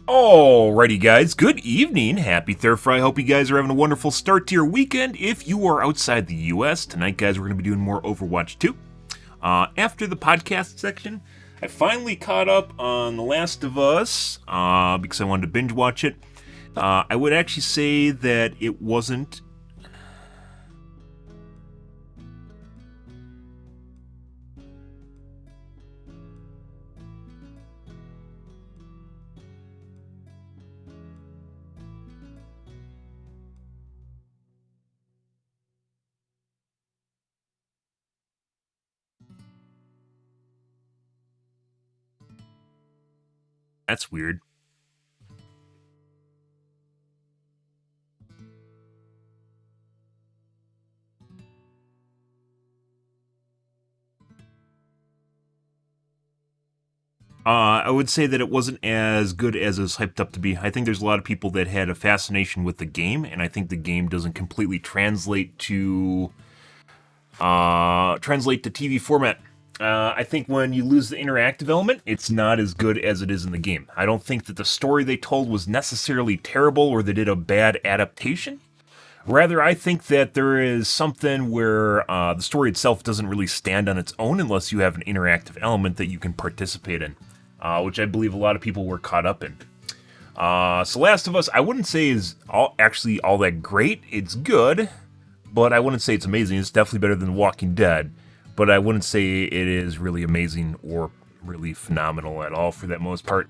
Alrighty, guys. Good evening. Happy Thursday. Hope you guys are having a wonderful start to your weekend. If you are outside the U.S., tonight, guys, we're going to be doing more Overwatch 2. After the podcast section, I finally caught up on The Last of Us because I wanted to binge watch it. I would actually say that it wasn't. That's weird. I would say that it wasn't as good as it was hyped up to be. I think there's a lot of people that had a fascination with the game, and I think the game doesn't completely translate to TV format. I think when you lose the interactive element, it's not as good as it is in the game. I don't think that the story they told was necessarily terrible or they did a bad adaptation. Rather, I think that there is something where the story itself doesn't really stand on its own unless you have an interactive element that you can participate in, which I believe a lot of people were caught up in. So Last of Us, I wouldn't say is actually all that great. It's good, but I wouldn't say it's amazing. It's definitely better than Walking Dead, but I wouldn't say it is really amazing or really phenomenal at all for that most part.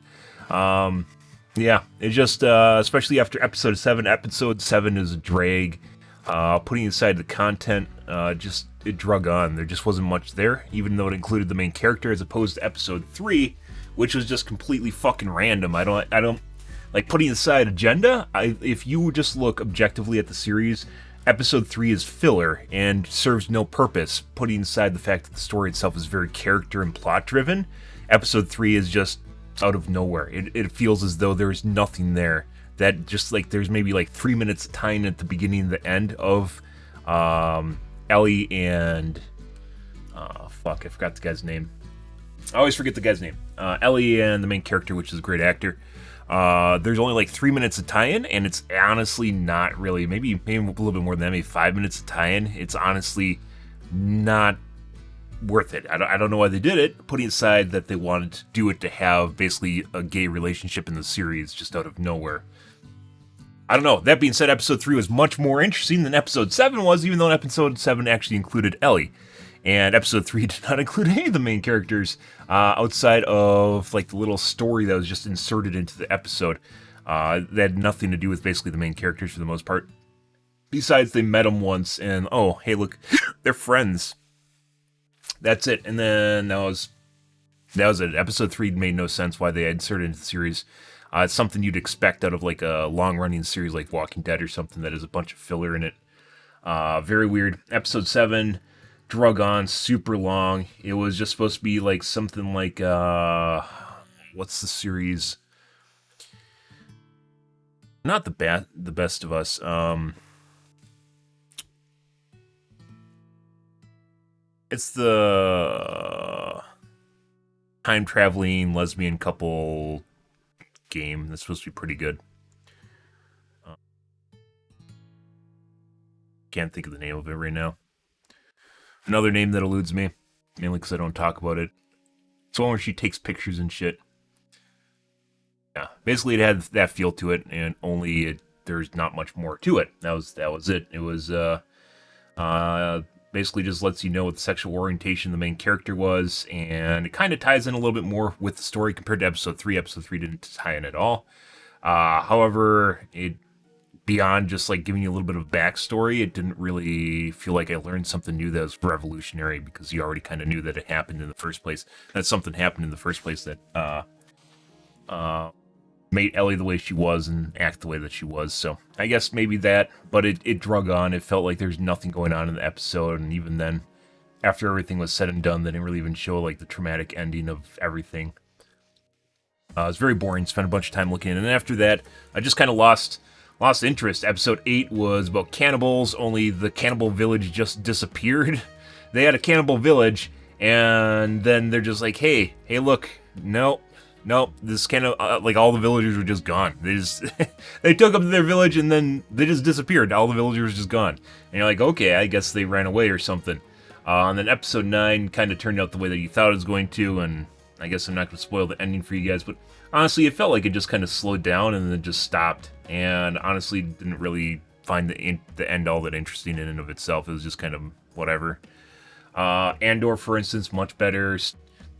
Yeah, it just, especially after episode 7. Episode 7 is a drag. Putting aside the content, it drug on. There just wasn't much there, even though it included the main character, as opposed to episode 3, which was just completely fucking random. I don't, like, putting aside agenda, if you just look objectively at the series, episode 3 is filler and serves no purpose, putting aside the fact that the story itself is very character and plot driven. Episode 3 is just out of nowhere. It feels as though there's nothing there. That just like there's maybe like 3 minutes of time at the beginning and the end of Ellie and fuck, I forgot the guy's name. I always forget the guy's name. Ellie and the main character, which is a great actor. There's only like 3 minutes of tie-in, and it's honestly not really. Maybe a little bit more than that. Maybe 5 minutes of tie-in. It's honestly not worth it. I don't know why they did it, putting aside that they wanted to do it to have basically a gay relationship in the series just out of nowhere. I don't know. That being said, episode 3 was much more interesting than episode 7 was, even though episode 7 actually included Ellie. And episode 3 did not include any of the main characters outside of like the little story that was just inserted into the episode. That had nothing to do with basically the main characters for the most part. Besides, they met them once and, oh, hey, look, they're friends. That's it. And then that was it. Episode 3 made no sense why they inserted it into the series. It's something you'd expect out of like a long-running series like Walking Dead or something that has a bunch of filler in it. Very weird. Episode 7 drug on super long. It was just supposed to be like something like what's the series? Not the Best of Us. It's the time-traveling lesbian couple game that's supposed to be pretty good. Can't think of the name of it right now. Another name that eludes me, mainly because I don't talk about it. It's one where she takes pictures and shit. Yeah, basically it had that feel to it, and there's not much more to it. That was it. It was basically just lets you know what the sexual orientation the main character was, and it kind of ties in a little bit more with the story compared to episode 3. Episode 3 didn't tie in at all. However, it beyond just like giving you a little bit of backstory, it didn't really feel like I learned something new that was revolutionary, because you already kind of knew that it happened in the first place. That something happened in the first place that made Ellie the way she was and act the way that she was. So I guess maybe that, but it drug on. It felt like there's nothing going on in the episode, and even then, after everything was said and done, they didn't really even show like the traumatic ending of everything. It was very boring. Spent a bunch of time looking, and then after that, I just kind of lost interest. Episode 8 was about cannibals, only the cannibal village just disappeared. They had a cannibal village, and then they're just like, hey, look, no, Nope, this kind of like all the villagers were just gone. They just they took them to their village and then they just disappeared. All the villagers were just gone. And you're like, okay, I guess they ran away or something. And then episode 9 kind of turned out the way that you thought it was going to, and I guess I'm not going to spoil the ending for you guys, but honestly, it felt like it just kind of slowed down and then just stopped. And honestly, didn't really find the end all that interesting in and of itself. It was just kind of whatever. Andor, for instance, much better.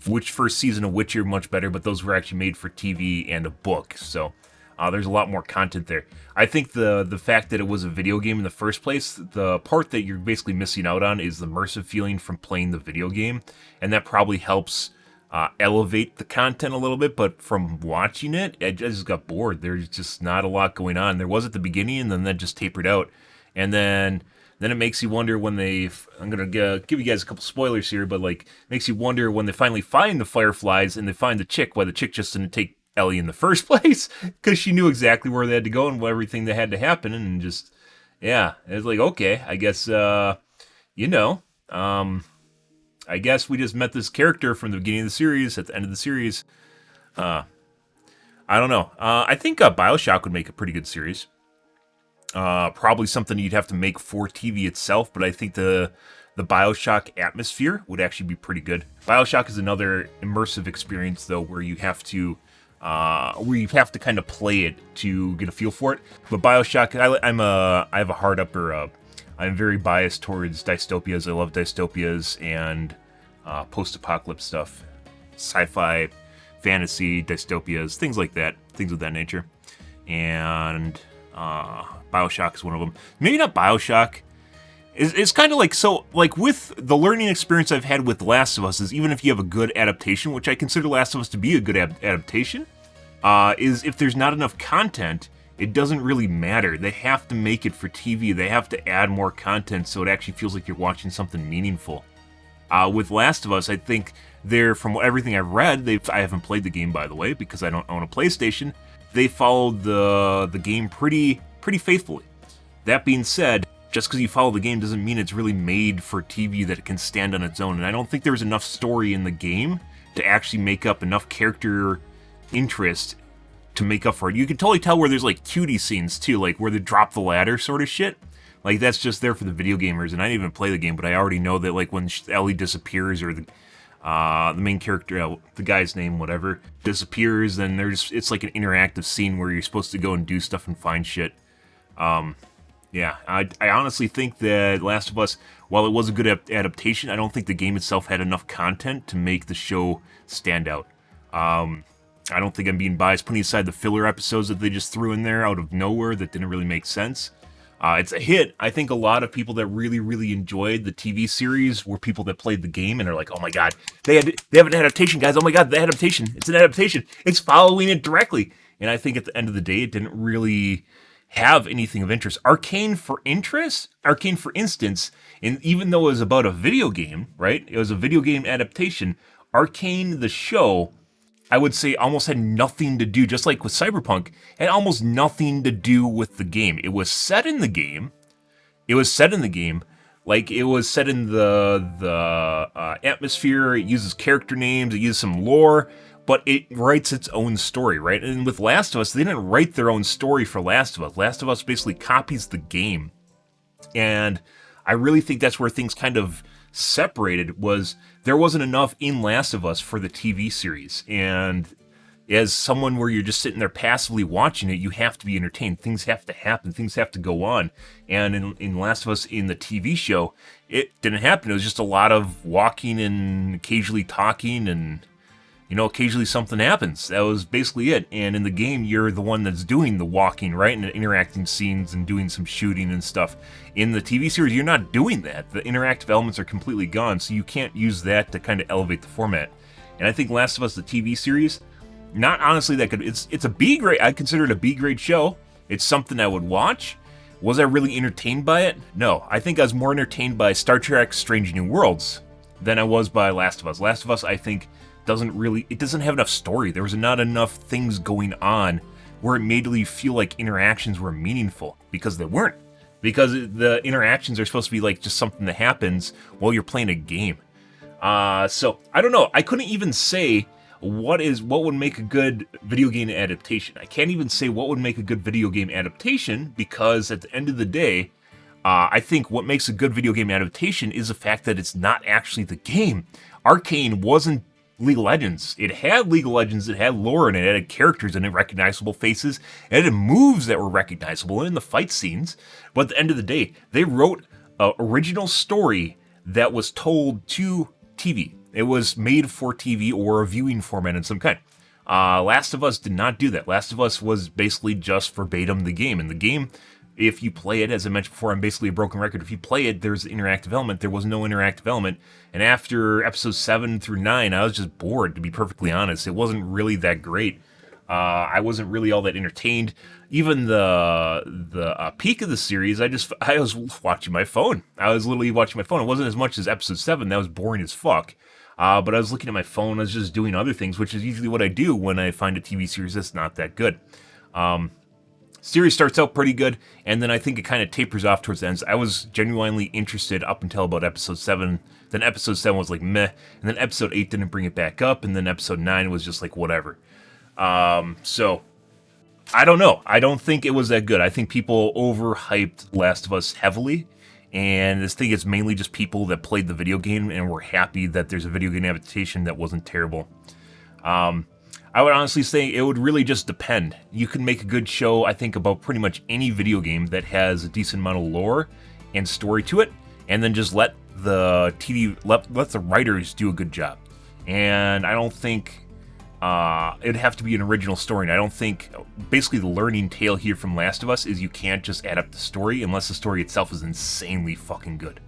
Which first season of Witcher, much better, but those were actually made for TV and a book, so there's a lot more content there. I think the fact that it was a video game in the first place, the part that you're basically missing out on is the immersive feeling from playing the video game, and that probably helps elevate the content a little bit, but from watching it, I just got bored. There's just not a lot going on. There was at the beginning, and then that just tapered out, and then it makes you wonder when I'm going to give you guys a couple spoilers here, but like makes you wonder when they finally find the Fireflies and they find the chick, why the chick just didn't take Ellie in the first place, because she knew exactly where they had to go and everything that had to happen, and just, yeah, it's like, okay, I guess, I guess we just met this character from the beginning of the series, at the end of the series. I don't know. I think Bioshock would make a pretty good series. Probably something you'd have to make for TV itself, but I think the Bioshock atmosphere would actually be pretty good. Bioshock is another immersive experience, though, where you have to kind of play it to get a feel for it. But Bioshock, I have a hard up, or I'm very biased towards dystopias. I love dystopias and post-apocalypse stuff, sci-fi, fantasy, dystopias, things like that, things of that nature, and Bioshock is one of them. Maybe not Bioshock. It's kind of like, so, like, with the learning experience I've had with Last of Us, is even if you have a good adaptation, which I consider Last of Us to be a good adaptation, is if there's not enough content, it doesn't really matter. They have to make it for TV. They have to add more content so it actually feels like you're watching something meaningful. With Last of Us, I think from everything I've read, I haven't played the game, by the way, because I don't own a PlayStation. They followed the game pretty faithfully. That being said, just because you follow the game doesn't mean it's really made for TV that it can stand on its own. And I don't think there was enough story in the game to actually make up enough character interest to make up for it. You can totally tell where there's like cutie scenes too, like where they drop the ladder sort of shit. Like that's just there for the video gamers, and I didn't even play the game, but I already know that like when Ellie disappears or the main character, the guy's name, whatever, disappears, then it's like an interactive scene where you're supposed to go and do stuff and find shit. Yeah, I honestly think that Last of Us, while it was a good adaptation, I don't think the game itself had enough content to make the show stand out. I don't think I'm being biased, putting aside the filler episodes that they just threw in there out of nowhere that didn't really make sense. It's a hit. I think a lot of people that really, really enjoyed the TV series were people that played the game and are like, oh my god, they have an adaptation, guys. Oh my god, the adaptation. It's an adaptation. It's following it directly. And I think at the end of the day, it didn't really have anything of interest. Arcane, for instance, and even though it was about a video game, right? It was a video game adaptation. Arcane, the show, I would say almost had nothing to do, just like with Cyberpunk, had almost nothing to do with the game. It was set in the game. Like it was set in the atmosphere. It uses character names. It uses some lore, but it writes its own story, right? And with Last of Us, they didn't write their own story for Last of Us. Last of Us basically copies the game, and I really think that's where things kind of separated. Was there wasn't enough in Last of Us for the TV series, and as someone where you're just sitting there passively watching it, you have to be entertained. Things have to happen. Things have to go on. And in Last of Us, in the TV show, it didn't happen. It was just a lot of walking and occasionally talking, and occasionally something happens. That was basically it. And in the game, you're the one that's doing the walking, right? And interacting scenes and doing some shooting and stuff. In the TV series, you're not doing that. The interactive elements are completely gone, so you can't use that to kind of elevate the format. And I think Last of Us, the TV series, not honestly that good. It's a B grade. I consider it a B grade show. It's something I would watch. Was I really entertained by it? No. I think I was more entertained by Star Trek Strange New Worlds than I was by Last of Us. Last of Us, I think, doesn't have enough story. There was not enough things going on where it made you feel like interactions were meaningful, because they weren't. Because the interactions are supposed to be like just something that happens while you're playing a game. So I don't know. I couldn't even say, what would make a good video game adaptation? I can't even say what would make a good video game adaptation, because at the end of the day, I think what makes a good video game adaptation is the fact that it's not actually the game. Arcane wasn't League of Legends. It had League of Legends, it had lore, and it had characters and recognizable faces, and it had moves that were recognizable in the fight scenes. But at the end of the day, they wrote an original story that was told to TV. It was made for TV or a viewing format in some kind. Last of Us did not do that. Last of Us was basically just verbatim the game. And the game, if you play it, as I mentioned before, I'm basically a broken record. If you play it, there's interactive element. There was no interactive element. And after episodes 7 through 9, I was just bored, to be perfectly honest. It wasn't really that great. I wasn't really all that entertained. Even the peak of the series, I was watching my phone. I was literally watching my phone. It wasn't as much as episode 7. That was boring as fuck. But I was looking at my phone. I was just doing other things, which is usually what I do when I find a TV series that's not that good. Series starts out pretty good, and then I think it kind of tapers off towards the end. I was genuinely interested up until about episode 7. Then episode 7 was like meh, and then episode 8 didn't bring it back up, and then episode 9 was just like whatever. So I don't know. I don't think it was that good. I think people overhyped Last of Us heavily, and this thing is mainly just people that played the video game and were happy that there's a video game adaptation that wasn't terrible. I would honestly say it would really just depend. You can make a good show, I think, about pretty much any video game that has a decent amount of lore and story to it, and then just let the writers do a good job. And I don't think it'd have to be an original story. And I don't think, basically the learning tale here from Last of Us is you can't just add up the story unless the story itself is insanely fucking good.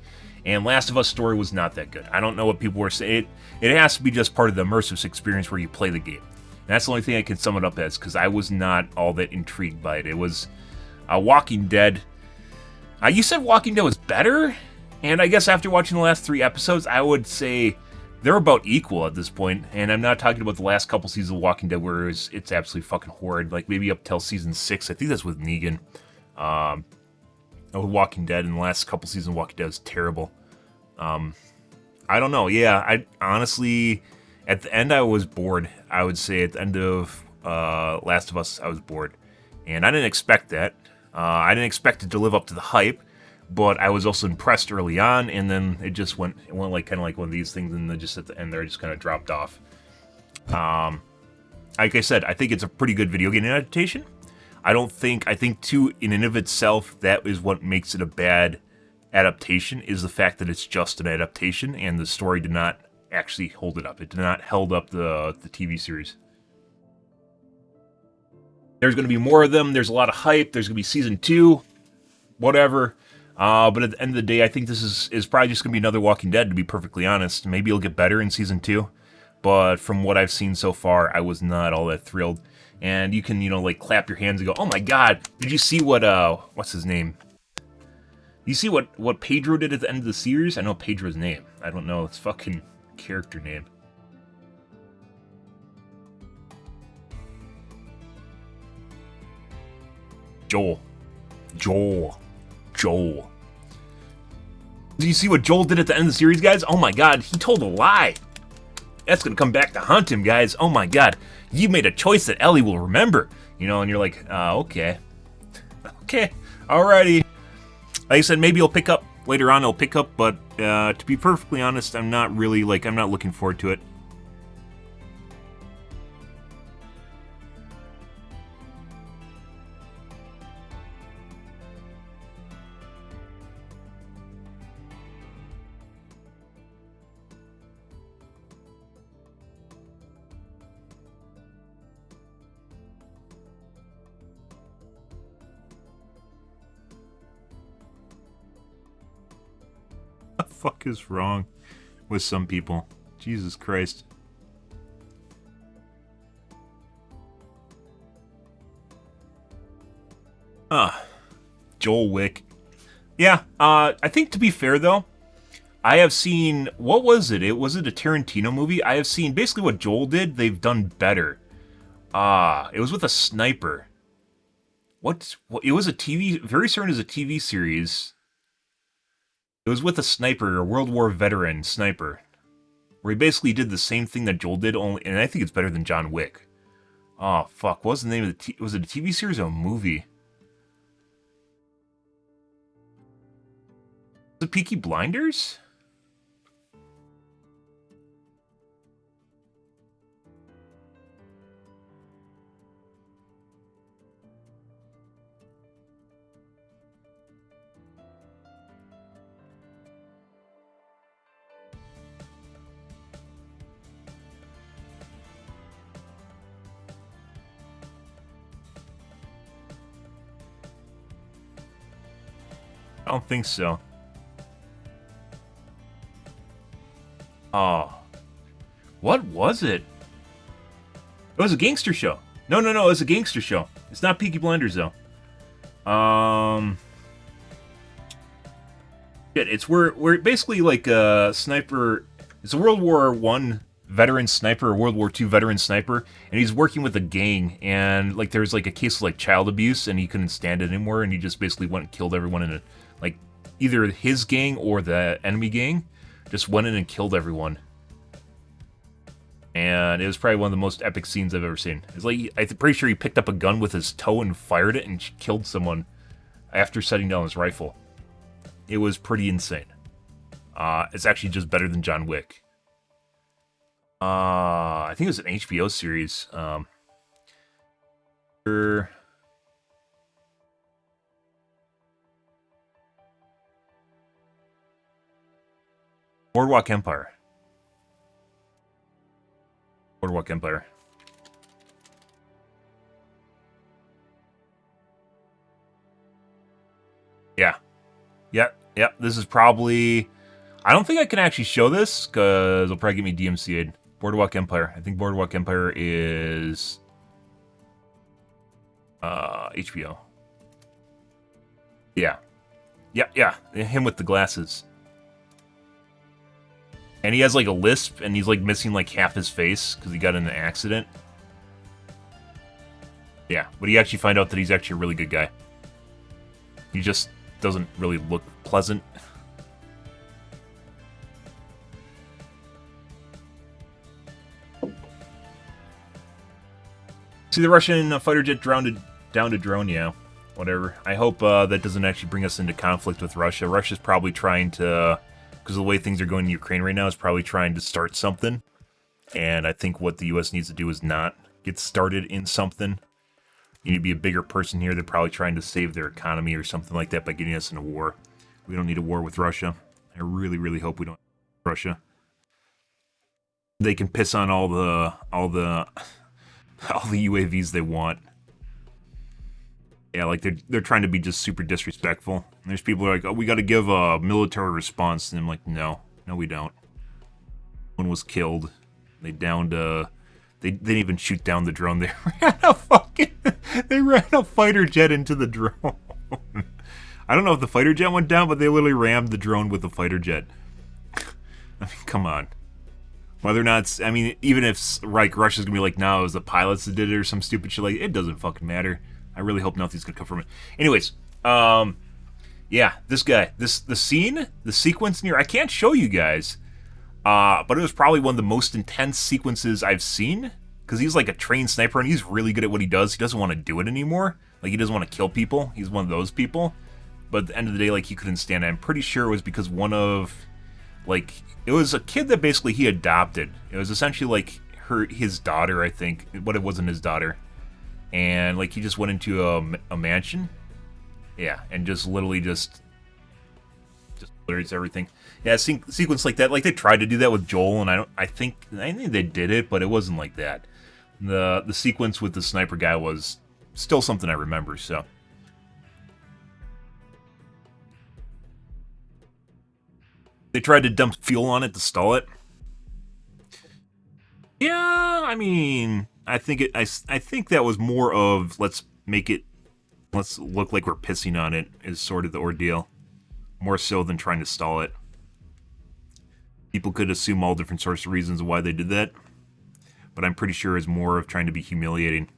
And Last of Us story was not that good. I don't know what people were saying. It has to be just part of the immersive experience where you play the game. And that's the only thing I can sum it up as, because I was not all that intrigued by it. It was Walking Dead. You said Walking Dead was better? And I guess after watching the last 3 episodes, I would say they're about equal at this point. And I'm not talking about the last couple seasons of Walking Dead where it's absolutely fucking horrid. Like maybe up till season 6. I think that's with Negan. Walking Dead, and the last couple seasons of Walking Dead was terrible. I don't know. Yeah, I honestly, at the end I was bored. I would say at the end of Last of Us, I was bored. And I didn't expect that. I didn't expect it to live up to the hype. But I was also impressed early on, and then it went like kind of like one of these things, and then just at the end there, it just kind of dropped off. Like I said, I think it's a pretty good video game adaptation. I think too, in and of itself, that is what makes it a bad adaptation, is the fact that it's just an adaptation, and the story did not actually hold it up. It did not hold up the TV series. There's going to be more of them. There's a lot of hype. There's going to be season 2, whatever. But at the end of the day, I think this is probably just going to be another Walking Dead, to be perfectly honest. Maybe it'll get better in season 2. But from what I've seen so far, I was not all that thrilled. And you can, like clap your hands and go, oh my god, did you see what, what's his name? You see what Pedro did at the end of the series? I know Pedro's name. I don't know his fucking character name. Joel. Do you see what Joel did at the end of the series, guys? Oh my god, he told a lie. That's gonna come back to haunt him, guys. Oh my god, you made a choice that Ellie will remember. And you're like, okay. Okay, alrighty. Like I said, maybe it'll pick up. Later on it'll pick up, but to be perfectly honest, I'm not looking forward to it. What the fuck is wrong with some people? Jesus Christ. Joel Wick. Yeah, I think to be fair though, I have seen, what was it? Was it a Tarantino movie? I have seen basically what Joel did, they've done better. It was with a sniper. It was a TV, very certain it was a TV series. It was with a sniper, a World War veteran sniper. where he basically did the same thing that Joel did, only, and I think it's better than John Wick. Oh fuck, what was the name of the? Was it a TV series or a movie? Was it Peaky Blinders? I don't think so. Oh. What was it? It was a gangster show. No, it was a gangster show. It's not Peaky Blinders, though. It's where basically like a sniper. It's a World War I veteran sniper or World War II veteran sniper, and he's working with a gang, and like there's like a case of like child abuse, and he couldn't stand it anymore, and he just basically went and killed everyone in like either his gang or the enemy gang. Just went in and killed everyone. And it was probably one of the most epic scenes I've ever seen. It's like, I'm pretty sure he picked up a gun with his toe and fired it and killed someone after setting down his rifle. It was pretty insane. It's actually just better than John Wick. I think it was an HBO series. Boardwalk Empire. Boardwalk Empire. Yeah. Yeah. This is probably... I don't think I can actually show this, because it'll probably get me DMCA'd. Boardwalk Empire. I think Boardwalk Empire is... HBO. Yeah. Yeah. Him with the glasses. And he has like a lisp, and he's like missing like half his face because he got in an accident. Yeah, but you actually find out that he's actually a really good guy. He just doesn't really look pleasant. See the Russian fighter jet down to drone, yeah. Whatever. I hope that doesn't actually bring us into conflict with Russia. Russia's probably trying to... because the way things are going in Ukraine right now is probably trying to start something. And I think what the U.S. needs to do is not get started in something. You need to be a bigger person here. They're probably trying to save their economy or something like that by getting us in a war. We don't need a war with Russia. I really, really hope we don't with Russia. They can piss on all the UAVs they want. Yeah, like they're trying to be just super disrespectful. And there's people who are like, oh, we got to give a military response, and I'm like, no, we don't. One was killed. They downed they didn't even shoot down the drone. They ran a fighter jet into the drone. I don't know if the fighter jet went down, but they literally rammed the drone with the fighter jet. I mean, come on. Whether or not, I mean, even if like Russia's gonna be like, no, it was the pilots that did it or some stupid shit, like, it doesn't fucking matter. I really hope nothing's gonna come from it. Anyways, yeah, this guy, the sequence in here, I can't show you guys, but it was probably one of the most intense sequences I've seen, because he's like a trained sniper and he's really good at what he does. He doesn't want to do it anymore. Like, he doesn't want to kill people. He's one of those people. But at the end of the day, like, he couldn't stand it. I'm pretty sure it was because it was a kid that basically he adopted. It was essentially like his daughter, I think, but it wasn't his daughter. And like he just went into a mansion, yeah, and just literally just obliterates everything. Yeah, sequence like that. Like they tried to do that with Joel, and I think they did it, but it wasn't like that. The sequence with the sniper guy was still something I remember. So they tried to dump fuel on it to stall it. Yeah, I mean, I think that was more of let's look like we're pissing on it is sort of the ordeal, more so than trying to stall it. People could assume all different sorts of reasons why they did that, but I'm pretty sure it's more of trying to be humiliating.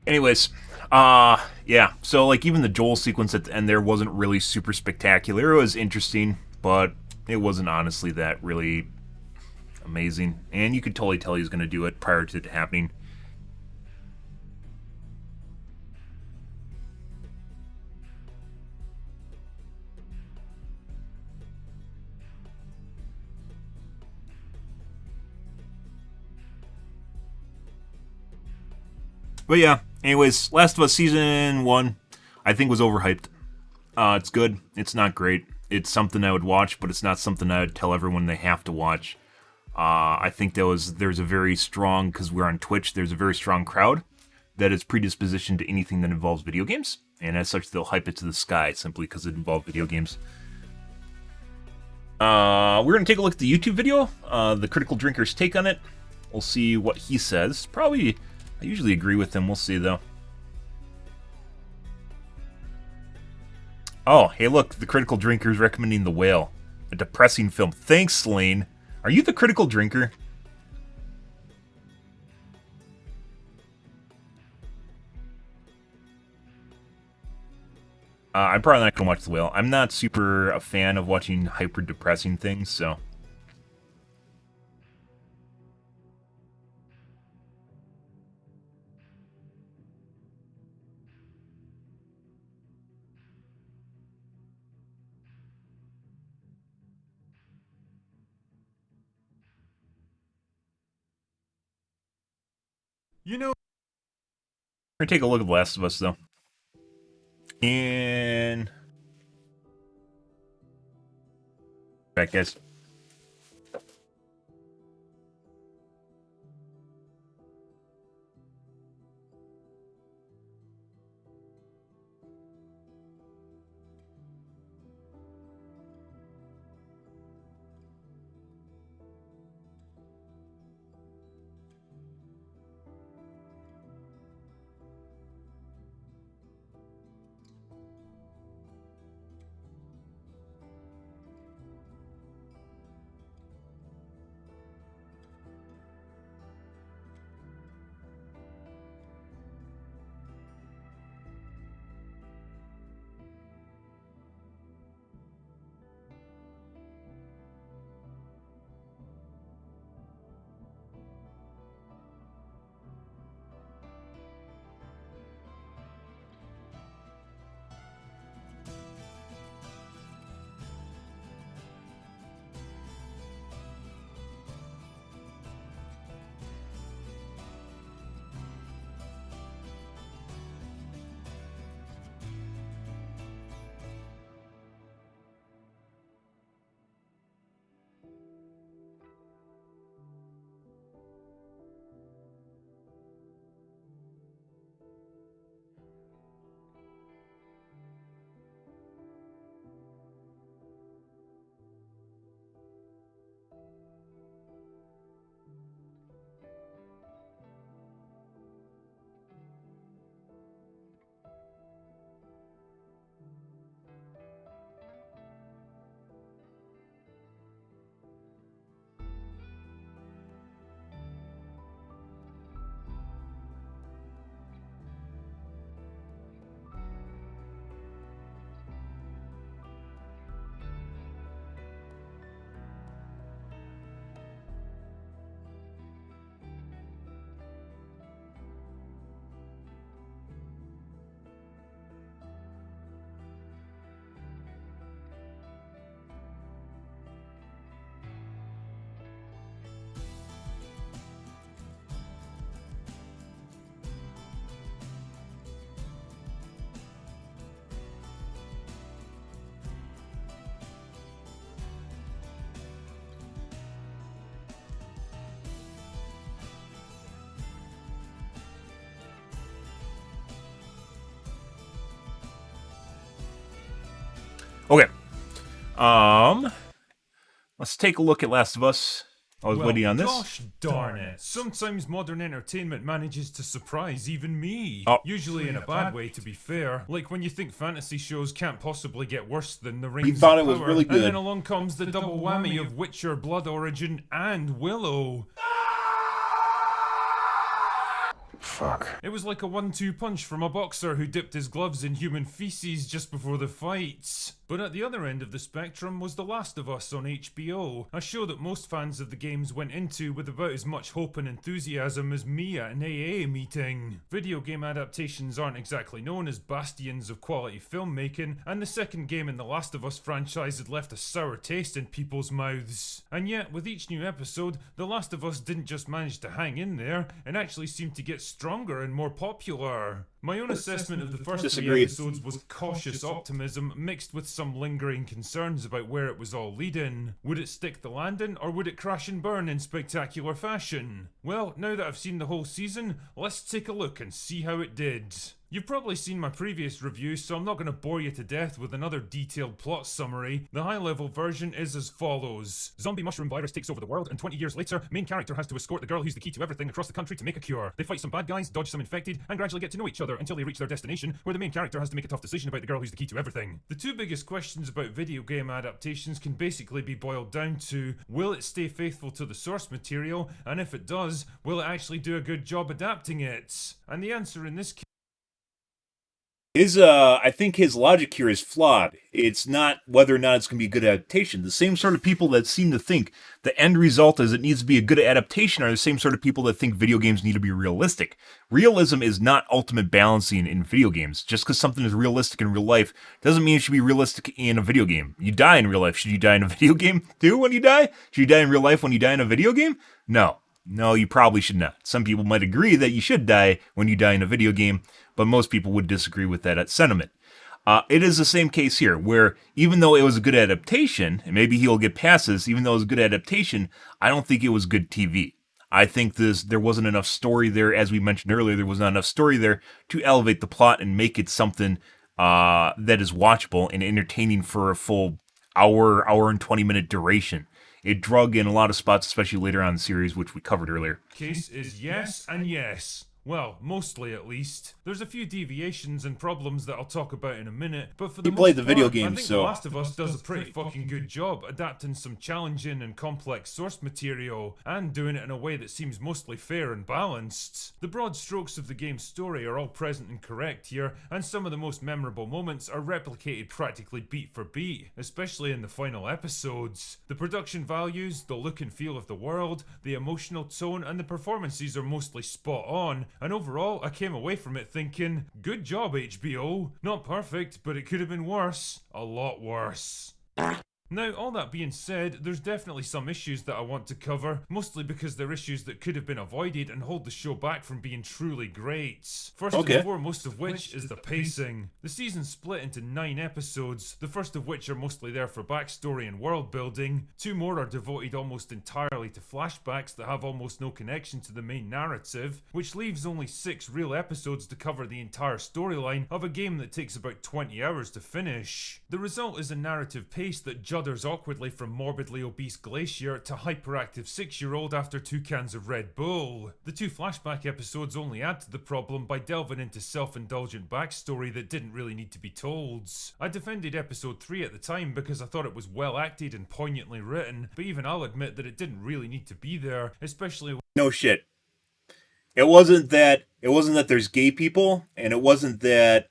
Anyways, Yeah. So, like, even the Joel sequence at the end there wasn't really super spectacular. It was interesting, but it wasn't honestly that really amazing. And you could totally tell he was going to do it prior to it happening. But yeah, anyways, Last of Us Season 1, I think was overhyped. It's good. It's not great. It's something I would watch, but it's not something I would tell everyone they have to watch. I think there's a very strong, because we're on Twitch, there's a very strong crowd that is predispositioned to anything that involves video games, and as such, they'll hype it to the sky simply because it involves video games. We're going to take a look at the YouTube video, the Critical Drinker's take on it. We'll see what he says. Probably, I usually agree with him. We'll see, though. Oh, hey, look, the Critical Drinker's recommending The Whale, a depressing film. Thanks, Slane. Are you the Critical Drinker? I'm probably not going to watch The Whale. I'm not super a fan of watching hyper-depressing things, so... You know, We're going to take a look at The Last of Us, though. And... Back, guys. Okay. Let's take a look at Last of Us. I was waiting on this. Gosh darn it. Sometimes modern entertainment manages to surprise even me. Oh. Usually in a bad way, to be fair. Like when you think fantasy shows can't possibly get worse than The Rings We thought of it was Power, really good. And then along comes the double whammy of Witcher, Blood Origin, and Willow. Fuck. It was like a 1-2 punch from a boxer who dipped his gloves in human feces just before the fight. But at the other end of the spectrum was The Last of Us on HBO, a show that most fans of the games went into with about as much hope and enthusiasm as me at an AA meeting. Video game adaptations aren't exactly known as bastions of quality filmmaking, and the second game in the Last of Us franchise had left a sour taste in people's mouths. And yet, with each new episode, The Last of Us didn't just manage to hang in there, and actually seemed to get stronger and more popular. My own assessment of the first 3 episodes was cautious optimism mixed with some lingering concerns about where it was all leading. Would it stick the landing, or would it crash and burn in spectacular fashion? Well, now that I've seen the whole season, let's take a look and see how it did. You've probably seen my previous review, so I'm not going to bore you to death with another detailed plot summary. The high-level version is as follows. Zombie mushroom virus takes over the world, and 20 years later, main character has to escort the girl who's the key to everything across the country to make a cure. They fight some bad guys, dodge some infected, and gradually get to know each other until they reach their destination, where the main character has to make a tough decision about the girl who's the key to everything. The 2 biggest questions about video game adaptations can basically be boiled down to, will it stay faithful to the source material, and if it does, will it actually do a good job adapting it? And the answer in this case I think his logic here is flawed. It's not whether or not it's going to be a good adaptation. The same sort of people that seem to think the end result is it needs to be a good adaptation are the same sort of people that think video games need to be realistic. Realism is not ultimate balancing in video games. Just because something is realistic in real life doesn't mean it should be realistic in a video game. You die in real life. Should you die in a video game too when you die? Should you die in real life when you die in a video game? No. No, you probably should not. Some people might agree that you should die when you die in a video game, but most people would disagree with that sentiment. It is the same case here, where even though it was a good adaptation, and maybe he'll get past this, even though it was a good adaptation, I don't think it was good TV. I think there wasn't enough story there, as we mentioned earlier, there was not enough story there to elevate the plot and make it something that is watchable and entertaining for a full hour and 20-minute duration. It drug in a lot of spots, especially later on in the series, which we covered earlier. Case is yes and yes. Well, mostly at least. There's a few deviations and problems that I'll talk about in a minute, but for the most played the video part, game, I think so The Last of Us does a pretty fucking good job adapting some challenging and complex source material, and doing it in a way that seems mostly fair and balanced. The broad strokes of the game's story are all present and correct here, and some of the most memorable moments are replicated practically beat for beat, especially in the final episodes. The production values, the look and feel of the world, the emotional tone, and the performances are mostly spot on, and overall, I came away from it thinking, good job HBO. Not perfect, but it could have been worse. A lot worse. Now, all that being said, there's definitely some issues that I want to cover, mostly because they're issues that could have been avoided and hold the show back from being truly great. First and foremost of which is the pacing. The season's split into 9 episodes, the first of which are mostly there for backstory and world building. 2 more are devoted almost entirely to flashbacks that have almost no connection to the main narrative, which leaves only 6 real episodes to cover the entire storyline of a game that takes about 20 hours to finish. The result is a narrative pace that judders awkwardly from morbidly obese Glacier to hyperactive 6-year-old after 2 cans of Red Bull. The 2 flashback episodes only add to the problem by delving into self-indulgent backstory that didn't really need to be told. I defended episode 3 at the time because I thought it was well acted and poignantly written, but even I'll admit that it didn't really need to be there, especially when no shit. It wasn't that there's gay people, and it wasn't that,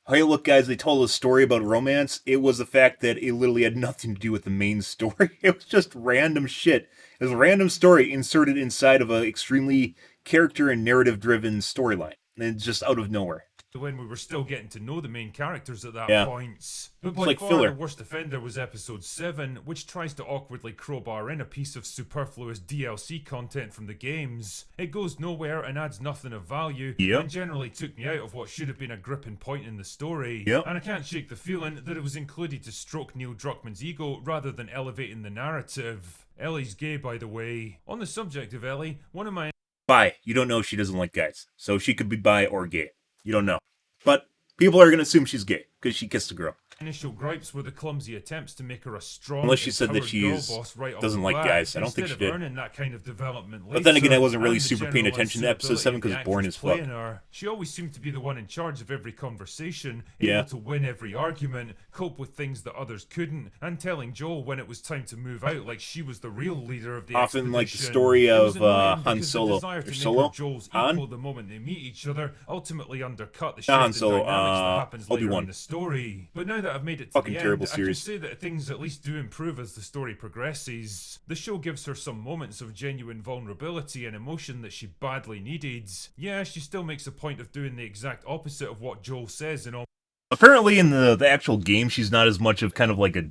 hey, look, guys, they told a story about romance. It was the fact that it literally had nothing to do with the main story. It was just random shit. It was a random story inserted inside of an extremely character and narrative-driven storyline. And it's just out of nowhere. when we were still getting to know the main characters at that point. But by like far filler. the worst offender was episode 7, which tries to awkwardly crowbar in a piece of superfluous DLC content from the games. It goes nowhere and adds nothing of value, and generally took me out of what should have been a gripping point in the story. And I can't shake the feeling that it was included to stroke Neil Druckmann's ego rather than elevating the narrative. Ellie's gay, by the way. On the subject of Ellie, one of my... Bi. You don't know she doesn't like guys. So she could be bi or gay. You don't know. But people are going to assume she's gay because she kissed a girl. initial gripes were the clumsy attempts to make her a strong, Unless she said that empowered girl she's boss right off the doesn't like bat, guys. I don't think instead she of did. earning that kind of development But then again, I later, wasn't really and the super paying general attention to episode unsuitability 7 of the because it's boring actress as fuck. playing her. She always seemed to be the one in charge of every conversation, Yeah. able to win every argument, cope with things that others couldn't, and telling Joel when it was time to move out like she was the real leader of the Often expedition. like the story It was of annoying Han because Solo. the desire Or to make Solo? her Joel's Han? equal the moment they meet each other ultimately undercut the Not shift Han in Solo, dynamics that happens later Obi-Wan. in the story. But now that I've made it to Fucking the terrible end, I can series. say that things at least do improve as the story progresses. The show gives her some moments of genuine vulnerability and emotion that she badly needed. Yeah, she still makes a point of doing the exact opposite of what Joel says in all. Apparently, in the actual game, she's not as much of kind of like a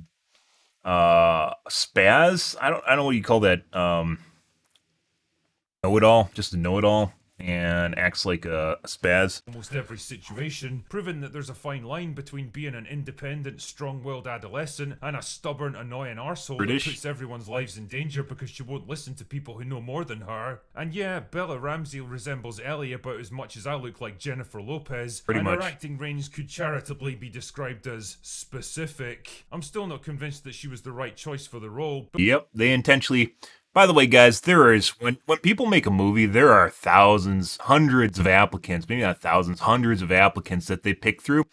spaz. I don't know what you call that. Know-it-all, just a know-it-all, and acts like a spaz. Almost every situation, proving that there's a fine line between being an independent, strong-willed adolescent and a stubborn, annoying arsehole British. that puts everyone's lives in danger because she won't listen to people who know more than her. And yeah, Bella Ramsey resembles Ellie about as much as I look like Jennifer Lopez, Pretty and much. her acting range could charitably be described as specific. I'm still not convinced that she was the right choice for the role, but Yep, they intentionally. By the way, guys, there is when people make a movie, there are thousands, hundreds of applicants, maybe not thousands, hundreds of applicants that they pick through.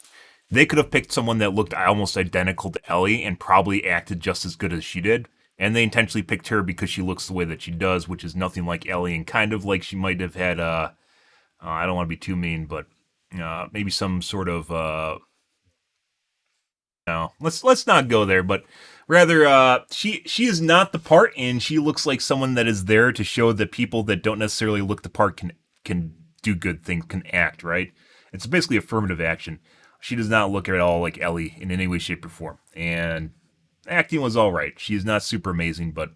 They could have picked someone that looked almost identical to Ellie and probably acted just as good as she did. And they intentionally picked her because she looks the way that she does, which is nothing like Ellie, and kind of like she might have had I don't want to be too mean, but maybe some sort of no, let's not go there, but rather, she is not the part, and she looks like someone that is there to show that people that don't necessarily look the part can do good things, can act, right? It's basically affirmative action. She does not look at all like Ellie in any way, shape, or form, and acting was all right. She is not super amazing, but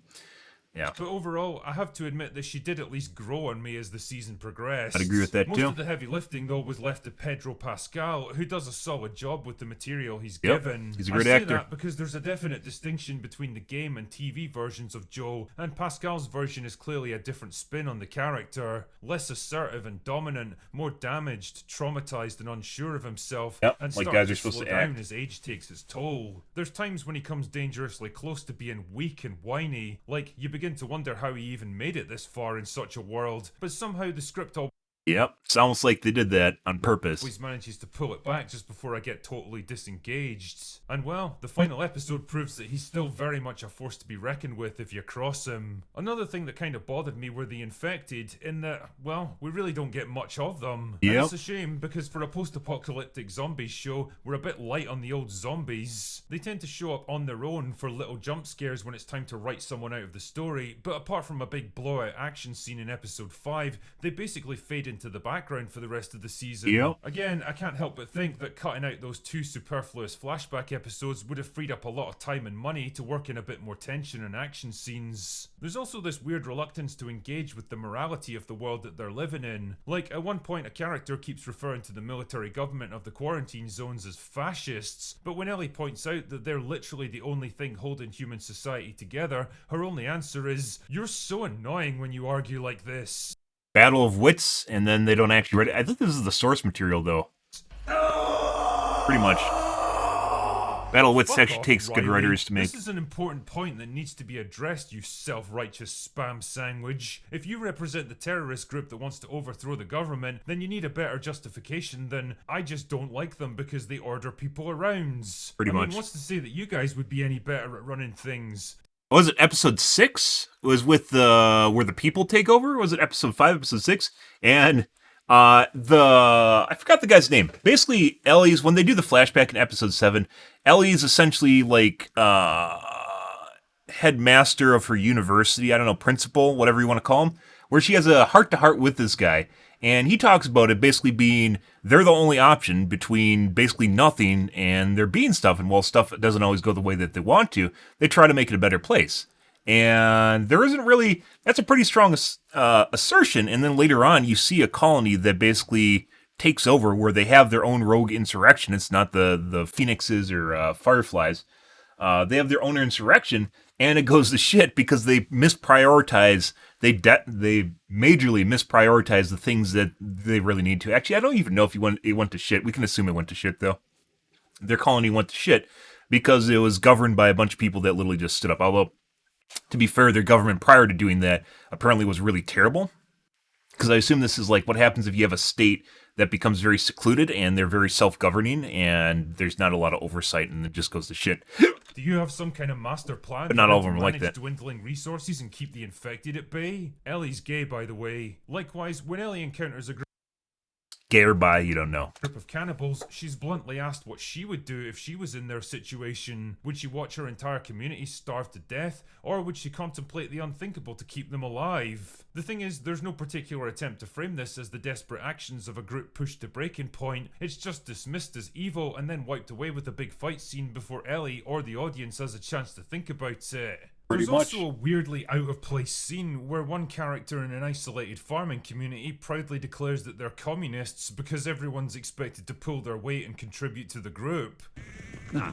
yeah, But overall, I have to admit that she did at least grow on me as the season progressed. I'd agree with that Most too. of the heavy lifting, though, was left to Pedro Pascal, who does a solid job with the material he's Yep, given. he's a great I say actor. that because there's a definite distinction between the game and TV versions of Joel, and Pascal's version is clearly a different spin on the character. Less assertive and dominant, more damaged, traumatized, and unsure of himself, Yep, and like starting guys to are supposed slow to down act. as age takes its toll. There's times when he comes dangerously close to being weak and whiny, like you begin to wonder how he even made it this far in such a world, but somehow the script Yep, it's almost like they did that on purpose. always manages to pull it back just before I get totally disengaged. And well, the final episode proves that he's still very much a force to be reckoned with if you cross him. Another thing that kind of bothered me were the infected, in that, well, we really don't get much of them. And Yep. it's a shame, because for a post-apocalyptic zombies show, we're a bit light on the old zombies. They tend to show up on their own for little jump scares when it's time to write someone out of the story, but apart from a big blowout action scene in episode 5, they basically fade into the background for the rest of the season. Yep. Again, I can't help but think that cutting out those 2 superfluous flashback episodes would have freed up a lot of time and money to work in a bit more tension and action scenes. There's also this weird reluctance to engage with the morality of the world that they're living in. Like, at one point a character keeps referring to the military government of the quarantine zones as fascists, but when Ellie points out that they're literally the only thing holding human society together, her only answer is, "You're so annoying when you argue like this." Battle of wits, and then they don't actually write it. I think this is the source material, though. Pretty much. Battle of wits Fuck actually off, takes good Riley. writers to make. This is an important point that needs to be addressed, you self-righteous spam sandwich. If you represent the terrorist group that wants to overthrow the government, then you need a better justification than, "I just don't like them because they order people around." Pretty I mean, much. what's to say that you guys would be any better at running things? Was it episode 6? Was with the where the people take over? Or was it episode 5, episode 6? And I forgot the guy's name. Basically, Ellie's when they do the flashback in episode 7, Ellie's essentially like headmaster of her university, I don't know, principal, whatever you want to call him, where she has a heart-to-heart with this guy, and he talks about it basically being they're the only option between basically nothing and there being stuff, and while stuff doesn't always go the way that they want to, they try to make it a better place. And there isn't really, that's a pretty strong assertion, and then later on you see a colony that basically takes over where they have their own rogue insurrection. It's not the Phoenixes or Fireflies. They have their own insurrection, and it goes to shit because they misprioritize. They majorly misprioritize the things that they really need to. Actually, I don't even know if it went to shit. We can assume it went to shit though. their colony went to shit because it was governed by a bunch of people that literally just stood up. Although, to be fair, their government prior to doing that apparently was really terrible. Because I assume this is like what happens if you have a state that becomes very secluded and they're very self-governing and there's not a lot of oversight and it just goes to shit. Do you have some kind of master plan But not all of to them are like manage that. dwindling resources and keep the infected at bay? Ellie's gay, by the way. Likewise, when Ellie encounters a Gay or bi, you don't know. group of cannibals, she's bluntly asked what she would do if she was in their situation. Would she watch her entire community starve to death, or would she contemplate the unthinkable to keep them alive? The thing is, there's no particular attempt to frame this as the desperate actions of a group pushed to breaking point. It's just dismissed as evil and then wiped away with a big fight scene before Ellie or the audience has a chance to think about it. Pretty There's much. also a weirdly out of place scene where one character in an isolated farming community proudly declares that they're communists because everyone's expected to pull their weight and contribute to the group. Nah,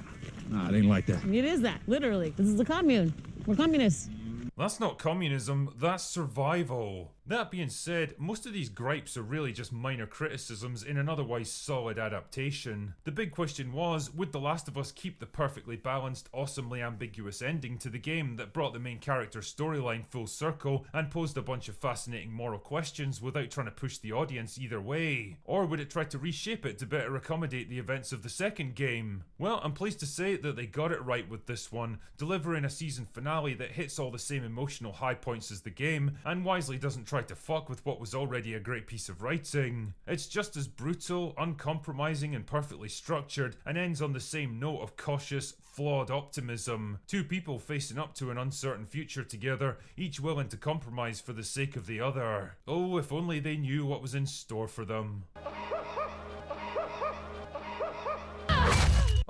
it ain't like that. It is that, literally. This is a commune. We're communists. That's not communism, that's survival. That being said, most of these gripes are really just minor criticisms in an otherwise solid adaptation. The big question was, would The Last of Us keep the perfectly balanced, awesomely ambiguous ending to the game that brought the main character's storyline full circle and posed a bunch of fascinating moral questions without trying to push the audience either way? Or would it try to reshape it to better accommodate the events of the second game? Well, I'm pleased to say that they got it right with this one, delivering a season finale that hits all the same emotional high points as the game, and wisely doesn't try to fuck with what was already a great piece of writing. It's just as brutal, uncompromising, and perfectly structured, and ends on the same note of cautious, flawed optimism. Two people facing up to an uncertain future together, each willing to compromise for the sake of the other. Oh, if only they knew what was in store for them.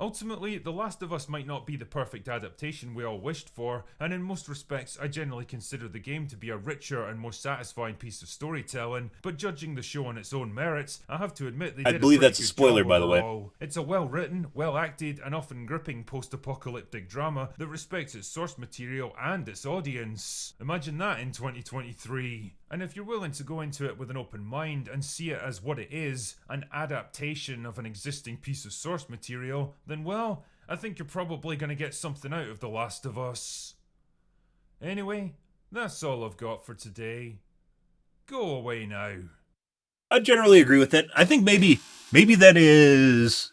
Ultimately, The Last of Us might not be the perfect adaptation we all wished for, and in most respects I generally consider the game to be a richer and more satisfying piece of storytelling, but judging the show on its own merits, I have to admit they did believe a pretty that's a good spoiler, job by the way. overall. It's a well-written, well-acted, and often gripping post-apocalyptic drama that respects its source material and its audience. Imagine that in 2023. And if you're willing to go into it with an open mind and see it as what it is, an adaptation of an existing piece of source material, then well, I think you're probably going to get something out of The Last of Us. Anyway, that's all I've got for today. Go away now. I generally agree with it. I think maybe that is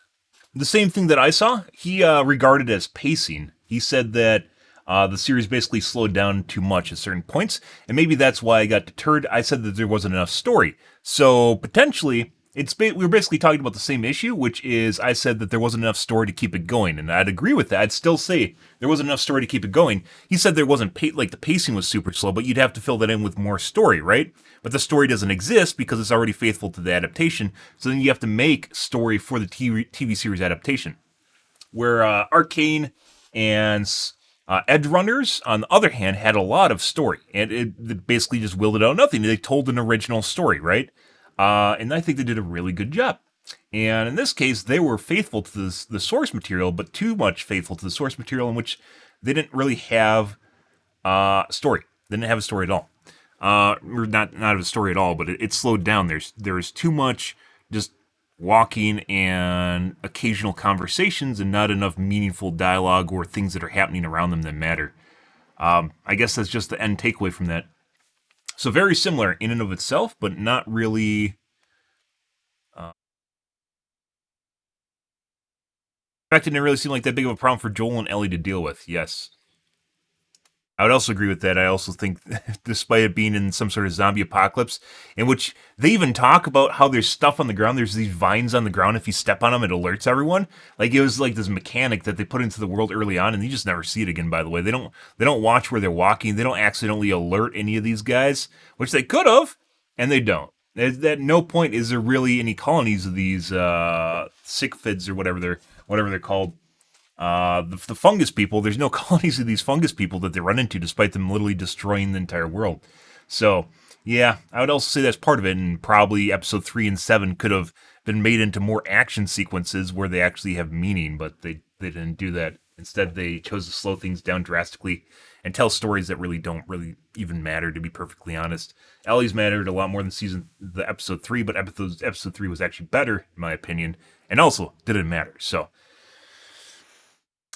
the same thing that I saw. He regarded as pacing. He said that the series basically slowed down too much at certain points, and maybe that's why I got deterred. I said that there wasn't enough story. So potentially, we were basically talking about the same issue, which is I said that there wasn't enough story to keep it going, and I'd agree with that. I'd still say there wasn't enough story to keep it going. He said there wasn't like the pacing was super slow, but you'd have to fill that in with more story, right? But the story doesn't exist because it's already faithful to the adaptation. So then you have to make story for the TV series adaptation. Where Arcane and Edge Runners, on the other hand, had a lot of story, and it basically just willed it out nothing. They told an original story, right? And I think they did a really good job. And in this case, they were faithful to the source material, but too much faithful to the source material in which they didn't really have story. They didn't have a story at all. Or not a story at all, but it slowed down. There's too much just walking and occasional conversations and not enough meaningful dialogue or things that are happening around them that matter. I guess that's just the end takeaway from that. So very similar in and of itself, but not really. In fact, it didn't really seem like that big of a problem for Joel and Ellie to deal with. Yes. I would also agree with that. I also think, despite it being in some sort of zombie apocalypse, in which they even talk about how there's stuff on the ground, there's these vines on the ground, if you step on them, it alerts everyone. Like, it was like this mechanic that they put into the world early on, and you just never see it again, by the way. They don't watch where they're walking. They don't accidentally alert any of these guys, which they could have, and they don't. At no point is there really any colonies of these sycophids or whatever they're called. The fungus people, there's no colonies of these fungus people that they run into, despite them literally destroying the entire world. So, yeah, I would also say that's part of it, and probably episode 3 and 7 could have been made into more action sequences where they actually have meaning, but they didn't do that. Instead, they chose to slow things down drastically and tell stories that really don't really even matter, to be perfectly honest. Ellie's mattered a lot more than the episode 3, but episode 3 was actually better, in my opinion, and also didn't matter, so.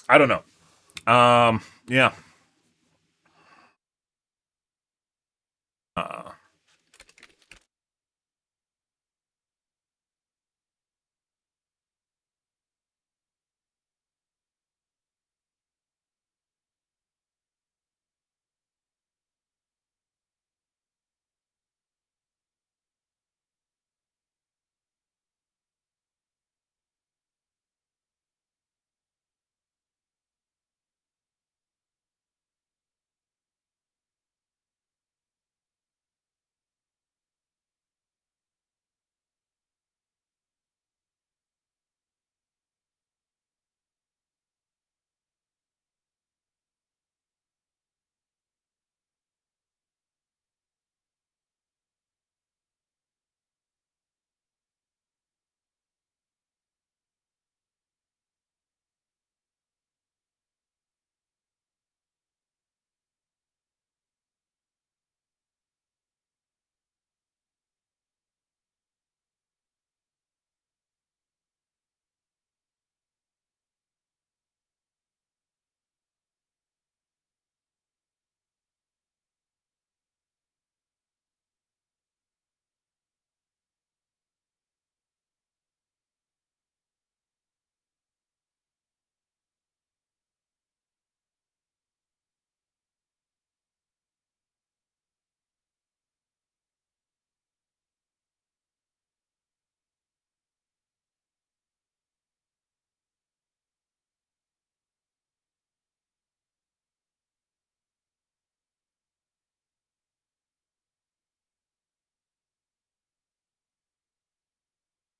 I don't know. Yeah. Uh,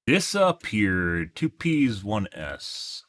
Disappeared. Two P's, one S.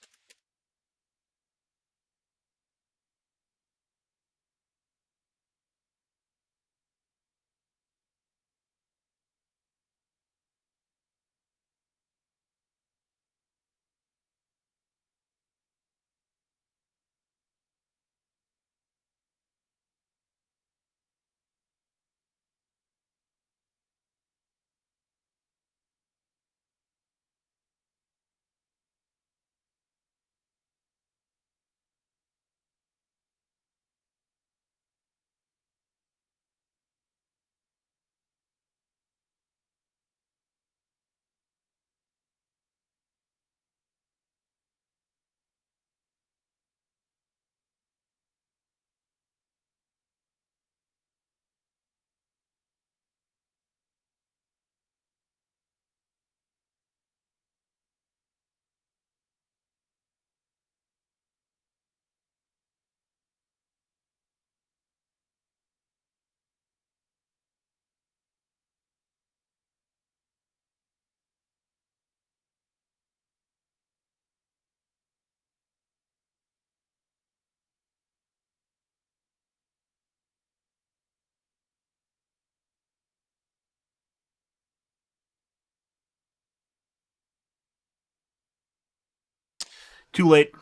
Too late.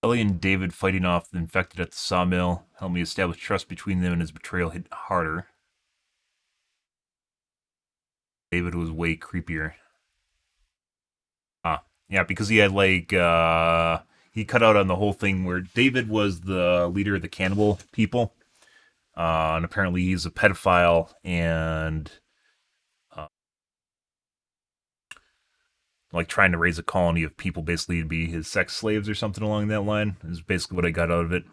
Ellie and David fighting off the infected at the sawmill helped me establish trust between them, and his betrayal hit harder. David was way creepier. Ah, yeah, because he had he cut out on the whole thing where David was the leader of the cannibal people, and apparently he's a pedophile and uh, like trying to raise a colony of people basically to be his sex slaves or something along that line. Is basically what I got out of it.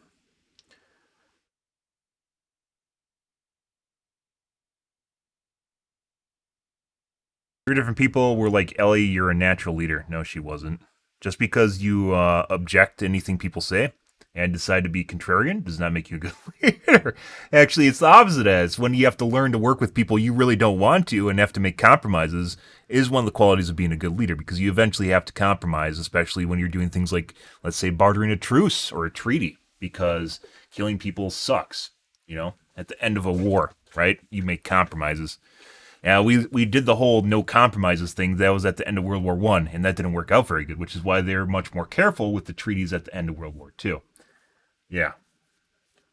Three different people were like, Ellie, you're a natural leader. No, she wasn't. Just because you object to anything people say and decide to be contrarian does not make you a good leader. Actually, it's the opposite. As when you have to learn to work with people you really don't want to and have to make compromises is one of the qualities of being a good leader, because you eventually have to compromise, especially when you're doing things like, let's say, bartering a truce or a treaty, because killing people sucks. At the end of a war, right? You make compromises. Yeah, we did the whole no compromises thing. That was at the end of World War One, and that didn't work out very good, which is why they're much more careful with the treaties at the end of World War Two. Yeah.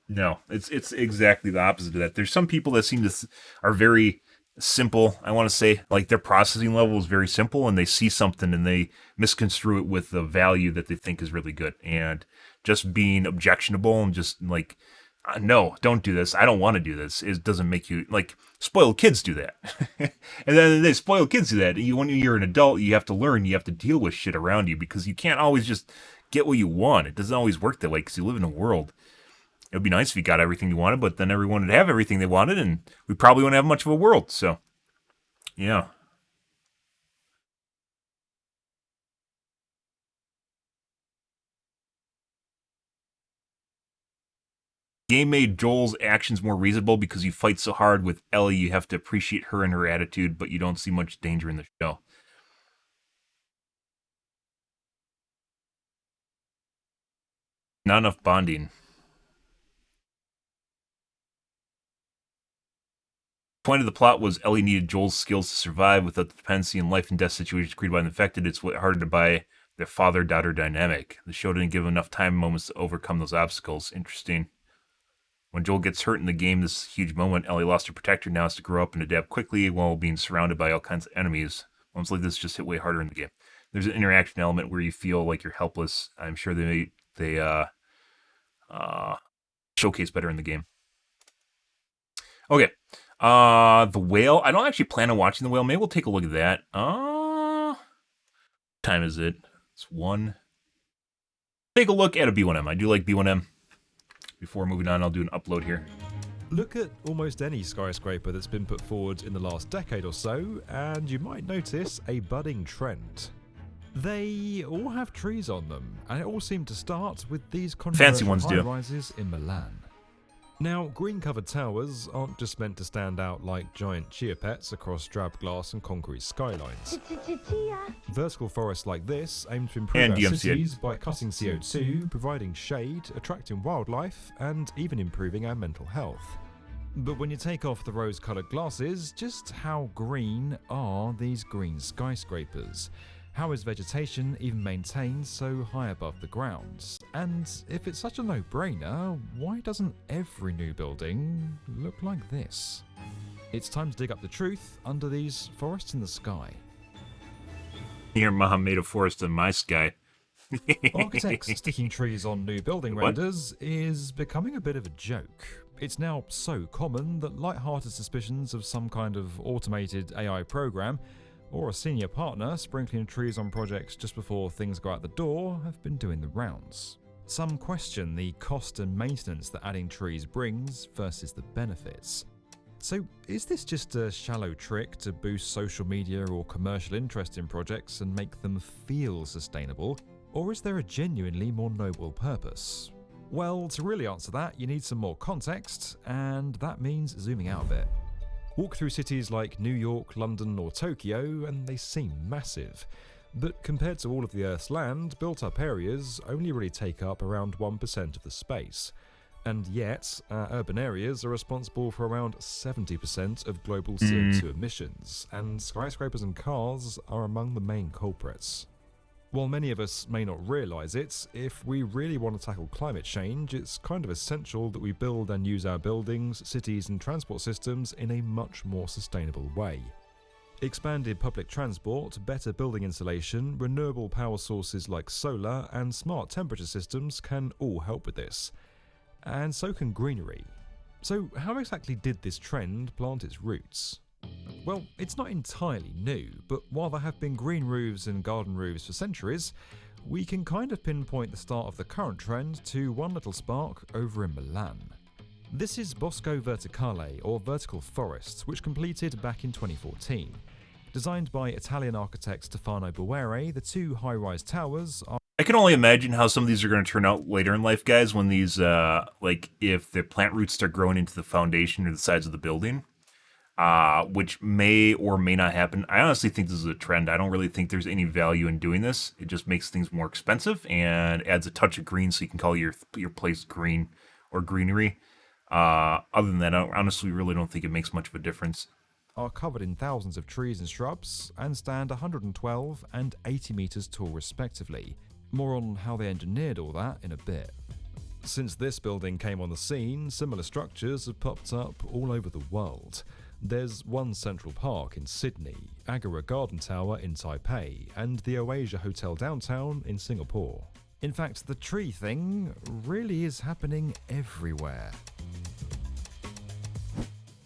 No, it's exactly the opposite of that. There's some people that are very simple. I want to say like their processing level is very simple, and they see something and they misconstrue it with the value that they think is really good, and just being objectionable and just like, no, don't do this. I don't want to do this. It doesn't make you like spoiled kids do that, and then they spoiled kids do that. When you're an adult, you have to learn. You have to deal with shit around you because you can't always just get what you want. It doesn't always work that way because you live in a world. It would be nice if you got everything you wanted, but then everyone would have everything they wanted, and we probably wouldn't have much of a world. So, yeah. Game made Joel's actions more reasonable because you fight so hard with Ellie, you have to appreciate her and her attitude, but you don't see much danger in the show. Not enough bonding. The point of the plot was Ellie needed Joel's skills to survive without the dependency in life and death situations created by the infected. It's harder to buy their father-daughter dynamic. The show didn't give enough time moments to overcome those obstacles. Interesting. When Joel gets hurt in the game, this huge moment, Ellie lost her protector, now has to grow up and adapt quickly while being surrounded by all kinds of enemies. Moments like this just hit way harder in the game. There's an interaction element where you feel like you're helpless. I'm sure they showcase better in the game. Okay. The Whale. I don't actually plan on watching The Whale. Maybe we'll take a look at that. What time is it? It's 1. Take a look at a B1M. I do like B1M. Before moving on, I'll do an upload here. Look at almost any skyscraper that's been put forward in the last decade or so, and you might notice a budding trend. They all have trees on them, and it all seemed to start with these Fancy ones do. high-rises in Milan. Now, green-covered towers aren't just meant to stand out like giant chia pets across drab glass and concrete skylines. Vertical forests like this aim to improve And our DMCA. cities by cutting CO2, providing shade, attracting wildlife, and even improving our mental health. But when you take off the rose-coloured glasses, just how green are these green skyscrapers? How is vegetation even maintained so high above the ground? And if it's such a no-brainer, why doesn't every new building look like this? It's time to dig up the truth under these forests in the sky. Your mom made a forest in my sky. Architects sticking trees on new building What? renders is becoming a bit of a joke. It's now so common that light-hearted suspicions of some kind of automated AI program or a senior partner sprinkling trees on projects just before things go out the door have been doing the rounds. Some question the cost and maintenance that adding trees brings versus the benefits. So is this just a shallow trick to boost social media or commercial interest in projects and make them feel sustainable? Or is there a genuinely more noble purpose? Well, to really answer that, you need some more context, and that means zooming out a bit. Walk through cities like New York, London, or Tokyo, and they seem massive. But compared to all of the Earth's land, built-up areas only really take up around 1% of the space. And yet, our urban areas are responsible for around 70% of global CO2 emissions, and skyscrapers and cars are among the main culprits. While many of us may not realise it, if we really want to tackle climate change, it's kind of essential that we build and use our buildings, cities and transport systems in a much more sustainable way. Expanded public transport, better building insulation, renewable power sources like solar, and smart temperature systems can all help with this. And so can greenery. So how exactly did this trend plant its roots? Well, it's not entirely new, but while there have been green roofs and garden roofs for centuries, we can kind of pinpoint the start of the current trend to one little spark over in Milan. This is Bosco Verticale, or Vertical Forests, which completed back in 2014. Designed by Italian architect Stefano Buere, the two high-rise towers are I can only imagine how some of these are going to turn out later in life, guys, when these, like, if the plant roots start growing into the foundation or the sides of the building, which may or may not happen. I honestly think this is a trend. I don't really think there's any value in doing this. It just makes things more expensive and adds a touch of green so you can call your place green or greenery. Other than that, I honestly really don't think it makes much of a difference. are covered in thousands of trees and shrubs and stand 112 and 80 metres tall respectively. More on how they engineered all that in a bit. Since this building came on the scene, similar structures have popped up all over the world. There's One Central Park in Sydney, Agora Garden Tower in Taipei, and the Oasia Hotel downtown in Singapore. In fact, the tree thing really is happening everywhere.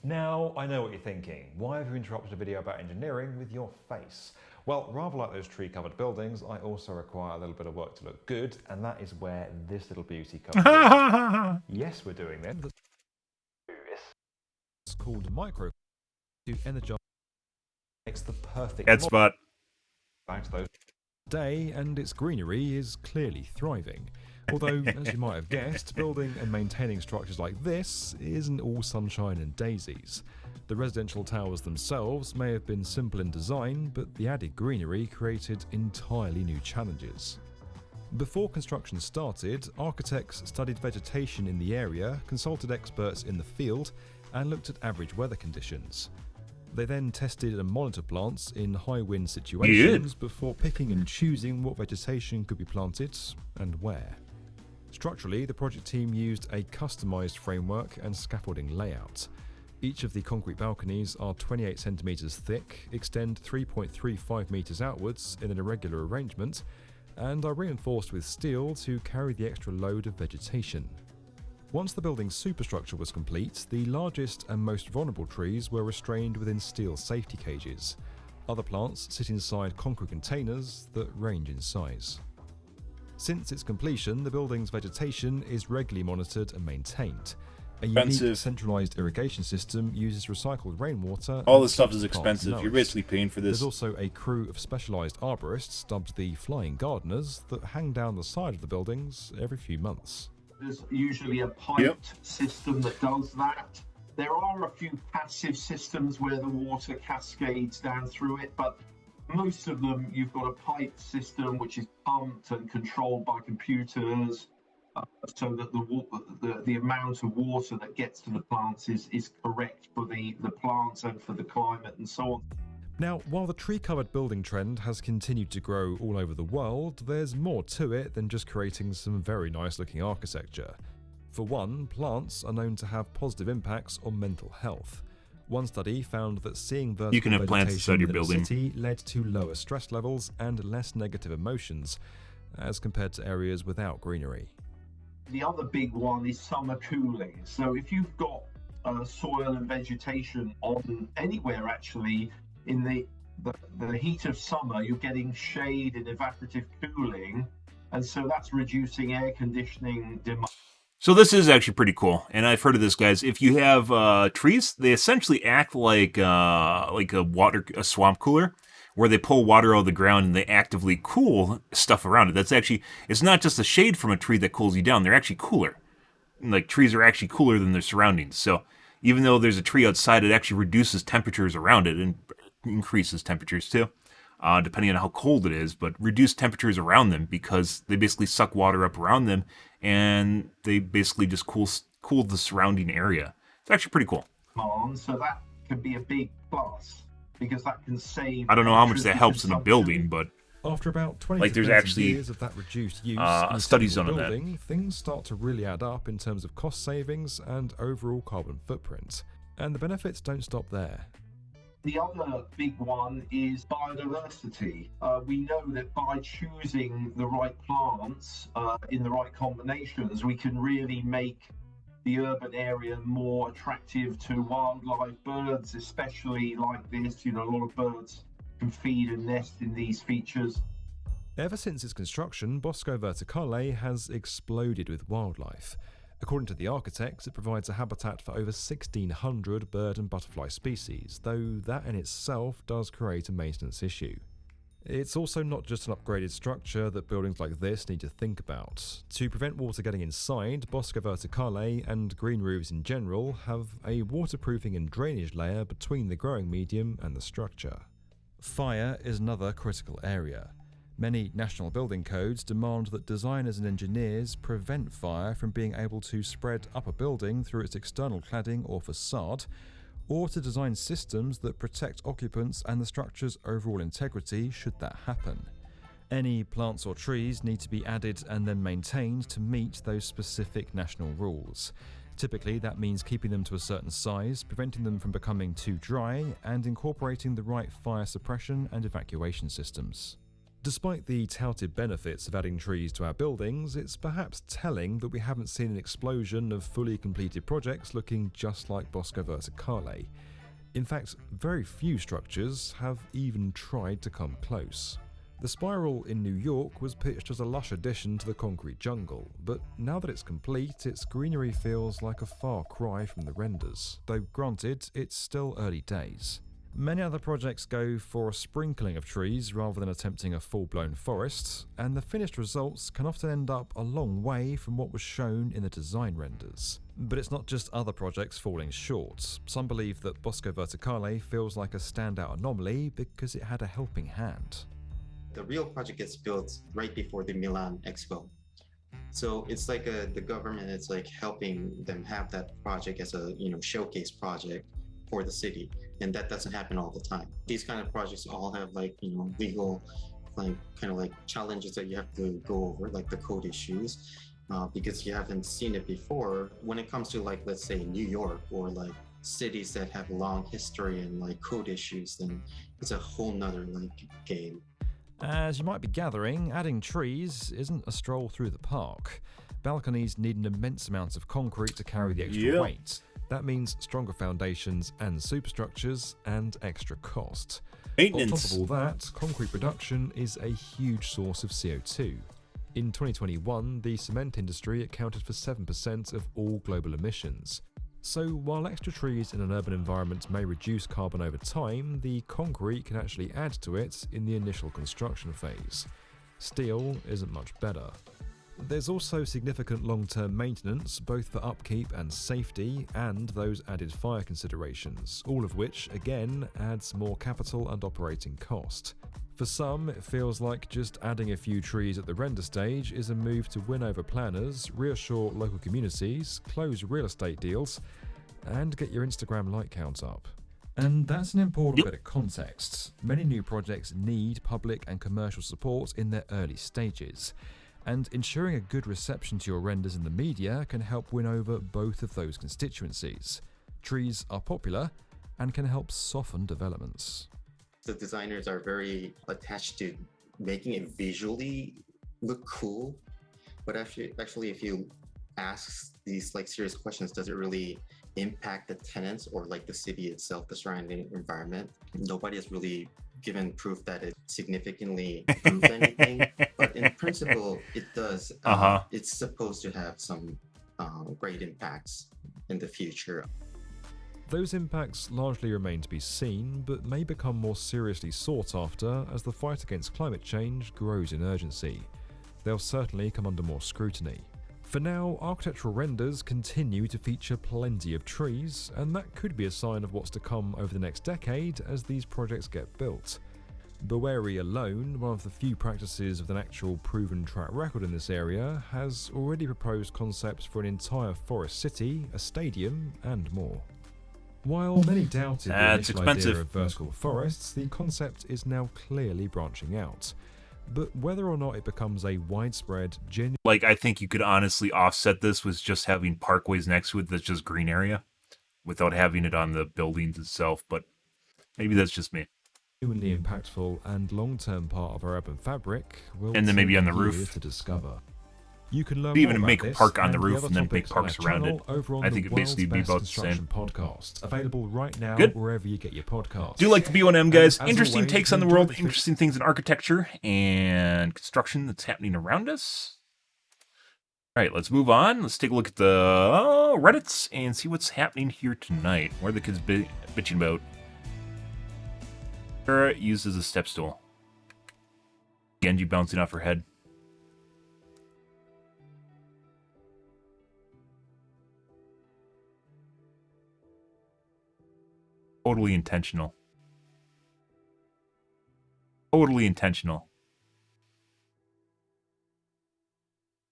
Now, I know what you're thinking. Why have you interrupted a video about engineering with your face? Well, rather like those tree-covered buildings, I also require a little bit of work to look good, and that is where this little beauty comes in. Yes, we're doing them. It's called micro to energize. Makes the perfect Head spot. thanks to those day, and its greenery is clearly thriving. Although, as you might have guessed, building and maintaining structures like this isn't all sunshine and daisies. The residential towers themselves may have been simple in design, but the added greenery created entirely new challenges. Before construction started, architects studied vegetation in the area, consulted experts in the field, and looked at average weather conditions. They then tested and monitored plants in high wind situations before picking and choosing what vegetation could be planted and where. Structurally, the project team used a customised framework and scaffolding layout. Each of the concrete balconies are 28 centimetres thick, extend 3.35 metres outwards in an irregular arrangement, and are reinforced with steel to carry the extra load of vegetation. Once the building's superstructure was complete, the largest and most vulnerable trees were restrained within steel safety cages. Other plants sit inside concrete containers that range in size. Since its completion, the building's vegetation is regularly monitored and maintained. A unique centralised irrigation system uses recycled rainwater. All this stuff is expensive. You're basically paying for this. There's also a crew of specialised arborists, dubbed the Flying Gardeners, that hang down the side of the buildings every few months. There's usually a piped system that does that. There are a few passive systems where the water cascades down through it, but most of them you've got a piped system which is pumped and controlled by computers, so that the amount of water that gets to the plants is correct for the plants and for the climate and so on. Now, while the tree-covered building trend has continued to grow all over the world, there's more to it than just creating some very nice-looking architecture. For one, plants are known to have positive impacts on mental health. One study found that seeing vertical You can have plants vegetation inside your in a building. city led to lower stress levels and less negative emotions, as compared to areas without greenery. The other big one is summer cooling. So if you've got soil and vegetation on anywhere actually, in the heat of summer, you're getting shade and evaporative cooling, and so that's reducing air conditioning demand. So this is actually pretty cool, and I've heard of this, guys. If you have trees, they essentially act like a swamp cooler, where they pull water out of the ground and they actively cool stuff around it. It's not just the shade from a tree that cools you down. They're actually cooler. Like, trees are actually cooler than their surroundings. So even though there's a tree outside, it actually reduces temperatures around it and increases temperatures too, depending on how cold it is, but reduce temperatures around them because they basically suck water up around them and they basically just cool the surrounding area. It's actually pretty cool. So that can be a big plus because that can save. I don't know how much that helps in a building, but after about 20 like, to there's 30 actually years of that reduced use in studies on building, that. Things start to really add up in terms of cost savings and overall carbon footprint. And the benefits don't stop there. The other big one is biodiversity. We know that by choosing the right plants in the right combinations, we can really make the urban area more attractive to wildlife, birds especially like this. You know, a lot of birds can feed and nest in these features. Ever since its construction, Bosco Verticale has exploded with wildlife. According to the architects, it provides a habitat for over 1,600 bird and butterfly species, though that in itself does create a maintenance issue. It's also not just an upgraded structure that buildings like this need to think about. To prevent water getting inside, Bosco Verticale and green roofs in general have a waterproofing and drainage layer between the growing medium and the structure. Fire is another critical area. Many national building codes demand that designers and engineers prevent fire from being able to spread up a building through its external cladding or facade, or to design systems that protect occupants and the structure's overall integrity should that happen. Any plants or trees need to be added and then maintained to meet those specific national rules. Typically, that means keeping them to a certain size, preventing them from becoming too dry, and incorporating the right fire suppression and evacuation systems. Despite the touted benefits of adding trees to our buildings, it's perhaps telling that we haven't seen an explosion of fully completed projects looking just like Bosco Verticale. In fact, very few structures have even tried to come close. The Spiral in New York was pitched as a lush addition to the concrete jungle, but now that it's complete, its greenery feels like a far cry from the renders, though granted, it's still early days. Many other projects go for a sprinkling of trees rather than attempting a full-blown forest, and the finished results can often end up a long way from what was shown in the design renders. But it's not just other projects falling short. Some believe that Bosco Verticale feels like a standout anomaly because it had a helping hand. The real project gets built right before the Milan Expo. So it's like the government is like helping them have that project as a showcase project for the city, and that doesn't happen all the time. These kind of projects all have like legal challenges that you have to go over, like the code issues, because you haven't seen it before. When it comes to like, let's say New York or like cities that have a long history and like code issues, then it's a whole nother like game. As you might be gathering, adding trees isn't a stroll through the park. Balconies need an immense amount of concrete to carry the extra weight. That means stronger foundations and superstructures and extra cost. Maintenance. On top of all that, concrete production is a huge source of CO2. In 2021, the cement industry accounted for 7% of all global emissions. So while extra trees in an urban environment may reduce carbon over time, the concrete can actually add to it in the initial construction phase. Steel isn't much better. There's also significant long-term maintenance, both for upkeep and safety, and those added fire considerations, all of which, again, adds more capital and operating cost. For some, it feels like just adding a few trees at the render stage is a move to win over planners, reassure local communities, close real estate deals, and get your Instagram like count up. And that's an important bit of context. Many new projects need public and commercial support in their early stages, and ensuring a good reception to your renders in the media can help win over both of those constituencies. Trees are popular and can help soften developments. The designers are very attached to making it visually look cool, but actually if you ask these like serious questions, does it really impact the tenants or like the city itself, the surrounding environment? Nobody has really given proof that it significantly improved anything, but in principle it does. It's supposed to have some great impacts in the future. Those impacts largely remain to be seen, but may become more seriously sought after as the fight against climate change grows in urgency. They'll certainly come under more scrutiny. For now, architectural renders continue to feature plenty of trees, and that could be a sign of what's to come over the next decade as these projects get built. Bewary alone, one of the few practices with an actual proven track record in this area, has already proposed concepts for an entire forest city, a stadium, and more. While many doubted the initial idea of vertical forests, the concept is now clearly branching out. But whether or not it becomes a widespread, genuine... Like, I think you could honestly offset this with just having parkways next to it that's just green area, without having it on the buildings itself, but maybe that's just me. Genuinely impactful and long-term part of our urban fabric will and then maybe on the roof years to discover. You can learn even more make about a park on and the roof and then make topics on parks our around it. channel over on I the think it'd basically be World's about the Best same. Construction podcast, available right now wherever you get your podcasts. Do like the B1M, guys. As Interesting always, takes on the enjoy world, the interesting things in architecture and construction that's happening around us. All right, let's move on. Let's take a look at the Reddits and see what's happening here tonight. What are the kids bitching about? Sarah used as a step stool. Genji bouncing off her head. Totally intentional. Totally intentional.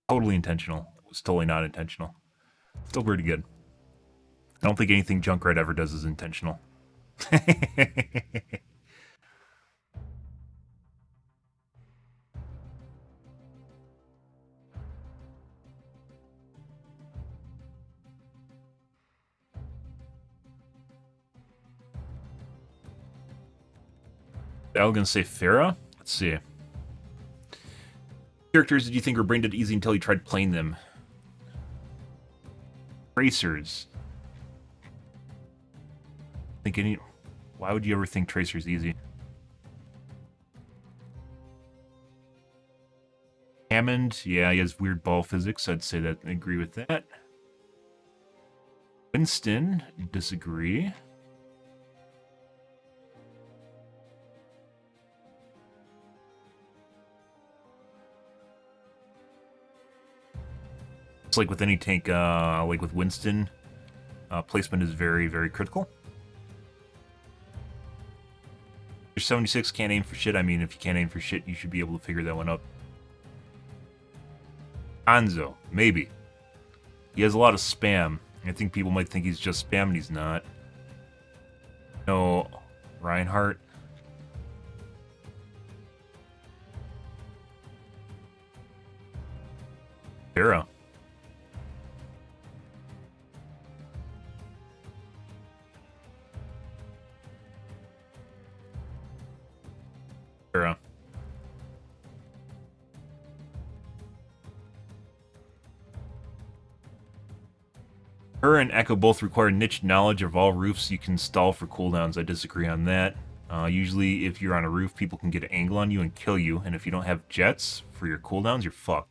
Totally intentional. It was totally not intentional. Still pretty good. I don't think anything Junkrat ever does is intentional. I was gonna say Farah. Let's see. Characters did you think were brain dead easy until you tried playing them? Tracers. Why would you ever think Tracer's easy? Hammond, yeah, he has weird ball physics. I'd say that. I agree with that. Winston, disagree. It's like with any tank, like with Winston, placement is very, very critical. Your 76 can't aim for shit. I mean, if you can't aim for shit, you should be able to figure that one out. Anzo, maybe. He has a lot of spam. I think people might think he's just spam, and he's not. No, Reinhardt. Farah. Farah. Her and Echo both require niche knowledge of all roofs you can stall for cooldowns. I disagree on that. Usually, if you're on a roof, people can get an angle on you and kill you, and if you don't have jets for your cooldowns, you're fucked.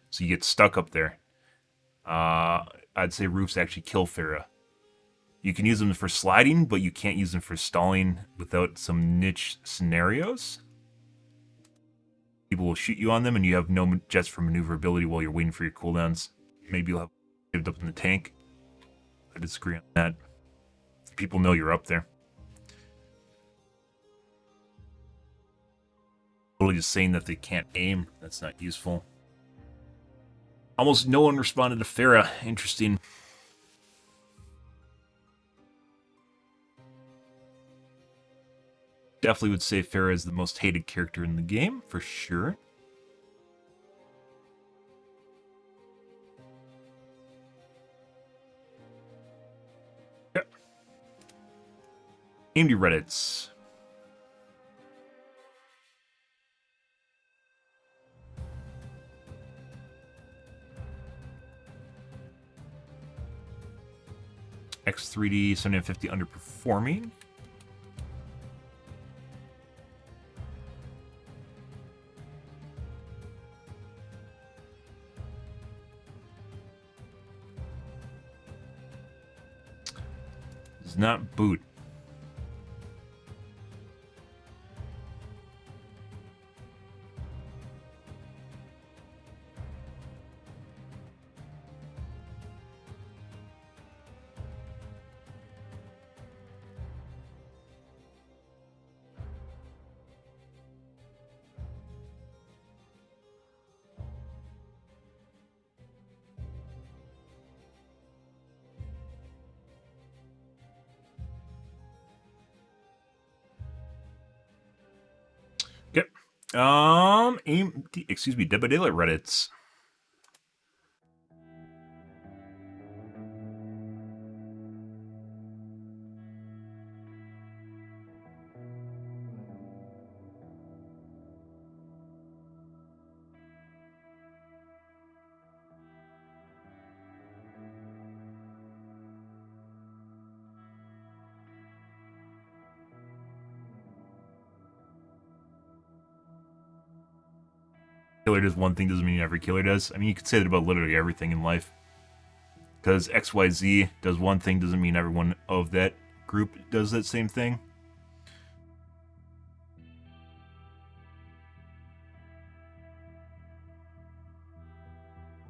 So you get stuck up there. I'd say roofs actually kill Farah. You can use them for sliding, but you can't use them for stalling without some niche scenarios. People will shoot you on them, and you have no jets for maneuverability while you're waiting for your cooldowns. Maybe you'll have saved up in the tank. I disagree on that. People know you're up there. Totally just saying that they can't aim. That's not useful. Almost no one responded to Farah. Interesting. Definitely would say Farah is the most hated character in the game, for sure. Yep. AMD Reddits. X3D 750 underperforming. Does not boot. Yep. Excuse me, Debadilla Reddits. Killer does one thing doesn't mean every killer does. I mean, you could say that about literally everything in life. Because XYZ does one thing doesn't mean everyone of that group does that same thing.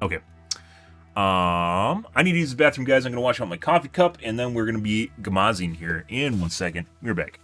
Okay. I need to use the bathroom, guys. I'm going to wash out my coffee cup, and then we're going to be gamazing here in 1 second. We're back.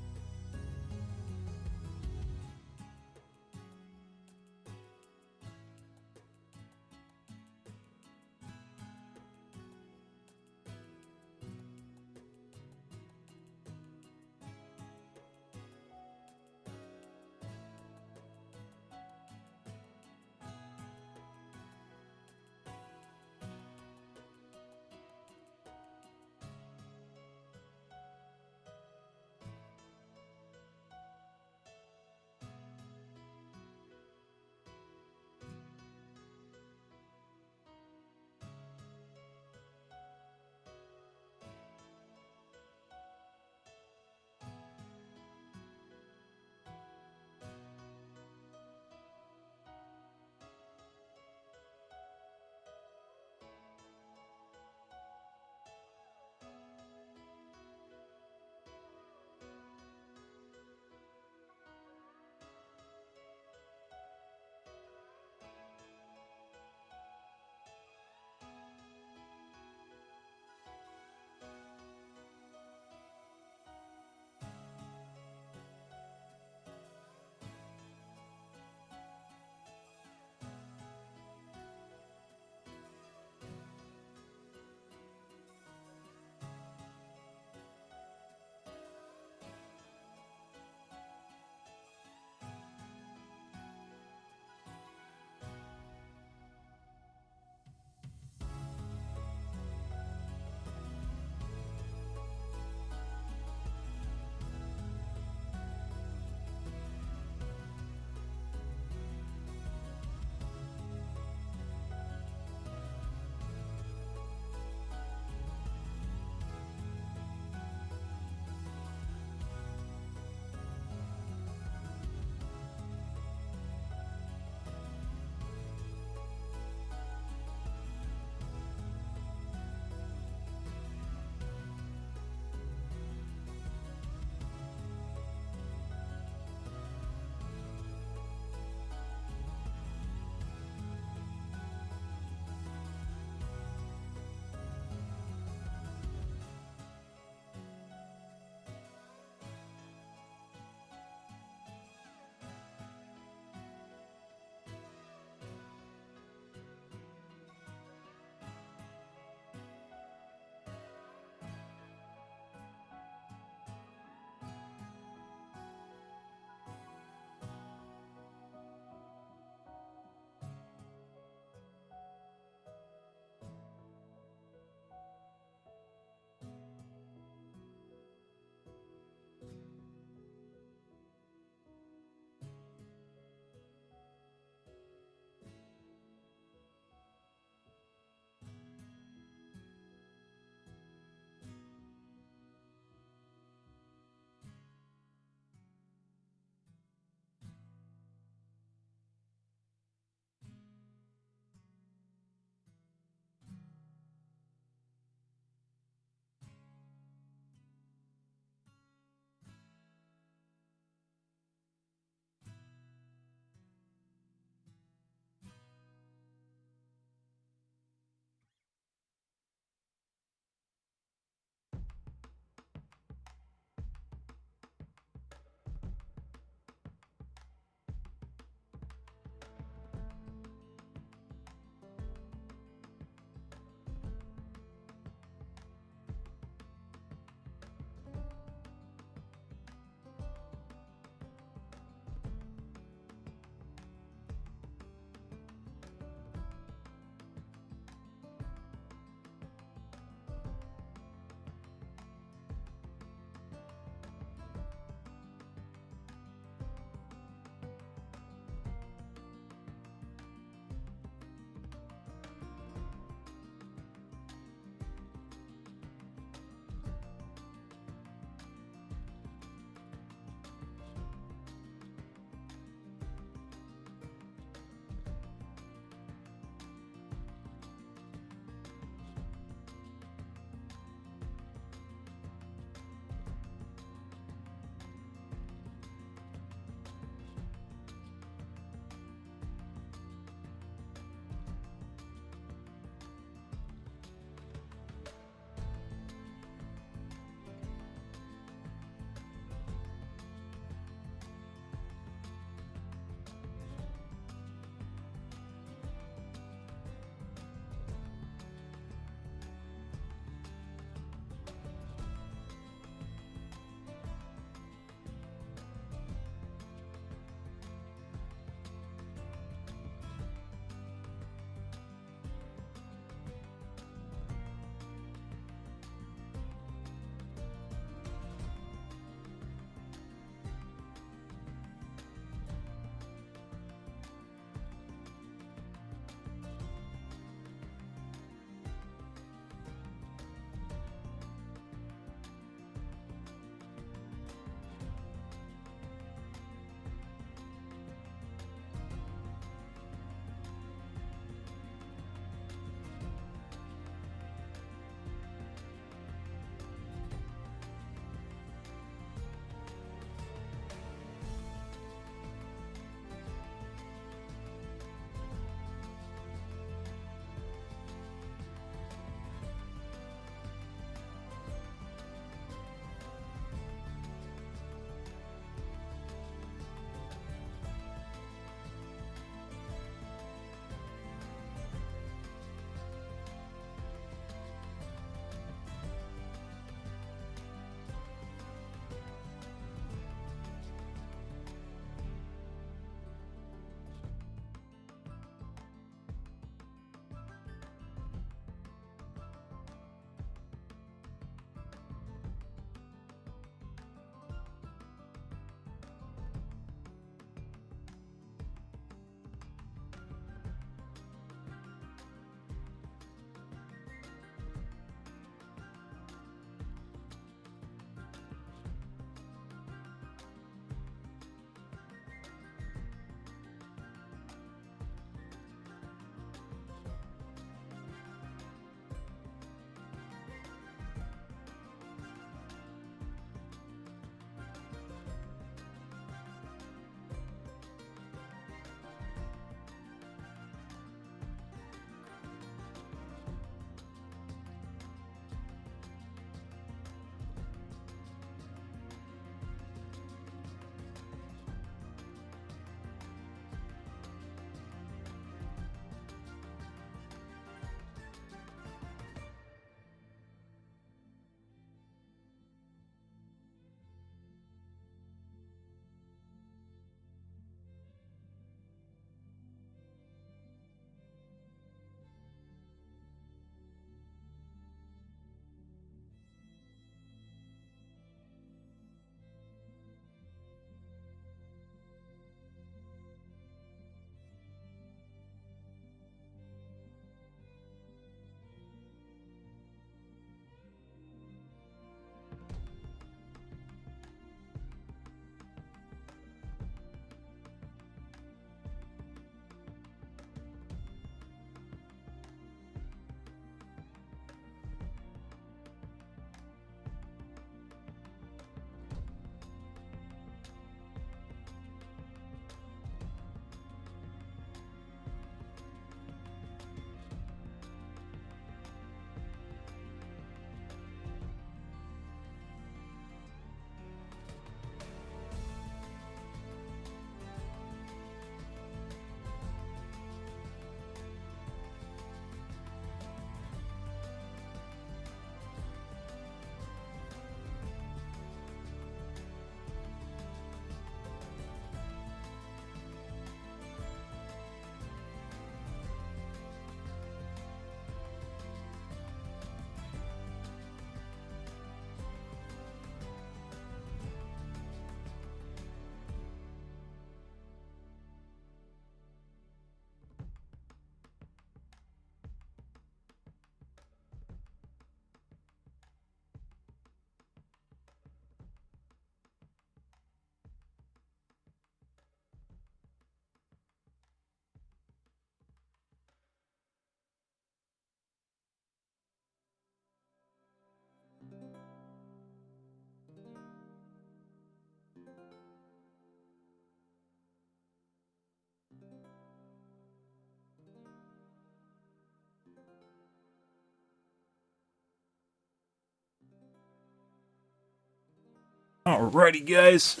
Alrighty, guys.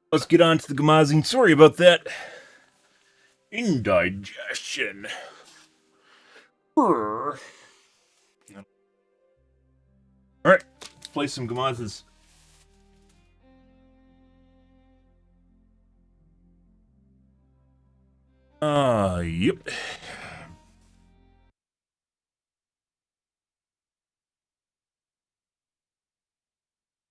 Let's get on to the gamazine. Sorry about that. Indigestion. Alright, let's play some gamazes. Yep.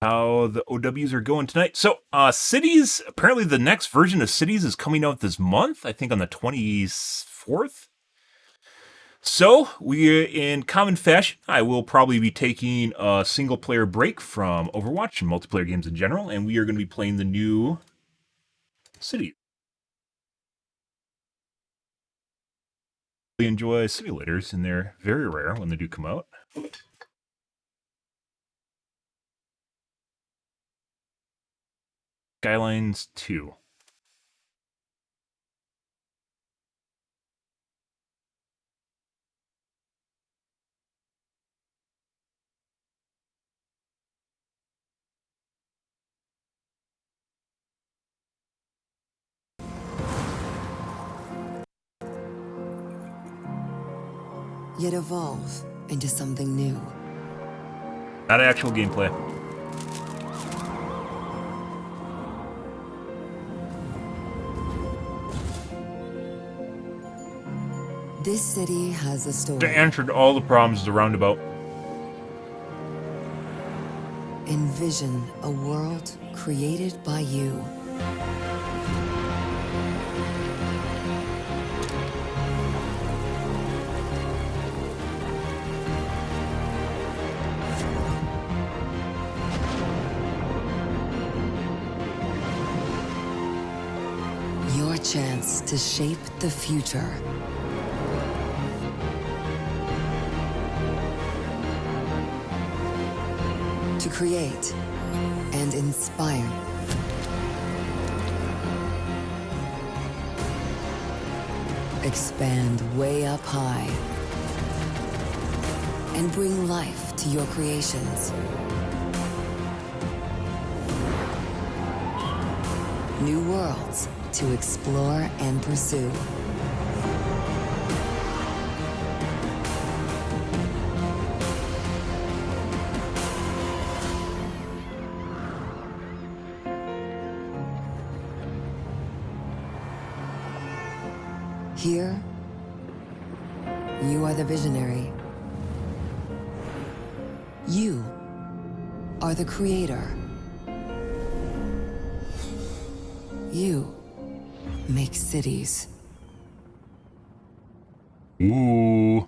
How the OWs are going tonight. So, Cities, apparently the next version of Cities is coming out this month, I think on the 24th. So, in common fashion, I will probably be taking a single-player break from Overwatch and multiplayer games in general, and we are going to be playing the new Cities. I enjoy simulators, and they're very rare when they do come out. Skylines 2. Yet evolve into something new. Not actual gameplay. This city has a story. They answered all the problems of the roundabout. Envision a world created by you. Your chance to shape the future. To create and inspire. Expand way up high and bring life to your creations. New worlds to explore and pursue. Here, you are the visionary. You are the creator. You make cities. Ooh.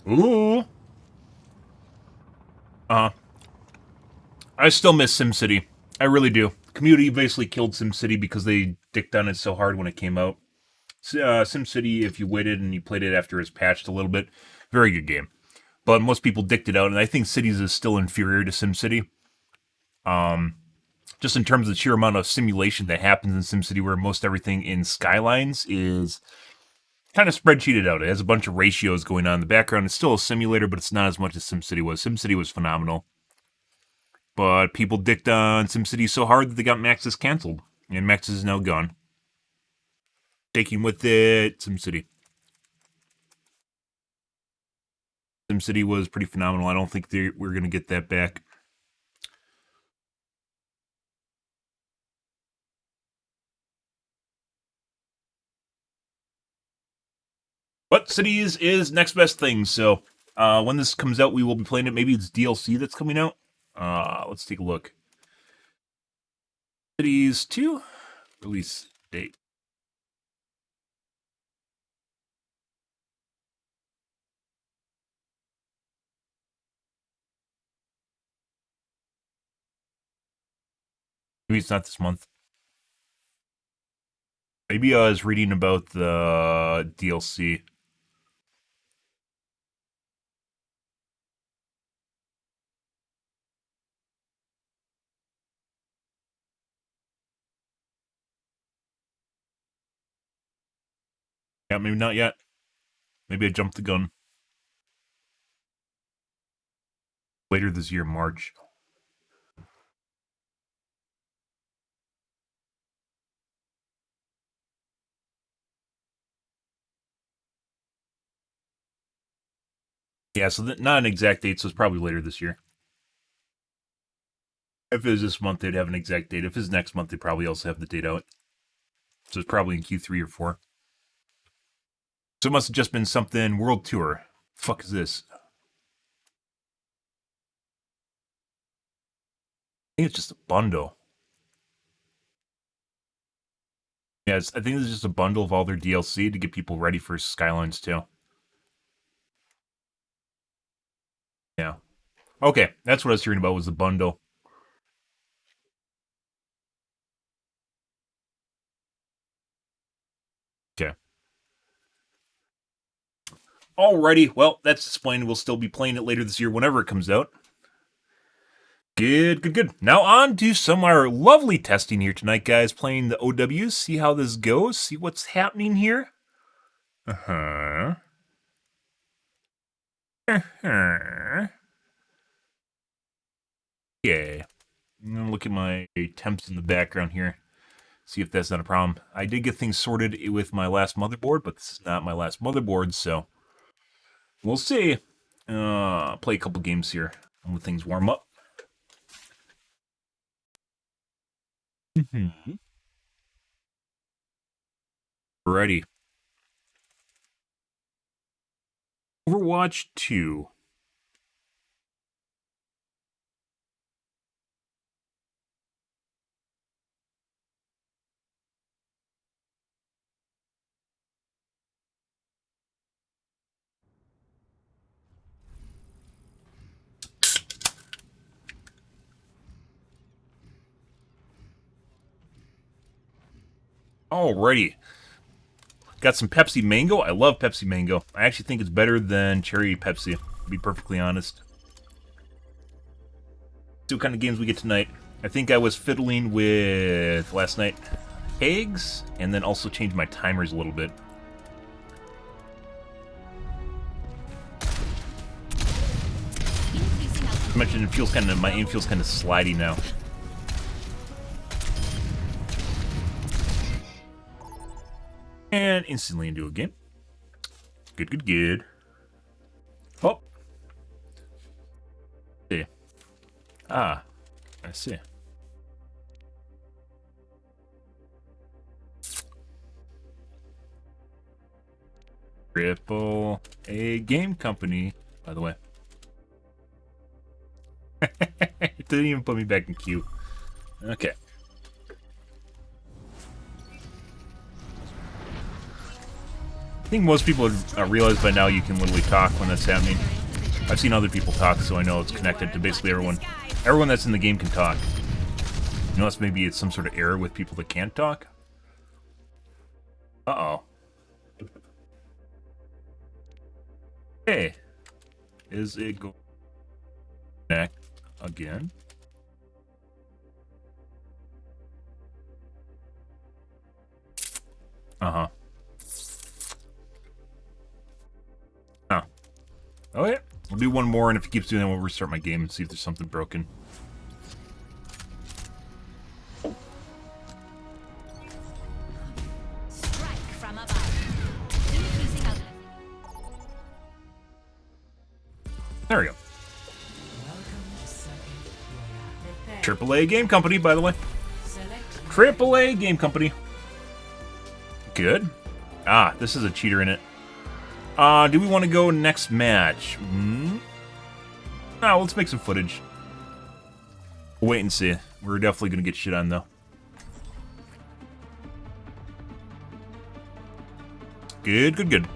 Ooh. I still miss SimCity. I really do. Community basically killed SimCity because they dicked on it so hard when it came out. SimCity, if you waited and you played it after it's patched a little bit, very good game. But most people dicked it out, and I think Cities is still inferior to SimCity. Just in terms of the sheer amount of simulation that happens in SimCity, where most everything in Skylines is kind of spreadsheeted out. It has a bunch of ratios going on in the background. It's still a simulator, but it's not as much as SimCity was. SimCity was phenomenal. But people dicked on SimCity so hard that they got Maxis canceled. And Maxis is now gone. Taking with it SimCity. SimCity was pretty phenomenal. I don't think we're going to get that back. But Cities is next best thing, so when this comes out, we will be playing it. Maybe it's DLC that's coming out. Let's take a look. Cities 2, release date. Maybe it's not this month. Maybe I was reading about the DLC. Yeah, maybe not yet. Maybe I jumped the gun. Later this year, March. Yeah, so not an exact date, so it's probably later this year. If it was this month, they'd have an exact date. If it's next month, they'd probably also have the date out. So it's probably in Q3 or 4. So it must have just been something World Tour. The fuck is this? I think it's just a bundle. Yeah, I think it's just a bundle of all their DLC to get people ready for Skylines 2. Yeah. Okay, that's what I was hearing about was the bundle. Okay. Alrighty, well, that's explained. We'll still be playing it later this year whenever it comes out. Good, good, good. Now on to some of our lovely testing here tonight, guys. Playing the OWs, see how this goes, see what's happening here. Uh-huh. Uh-huh. Okay. I'm going to look at my temps in the background here. See if that's not a problem. I did get things sorted with my last motherboard, but this is not my last motherboard, so we'll see. Play a couple games here. Let things warm up. Alrighty. Overwatch 2. Alrighty. Got some Pepsi Mango. I love Pepsi Mango. I actually think it's better than Cherry Pepsi, to be perfectly honest. See what kind of games we get tonight. I think I was fiddling with, last night, eggs, and then also changed my timers a little bit. I mentioned it feels kind of, my aim feels kind of slidey now. And instantly into a game. Good, good, good. Oh. See. Ah. I see. Triple A Game Company, by the way. It didn't even put me back in queue. Okay. I think most people have realized by now you can literally talk when that's happening. I've seen other people talk, so I know it's connected to basically everyone. Everyone that's in the game can talk. Unless maybe it's some sort of error with people that can't talk. Uh-oh. Hey. Is it going back again? Uh-huh. Huh. Oh, yeah. We'll do one more, and if it keeps doing that, we'll restart my game and see if there's something broken. Strike from above. Increasing outlet. There we go. AAA Game Company, by the way. AAA Game Company. Good. Ah, this is a cheater in it. Do we want to go next match? Oh, let's make some footage. We'll wait and see. We're definitely going to get shit on, though. Good, good, good.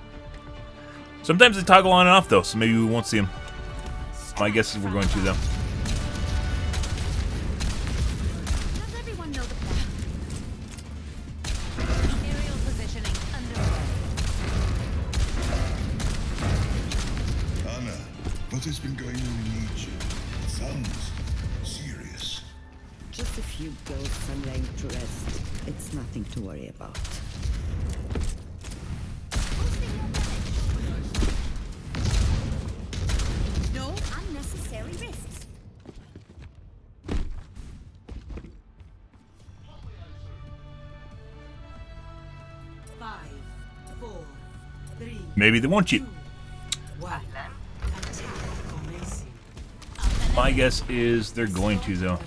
Sometimes they toggle on and off, though, so maybe we won't see them. My guess is we're going to, though. Does everyone know the plan? Aerial positioning underway. Anna, what has been going on in Egypt? It sounds serious. Just a few ghosts I'm laying to rest. It's nothing to worry about. No unnecessary risks. Maybe they won't cheat. My guess is they're going to, though.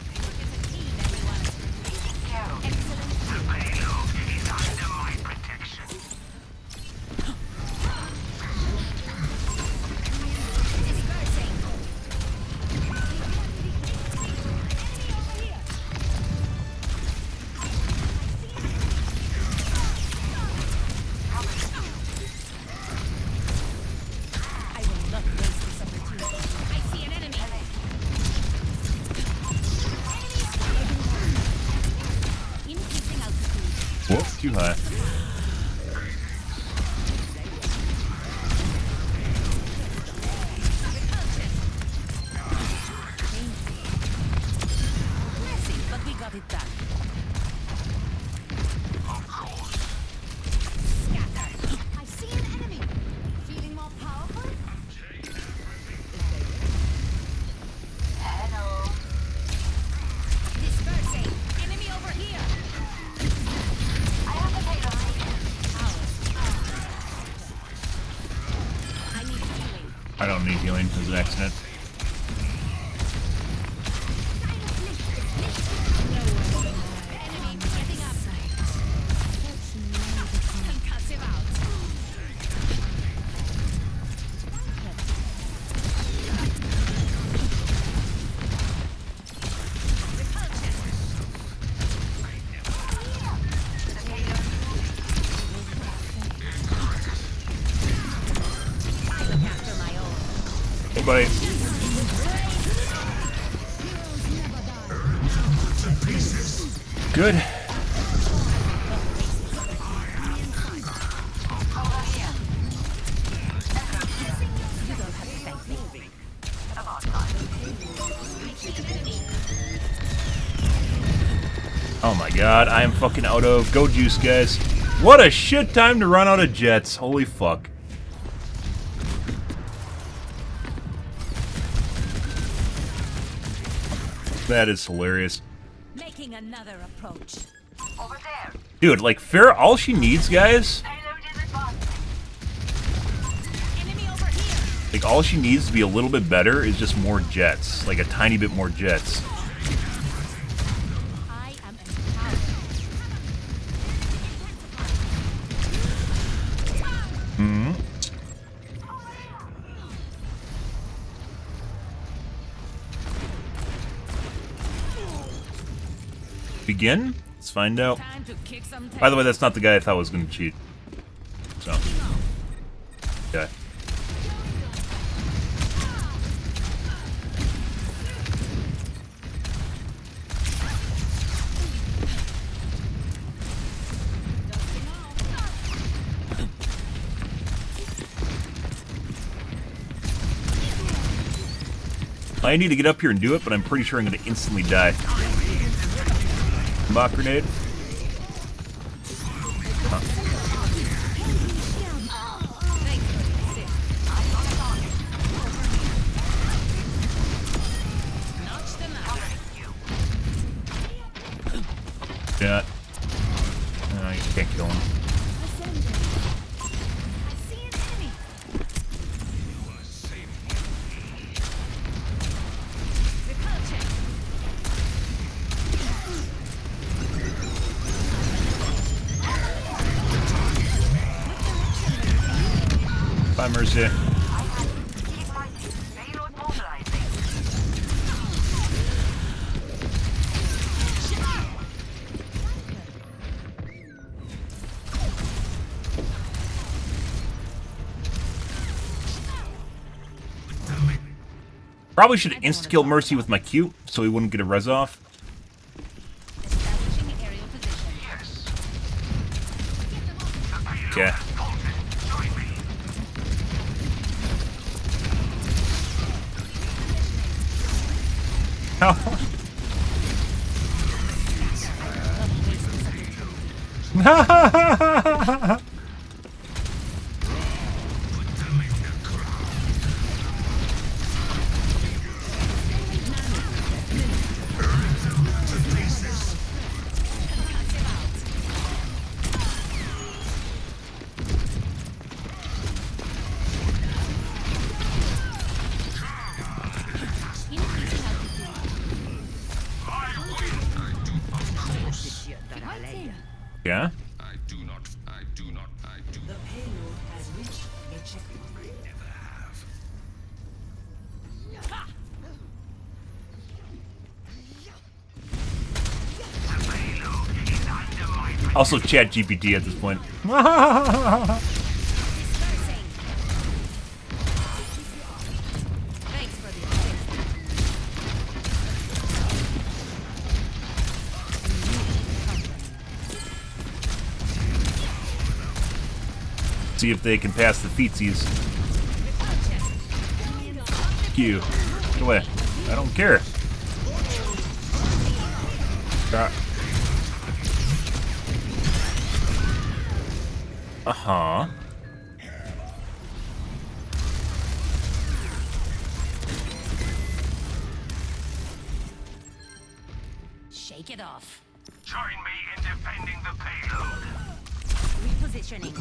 Whoops, too high. But we got it done. Scattered. I see an enemy. Feeling more powerful? Hello. Dispersing. Enemy over here. I have the payload. I need healing. I don't need healing. It was an accident. Enemy getting up. Concussive out. Hey, buddy. Good. Oh my god, I am fucking out of go juice, guys. What a shit time to run out of jets. Holy fuck. That is hilarious. Making another approach. Over there. Dude, like, Farrah, all she needs, guys, Enemy over here. like, all she needs to be a little bit better is just more jets. Like, a tiny bit more jets. I am empowered. Hmm. Begin? Let's find out. Time to kick some By the way, that's not the guy I thought was going to cheat. So. Okay. I need to get up here and do it, but I'm pretty sure I'm going to instantly die. Mock grenade. Huh. Yeah. No, you can't kill him. Bye, Mercy. Probably should have insta-killed Mercy with my Q, so he wouldn't get a res off. Okay. Yeah? The payload has reached the checkpoint. I never have. Also chat GPT at this point. See if they can pass the feetsies. Fuck you. Get away. I don't care. Uh-huh. Shake it off. Join me in defending the payload. Repositioning.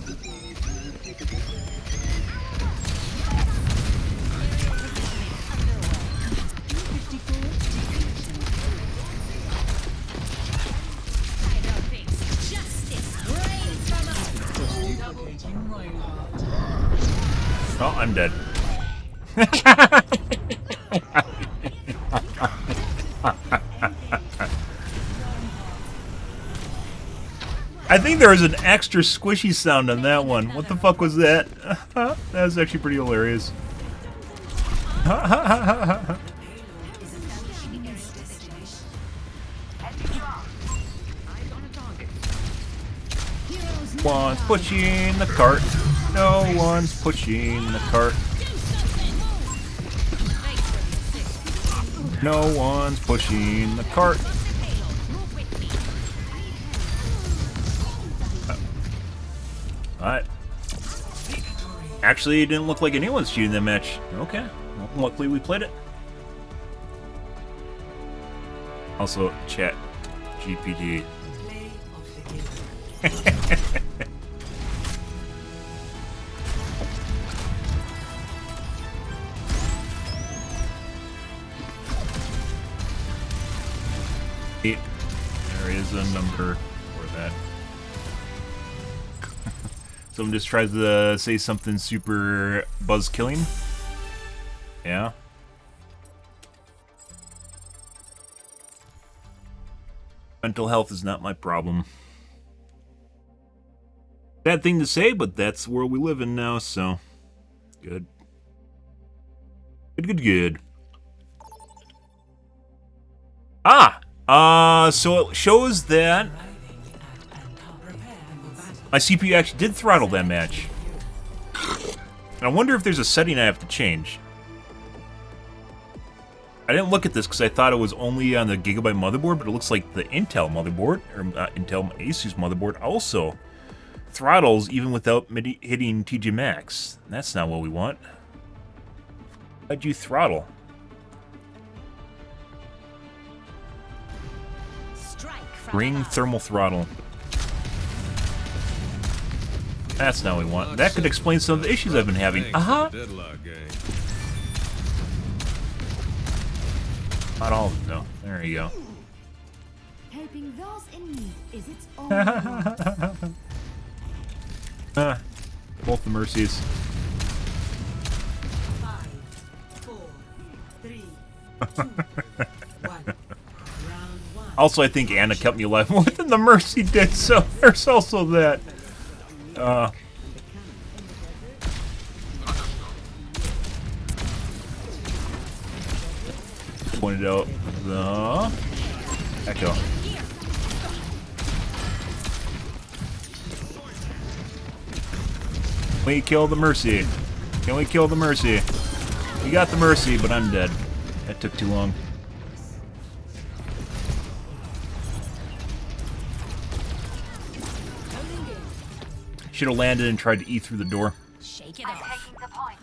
Oh, I'm dead. I think there was an extra squishy sound on that one. What the fuck was that? That was actually pretty hilarious. One's pushing the cart. No one's pushing the cart. No one's pushing the cart. Alright. Actually, it didn't look like anyone's cheating that match. Okay. Well, luckily we played it. Also, chat GPT. There is a number for that. Someone just tries to say something super buzz-killing. Yeah. Mental health is not my problem. Bad thing to say, but that's the world we live in now, so... Good. Good. So it shows that my CPU actually did throttle that match. And I wonder if there's a setting I have to change. I didn't look at this because I thought it was only on the Gigabyte motherboard, but it looks like the Intel motherboard, or Intel Asus motherboard, also throttles even without hitting TG Max. That's not what we want. Why'd you throttle? Ring thermal throttle. That's not what we want. That could explain some of the issues I've been having. Not all of them, though. There you go. Helping those in need is its own. Both the mercies. 5, 4, 3, 2, 1. Also, I think Anna kept me alive more than the Mercy did, so there's also that. Pointed out the Echo. Can we kill the Mercy? Can we kill the Mercy? We got the Mercy, but I'm dead. That took too long. Should have landed and tried to eat through the door. Shake it off. Taking the point.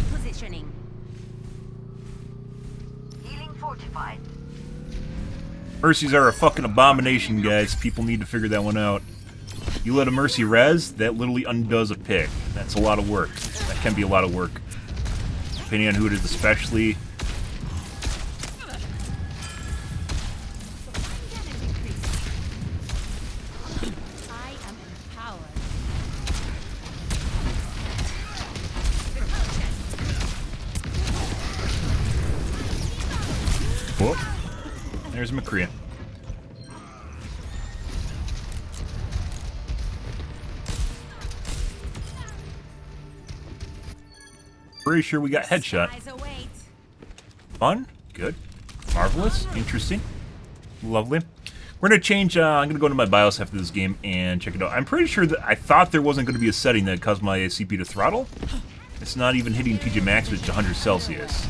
Repositioning. Healing fortified. Mercies are a fucking abomination, guys. People need to figure that one out. You let a Mercy res, that literally undoes a pick. That's a lot of work. That can be a lot of work. Depending on who it is, especially. Whoop. There's McCree. Pretty sure we got headshot. Fun. Good. Marvelous. Interesting. Lovely. We're going to change, I'm going to go into my BIOS after this game and check it out. I'm pretty sure that I thought there wasn't going to be a setting that caused my CPU to throttle. It's not even hitting TJ Maxx, which is 100 Celsius.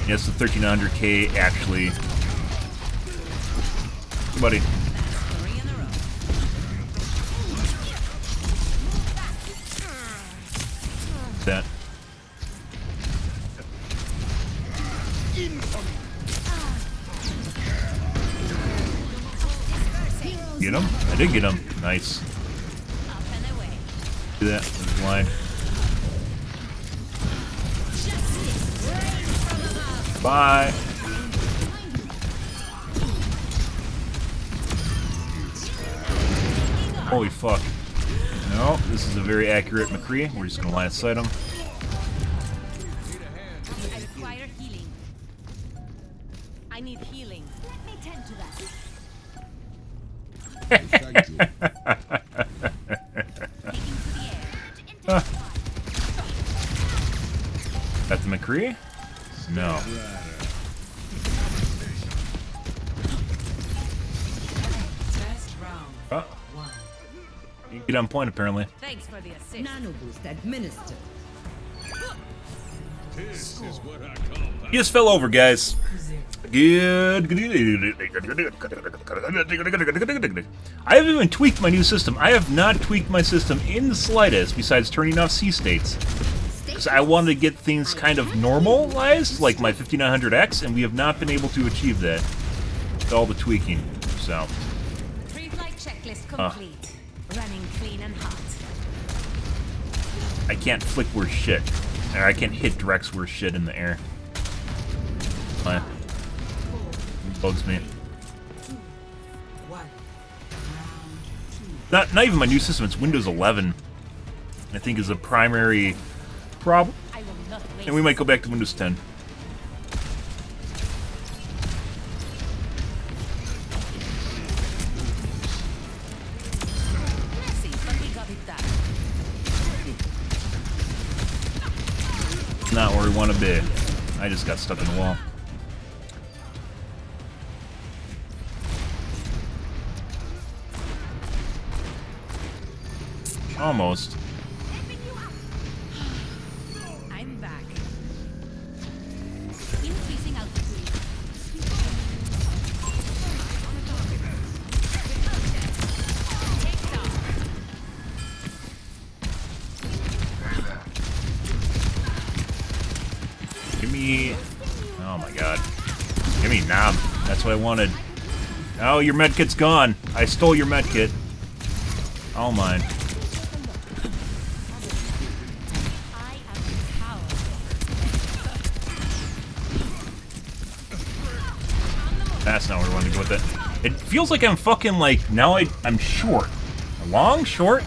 Yes, the 1300K actually. Buddy. That. Get him? I did get him. Nice. Do that. Blind. Bye. Holy fuck. No, this is a very accurate McCree. We're just gonna line of sight him. I require healing. I need healing. Let me tend to that. That's the McCree? No. Oh. You get on point apparently. Thanks for the assist. Nano boost administered. This is what I call He just fell over, guys. Good. I haven't even tweaked my new system. I have not tweaked my system in the slightest, besides turning off C states. Because I wanted to get things kind of normalized, like my 5900X, and we have not been able to achieve that with all the tweaking. So. Pre-flight checklist complete. Running clean and hot. I can't flick worse shit. Or I can't hit directs worse shit in the air. Bugs me. Not even my new system, it's Windows 11. I think is a primary problem. And we might go back to Windows 10. Not where we want to be. I just got stuck in the wall. Almost. I'm back. Increasing altitude. Give me... Oh my god. Give me knob. That's what I wanted. Oh, your medkit's gone. I stole your medkit. All mine. That's not where I wanted to go with it. It feels like I'm fucking like, now I'm short. Long? Short?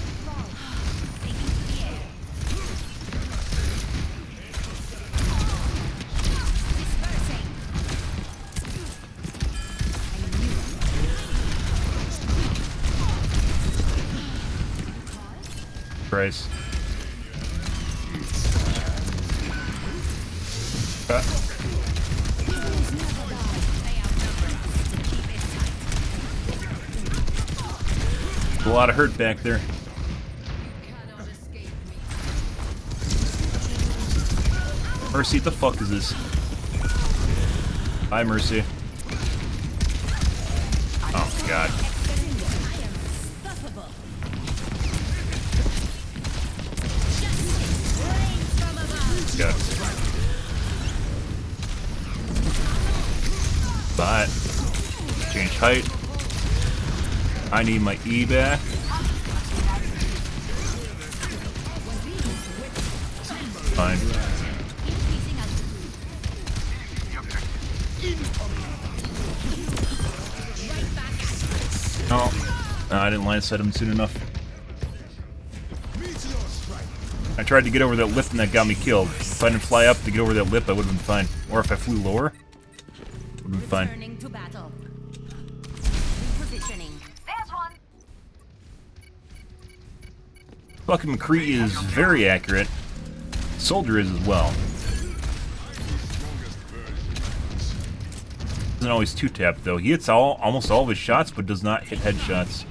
Christ. A lot of hurt back there. Mercy, what the fuck is this? Hi, Mercy. Oh, God. Got it. But change height. I need my E back. Fine. Oh, no, I didn't line sight him soon enough. I tried to get over that lip and that got me killed. If I didn't fly up to get over that lip, I would have been fine. Or if I flew lower. We'll be fine. Returning to battle. Repositioning. There's one. Fucking McCree is very accurate. Soldier is as well. Isn't always two-tapped though. He hits almost all of his shots, but does not hit headshots.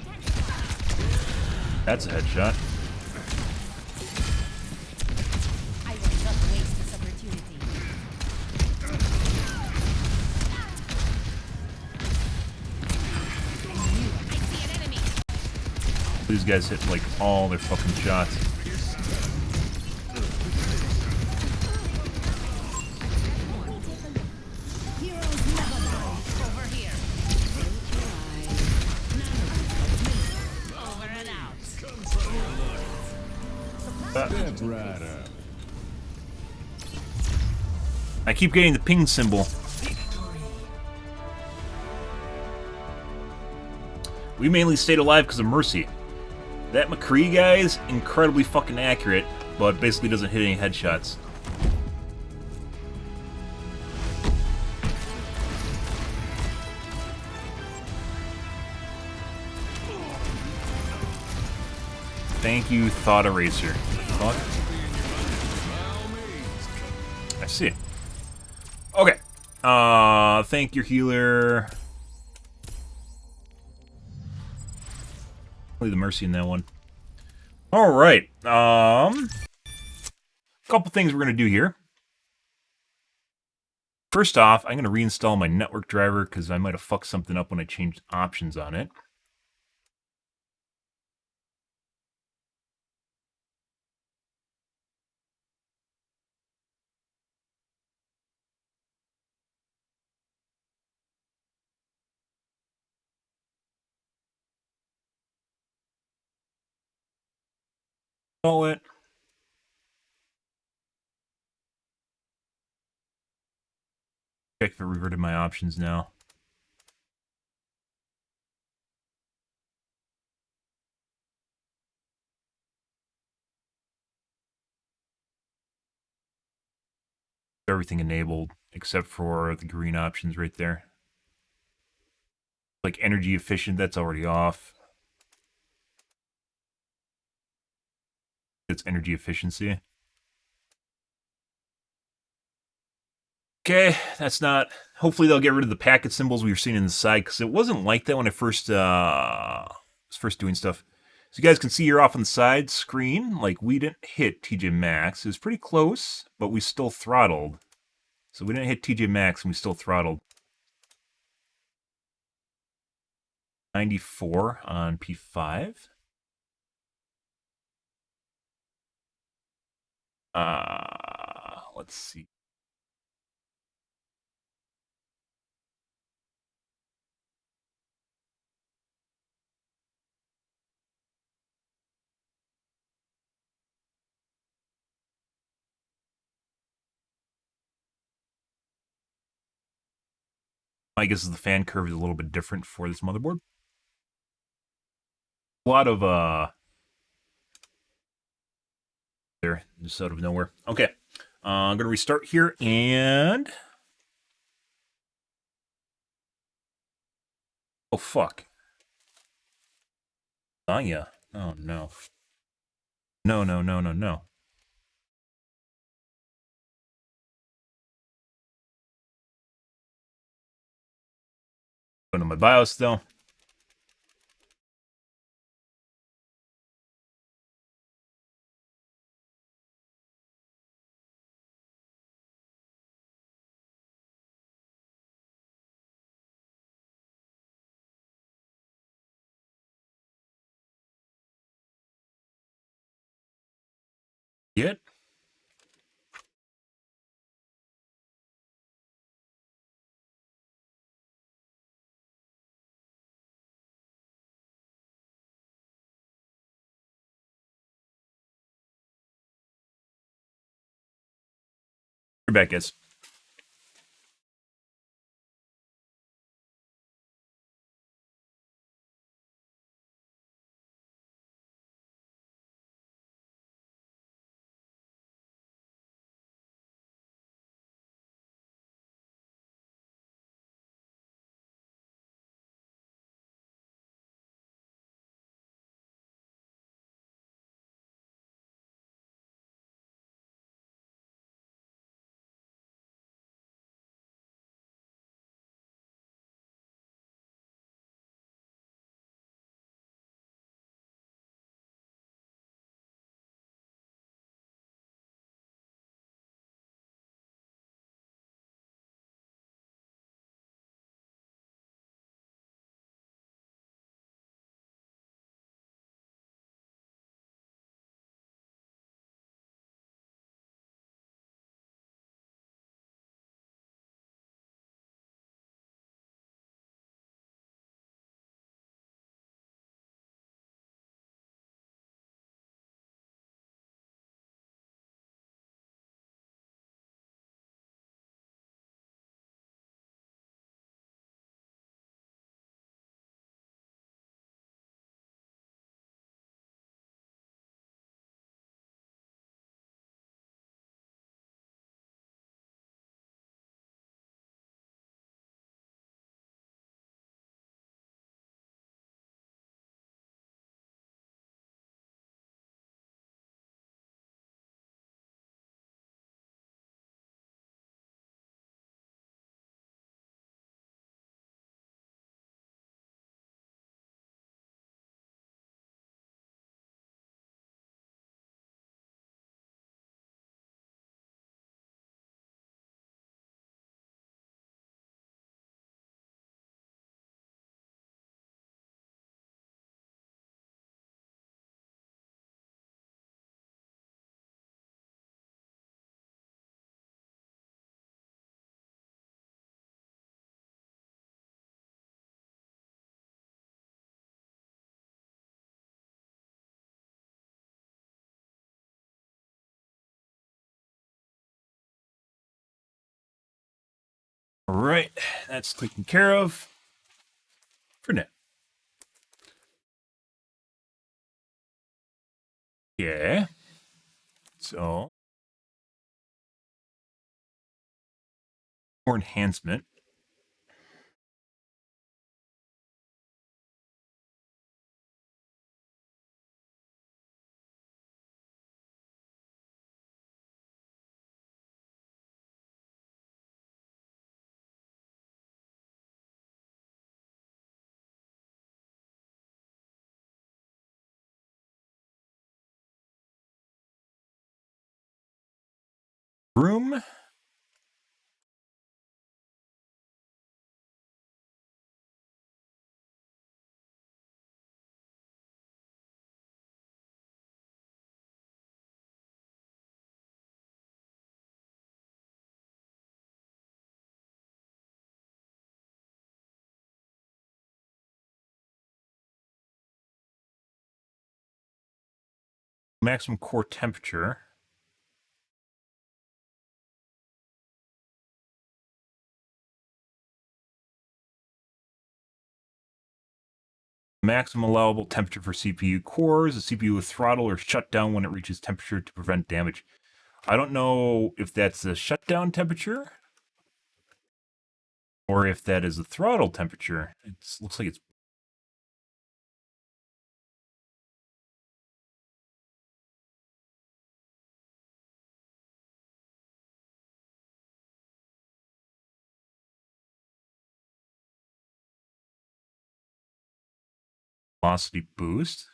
That's a headshot. I will not waste this opportunity. I see an enemy. These guys hit like all their fucking shots. Over here. Over and out. Step right up. I keep getting the ping symbol. We mainly stayed alive because of Mercy. That McCree guy is incredibly fucking accurate, but basically doesn't hit any headshots. Thank you, Thought Eraser. Fuck. I see. Okay. Thank your healer. Leave the Mercy in that one. Alright. Couple things we're gonna do here. First off, I'm gonna reinstall my network driver because I might have fucked something up when I changed options on it. Install it. Check if it reverted my options now. Everything enabled except for the green options right there. Like energy efficient, that's already off. It's energy efficiency. Okay, that's not... Hopefully they'll get rid of the packet symbols we were seeing in the side, because it wasn't like that when I first was first doing stuff. So you guys can see here off on the side screen, like we didn't hit TJ Maxx. It was pretty close, but we still throttled. So we didn't hit TJ Maxx and we still throttled. 94 on P5. Let's see. I guess the fan curve is a little bit different for this motherboard. A lot of there, just out of nowhere. Okay, I'm gonna restart here and oh fuck. Oh yeah. Oh no. No. Go to my BIOS though. Get. You're back, guys. right, that's taken care of for now. Yeah. So, more enhancement. Room. Maximum core temperature. Maximum allowable temperature for CPU cores. The CPU will throttle or shut down when it reaches temperature to prevent damage. I don't know if that's the shutdown temperature or if that is the throttle temperature. It looks like it's velocity boost.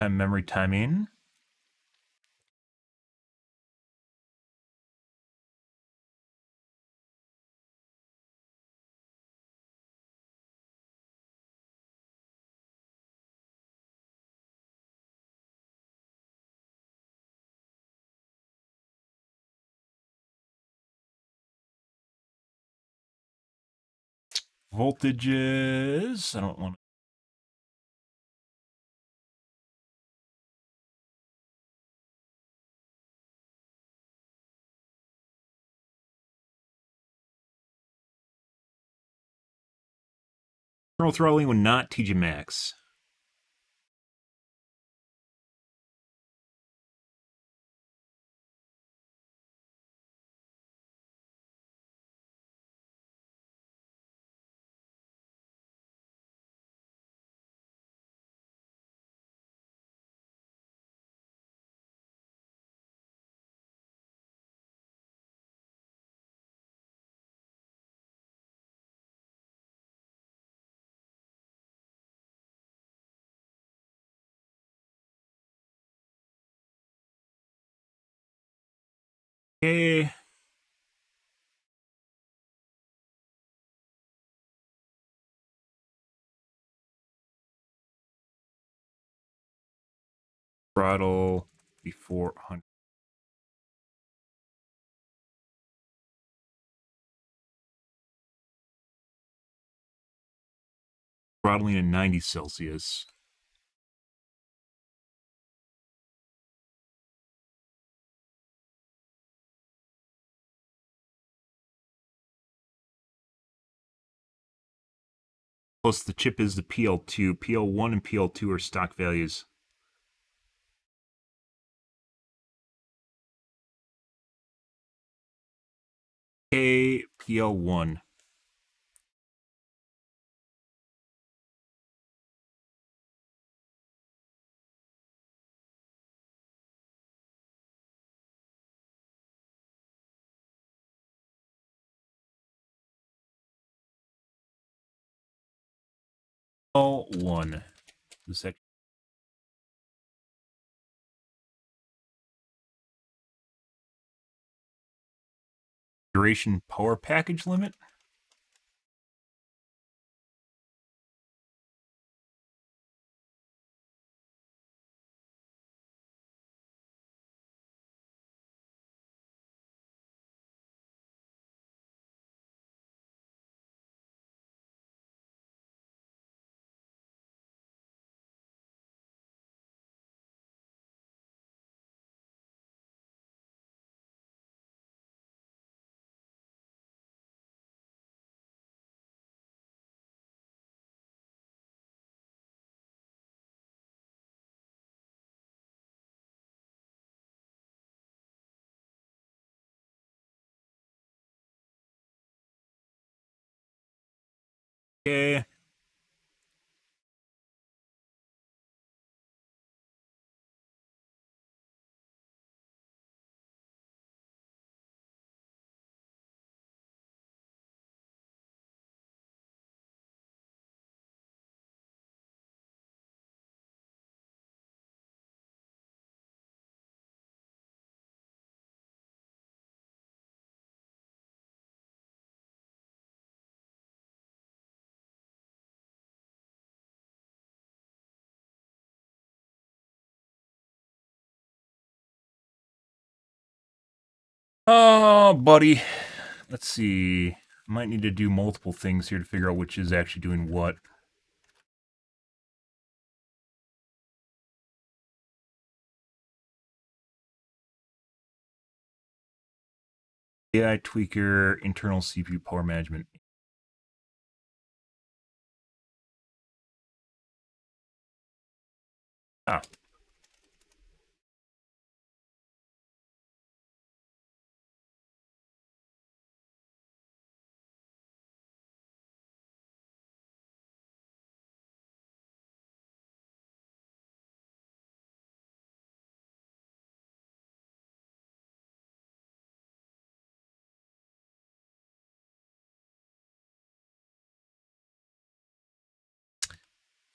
And memory timing. Voltages. I don't want to. Kernel throttling when not TG max. Okay. Throttle before 100. Throttling at 90 Celsius. Plus the chip is the PL2. PL1 and PL2 are stock values. Okay, PL1. PL1. The second. Duration power package limit. Oh, buddy. Let's see. Might need to do multiple things here to figure out which is actually doing what. AI tweaker, internal CPU power management. Ah.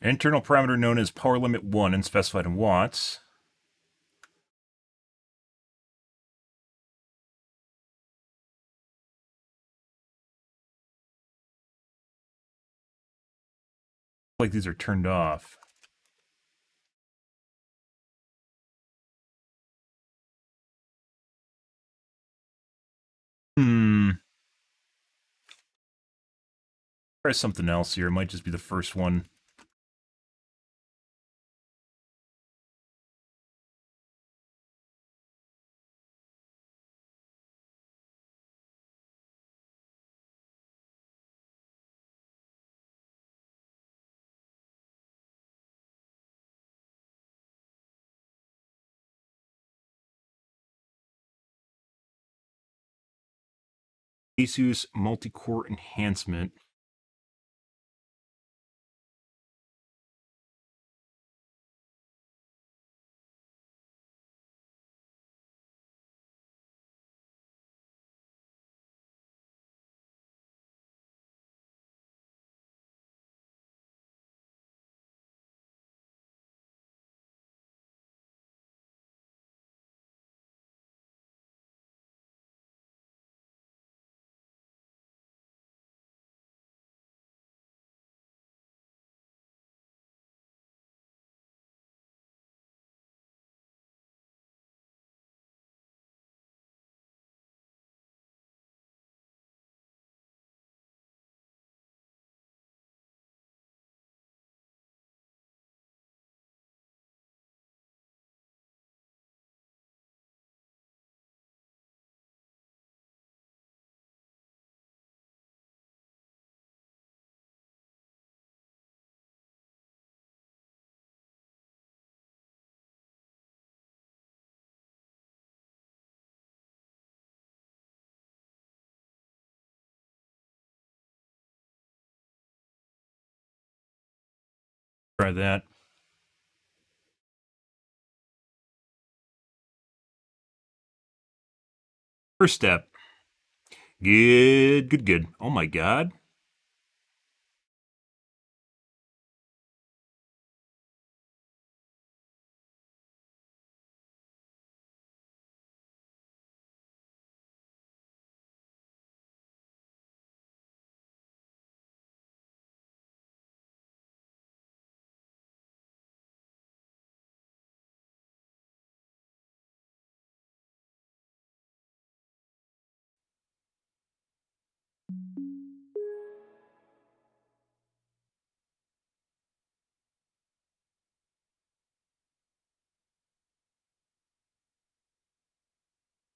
An internal parameter known as power limit 1 and specified in watts. Like these are turned off. Try something else here. It might just be the first one. Asus multi-core enhancement. Try that. First step. Good. Oh my god.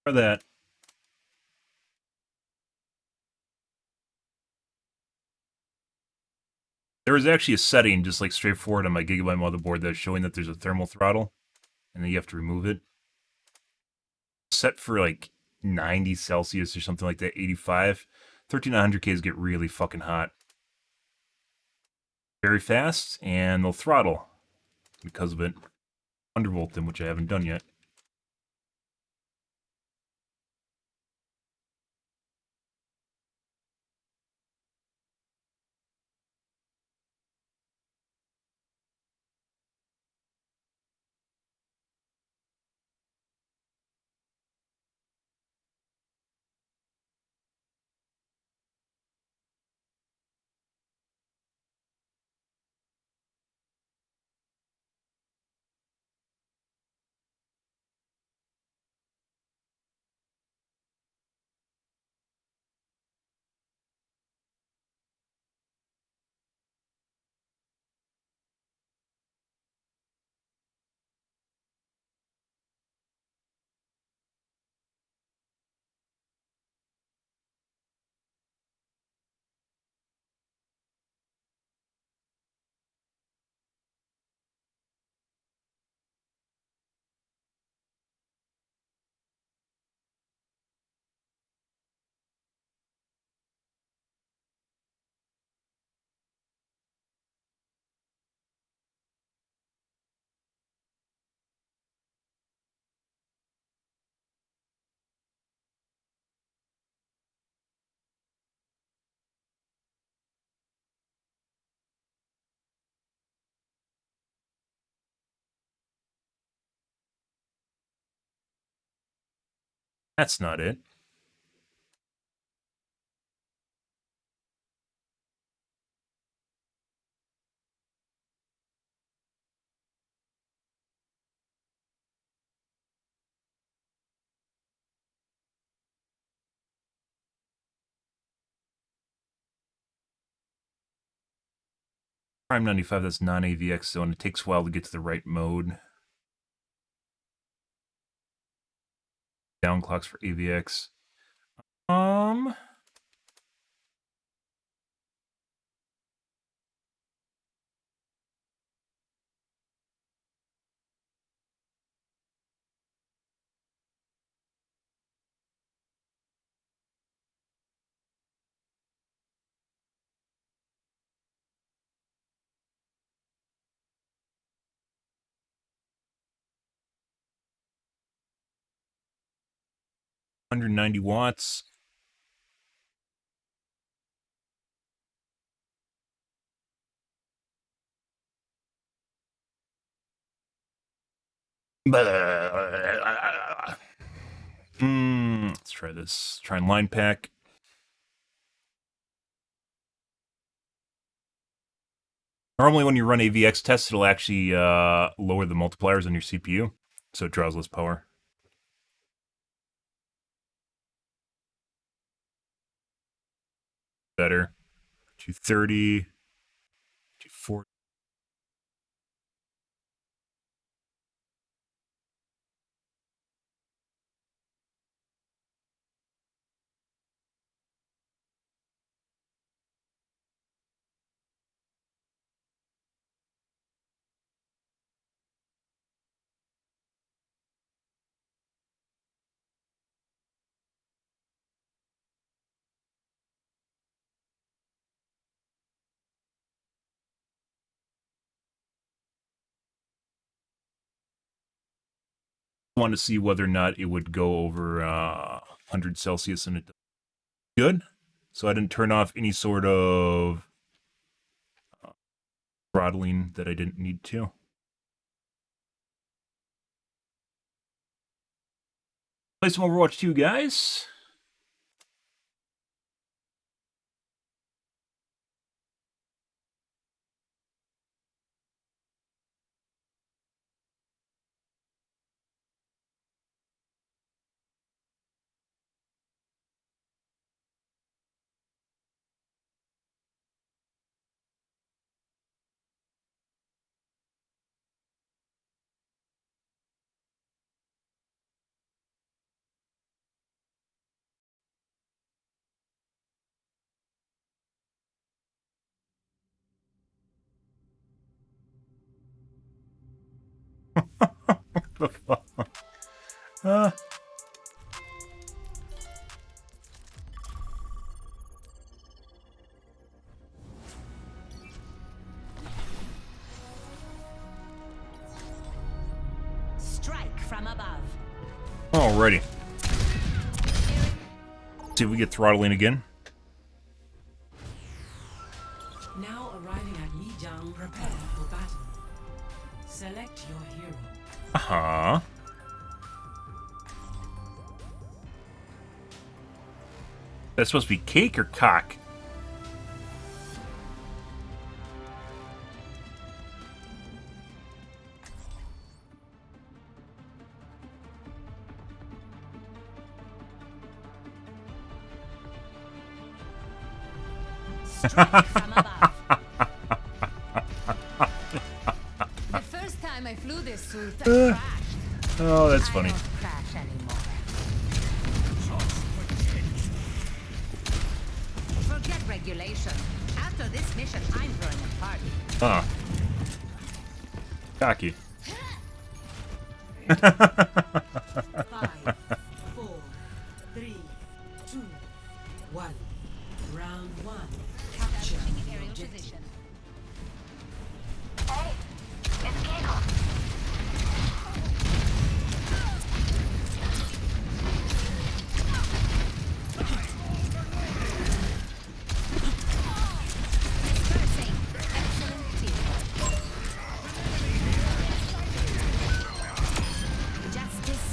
Try that. There was actually a setting, just like straightforward on my Gigabyte motherboard, that's showing that there's a thermal throttle, and then you have to remove it. Set for like 90 Celsius or something like that, 85. 13900Ks get really fucking hot. Very fast, and they'll throttle because of it. Undervolt them, which I haven't done yet. That's not it. Prime 95, that's non-AVX zone. It takes a while to get to the right mode. Down clocks for AVX. 190 watts. Let's try this. Try and line pack. Normally when you run AVX tests, it'll actually lower the multipliers on your CPU, so it draws less power. Better. 230. 240. Want to see whether or not it would go over 100 Celsius, and it does. Good. So I didn't turn off any sort of throttling that I didn't need to. Play some Overwatch 2, guys. Strike from above. Alrighty. See if we get throttling again. Now arriving at Lijiang, prepare for battle. Select your hero. Uh-huh. That's supposed to be cake or cock? Strike from above. The first time I flew this suit, I crashed. Oh, that's funny. I don't crash anymore. Forget regulation. After this mission, I'm throwing a party. Huh. Cocky. 5, 4, 3, 2, 1. Round 1. Capture the objective. Dispersing. Excellent teamwork. Justice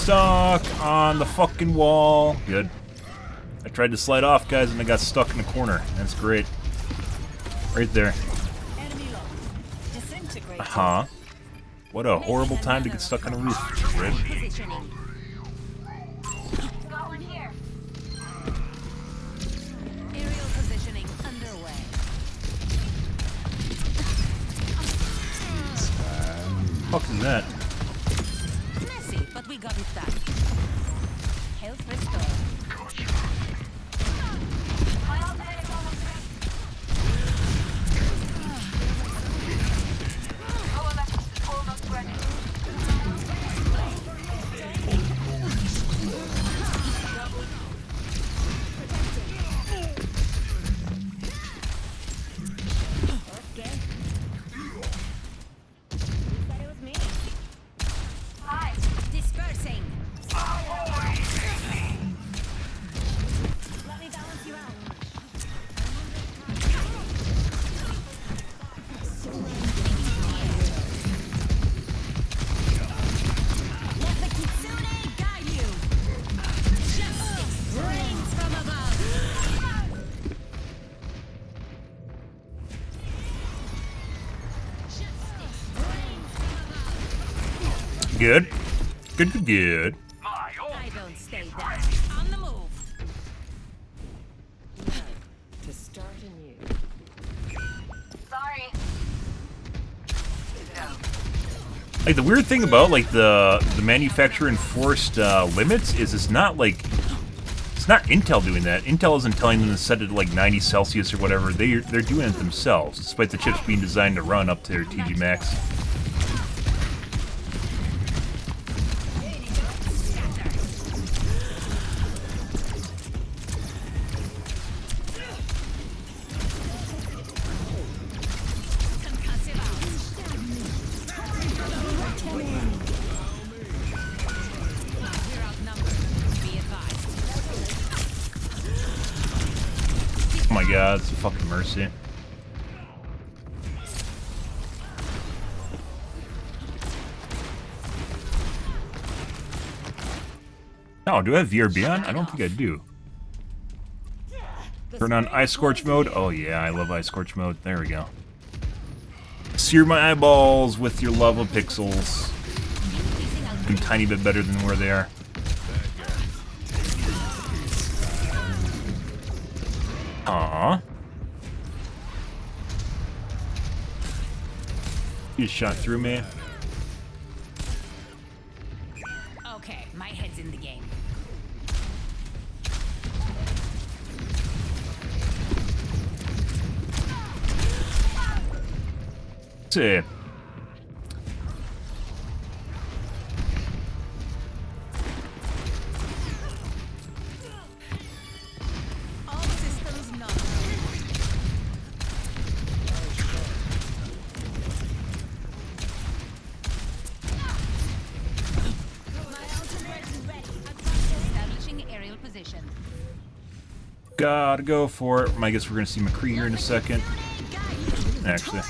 stuck on the fucking wall. Good. I tried to slide off, guys, and I got stuck in the corner. That's great. Right there. Uh-huh. What a horrible time to get stuck on a roof. Rip. Fucking that. Messy, but we got it done. Health restored. Dispersing. Let me balance you out. Let the kitsune guide you. Justice reigns from above. Good. Good. I don't stay down. On the move. To start anew. Sorry. Like, the weird thing about, like, the manufacturer enforced limits is it's not, like... It's not Intel doing that. Intel isn't telling them to set it to, like, 90 Celsius or whatever. They're doing it themselves, despite the chips being designed to run up to their TG Max. Oh my god, it's a fucking mercy. Oh, do I have VRB on? I don't think I do. Turn on Ice Scorch mode. Oh yeah, I love Ice Scorch mode. There we go. Sear my eyeballs with your lava pixels. A tiny bit better than where they are. Aww. You just shot through me. Okay, my head's in the game. See. All systems not. My ultimate is ready. Establishing aerial position. Gotta go for it. I guess we're gonna see McCree here in a second. Actually.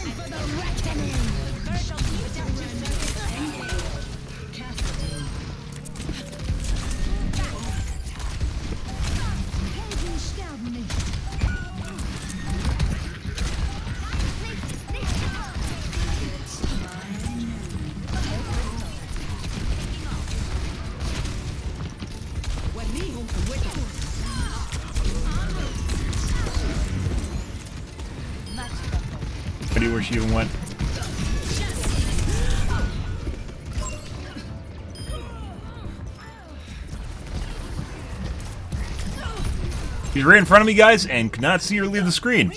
Where she even went. She's right in front of me, guys, and could not see her leave the screen.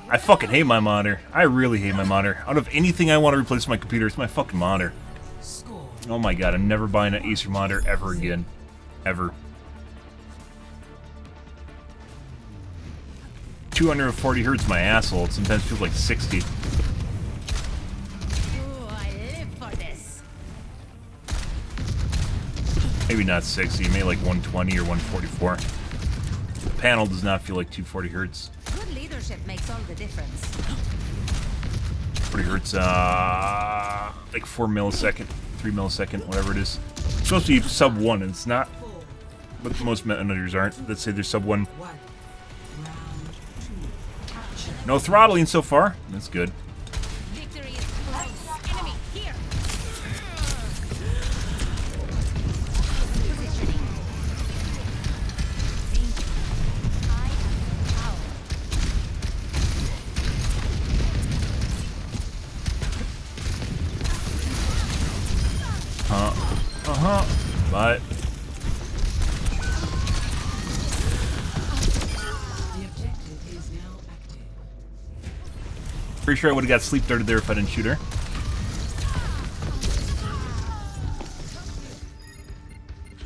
I fucking hate my monitor. I really hate my monitor. Out of anything I want to replace my computer, it's my fucking monitor. Oh my god, I'm never buying an Acer monitor ever again. Ever. 240 hertz my asshole. It sometimes feels like 60. Ooh, I live for this. Maybe not 60, maybe like 120 or 144. The panel does not feel like 240 hertz. Good leadership makes all the difference. 40 hertz, like 4 millisecond, 3 millisecond, whatever it is. It's supposed to be sub 1, and it's not. But most Metanators aren't. Let's say they're sub 1. No throttling so far. That's good. But pretty sure I would have got sleep darted there if I didn't shoot her.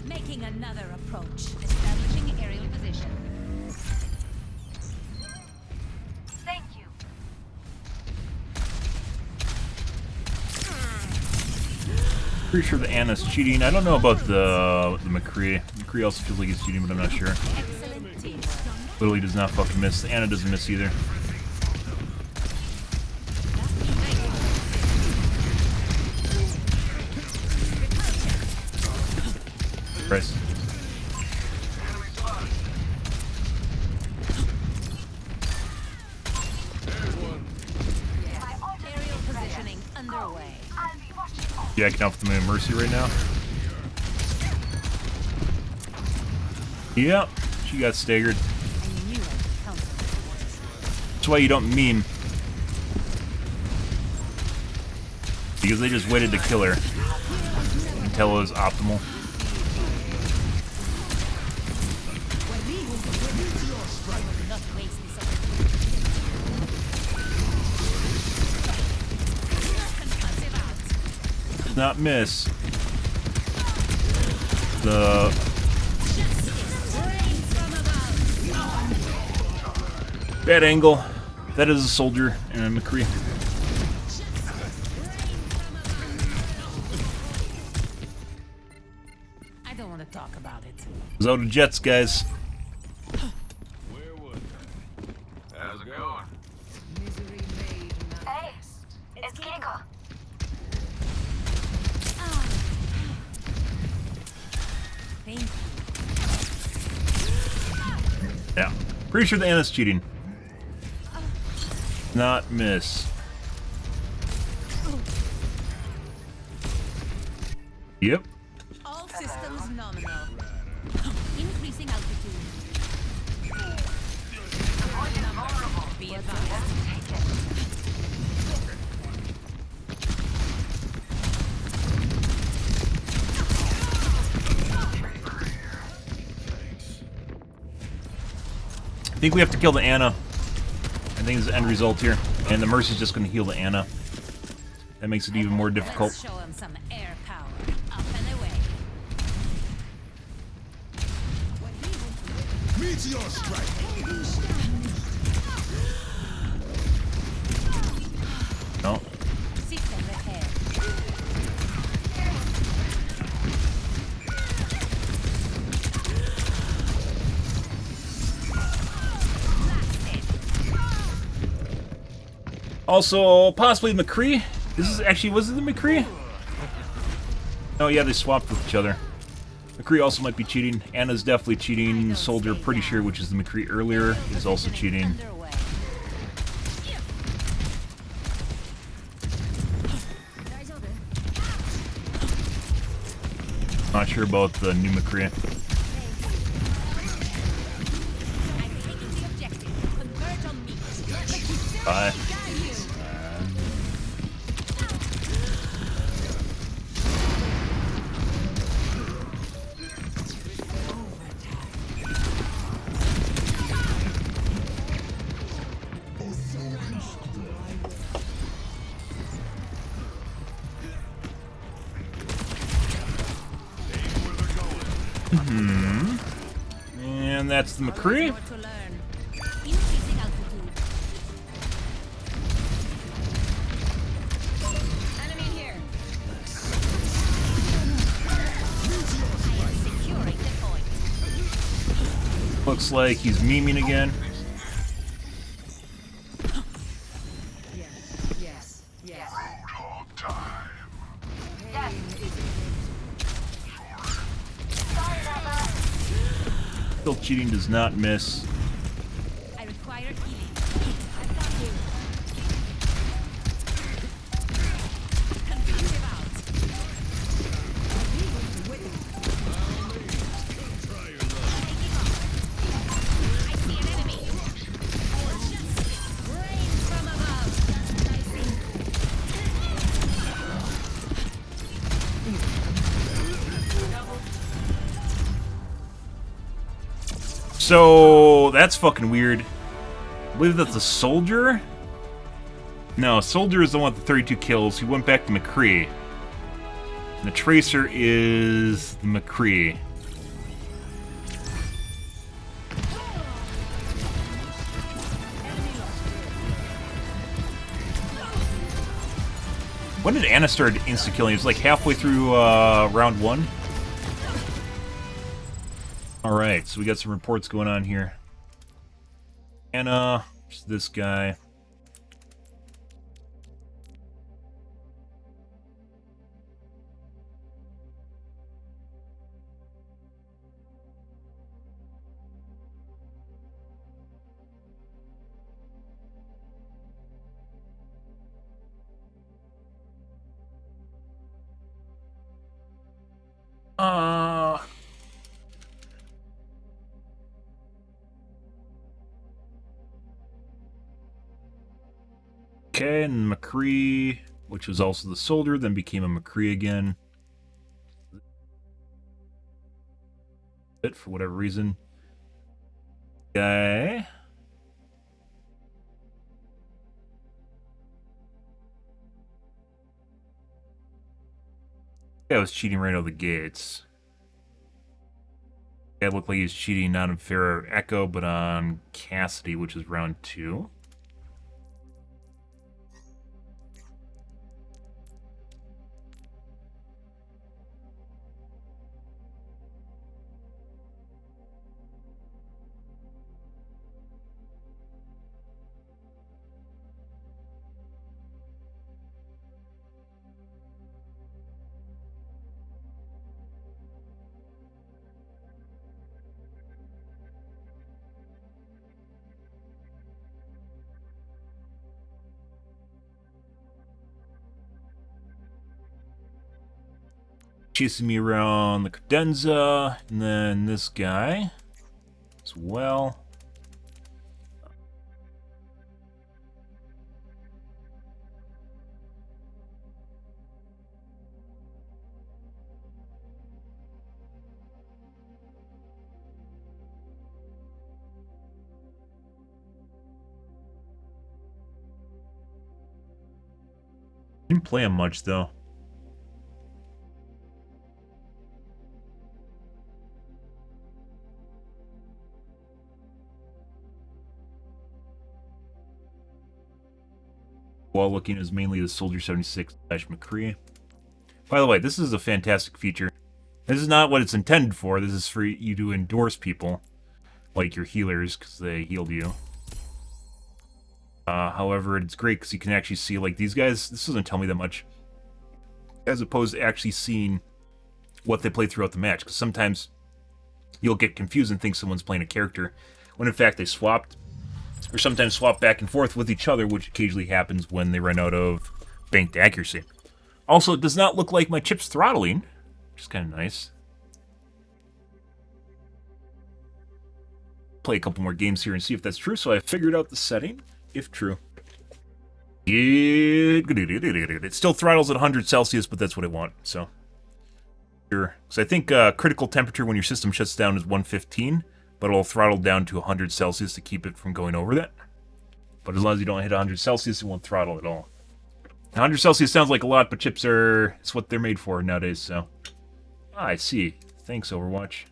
Making another approach. Establishing aerial position. Thank you. Pretty sure the Anna's cheating. I don't know about the McCree. McCree also feels like he's cheating, but I'm not sure. Literally does not fucking miss. Anna doesn't miss either. Price. Aerial positioning underway. Jacking off the Mercy right now. Yep, she got staggered. That's why you don't meme. Because they just waited to kill her until it was optimal. Not miss. The bad angle. That is a soldier and a McCree. I don't want to talk about it. Zoda Jets, guys. How's it going? Hey, it's Kiriko. Thank you. Yeah. Pretty sure the Anna's cheating. Not miss. Yep. All systems nominal. Increasing altitude. Be advised. I think we have to kill the Anna. I think it's the end result here. And the Mercy's just going to heal the Anna. That makes it even more difficult. Let's show him some air power. Up and away. Meteor strike. No. System ahead. Also, possibly McCree. This is actually, was it the McCree? Oh yeah, they swapped with each other. McCree also might be cheating. Anna's definitely cheating. Soldier, pretty sure, which is the McCree earlier, is also cheating. Not sure about the new McCree. Bye. And that's the McCree. Looks like he's memeing again. Stealth cheating does not miss. I require healing. I've got you. Confusive out. I see an enemy. Rain from above. So that's fucking weird. I believe that's a soldier? No, soldier is the one with the 32 kills. He went back to McCree. And the tracer is the McCree. When did Anna start insta-killing? It was like halfway through round 1. Alright, so we got some reports going on here. Anna, this guy. Okay, and McCree, which was also the soldier, then became a McCree again. For whatever reason. Guy. I was cheating right out of the gates. It looked like he was cheating not on Farrah Echo, but on Cassidy, which is round 2. Chasing me around the credenza, and then this guy as well. Didn't play him much though. While looking is mainly the Soldier 76 / McCree. By the way, this is a fantastic feature. This is not what it's intended for. This is for you to endorse people, like your healers, because they healed you. However, it's great because you can actually see, like, these guys, this doesn't tell me that much, as opposed to actually seeing what they play throughout the match, because sometimes you'll get confused and think someone's playing a character, when in fact they swapped, or sometimes swap back and forth with each other, which occasionally happens when they run out of banked accuracy. Also, it does not look like my chip's throttling, which is kind of nice. Play a couple more games here and see if that's true. So I figured out the setting, if true. It still throttles at 100 Celsius, but that's what I want, so. Sure. So I think critical temperature when your system shuts down is 115, but it'll throttle down to 100 Celsius to keep it from going over that. But as long as you don't hit 100 Celsius, it won't throttle at all. 100 Celsius sounds like a lot, but chips are... it's what they're made for nowadays, so... Ah, I see. Thanks, Overwatch.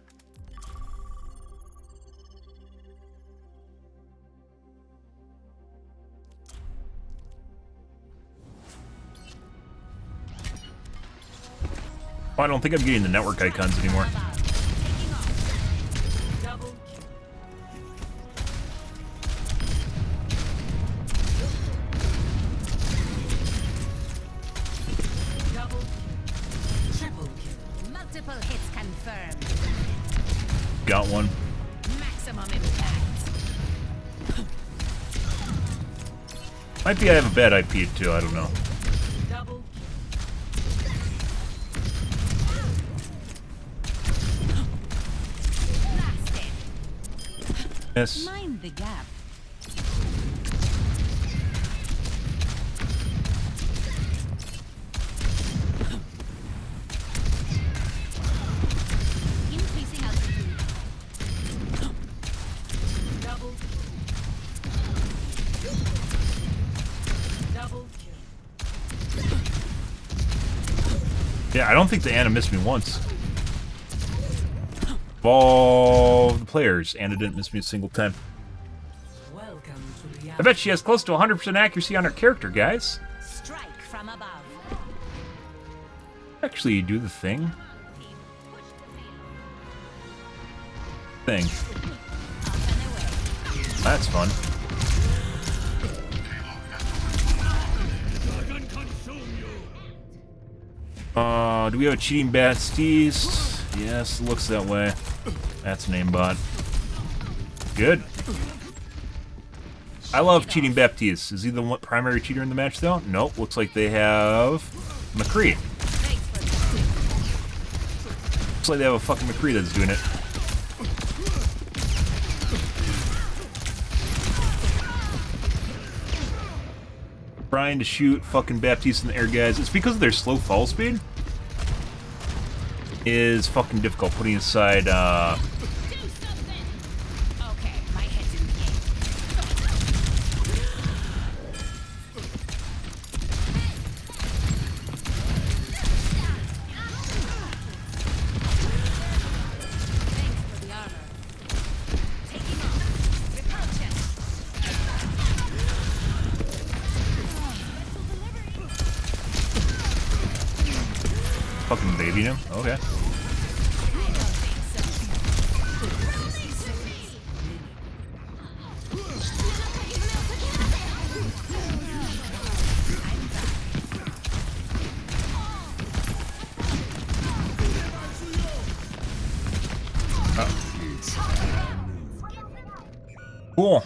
Oh, I don't think I'm getting the network icons anymore. Multiple hits confirmed. Got one. Might be I have a bad IP too, I don't know. Yes. Mind the gap. Increasing altitude. Double. Double kill. Yeah, I don't think the Anna missed me once. Of all the players, Anna didn't miss me a single time. Welcome to the I bet she has close to 100% accuracy on her character, guys. Strike from above. Actually, do the thing. That's fun. Do we have a cheating Baptiste? Yes, it looks that way. That's an aimbot. Good. I love cheating Baptiste. Is he the primary cheater in the match, though? Nope. Looks like they have McCree. Looks like they have a fucking McCree that's doing it. Trying to shoot fucking Baptiste in the air, guys. It's because of their slow fall speed. Is fucking difficult putting aside, fucking babying him? Okay. Cool.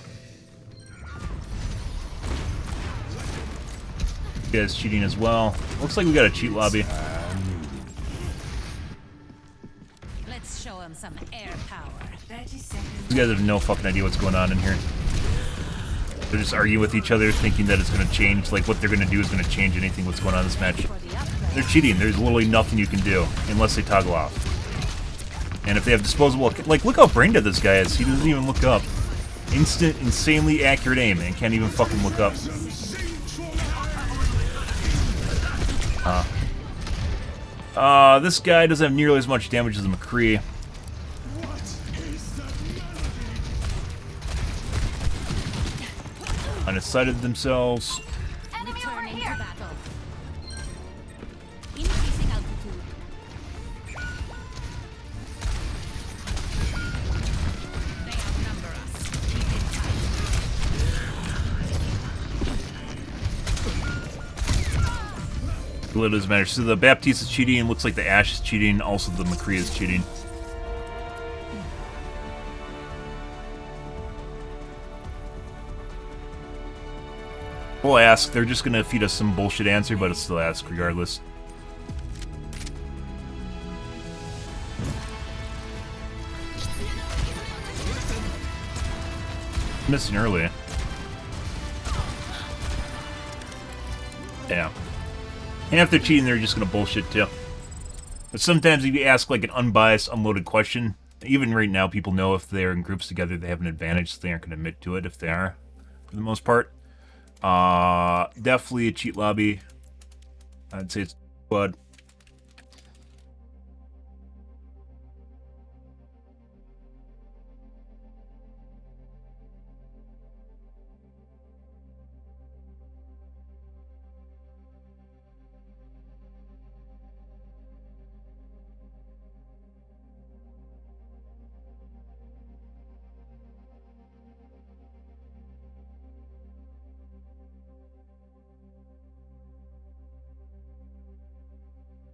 You guys cheating as well. Looks like we got a cheat lobby. Let's show him some air power. 30 seconds. These guys have no fucking idea what's going on in here. They're just arguing with each other, thinking that it's going to change. Like, what they're going to do is going to change anything what's going on in this match. They're cheating. There's literally nothing you can do unless they toggle off. And if they have disposable... Like, look how brain dead this guy is. He doesn't even look up. Instant, insanely accurate aim and can't even fucking look up. This guy doesn't have nearly as much damage as McCree. Undecided themselves. Enemy over here. Battle. Increasing altitude. They outnumber us. Keep it tight. Well, it doesn't matter. So the Baptiste is cheating. Looks like the Ashe is cheating. Also, the McCree is cheating. We'll ask. They're just gonna feed us some bullshit answer, but it's still ask regardless. Missing early. Yeah. And if they're cheating, they're just gonna bullshit too. But sometimes if you ask like an unbiased, unloaded question, even right now people know if they're in groups together they have an advantage, so they aren't gonna admit to it if they are, for the most part. Definitely a cheat lobby. I'd say it's squad.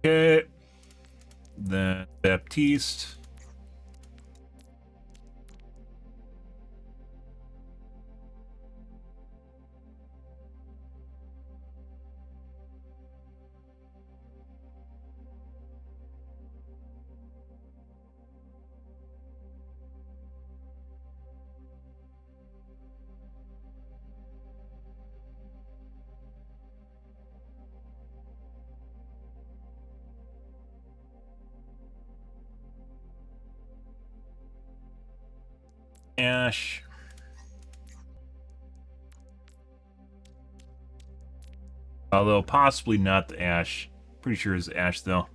Okay. Then Baptiste. Ash. Although possibly not the Ash. Pretty sure it's Ash though.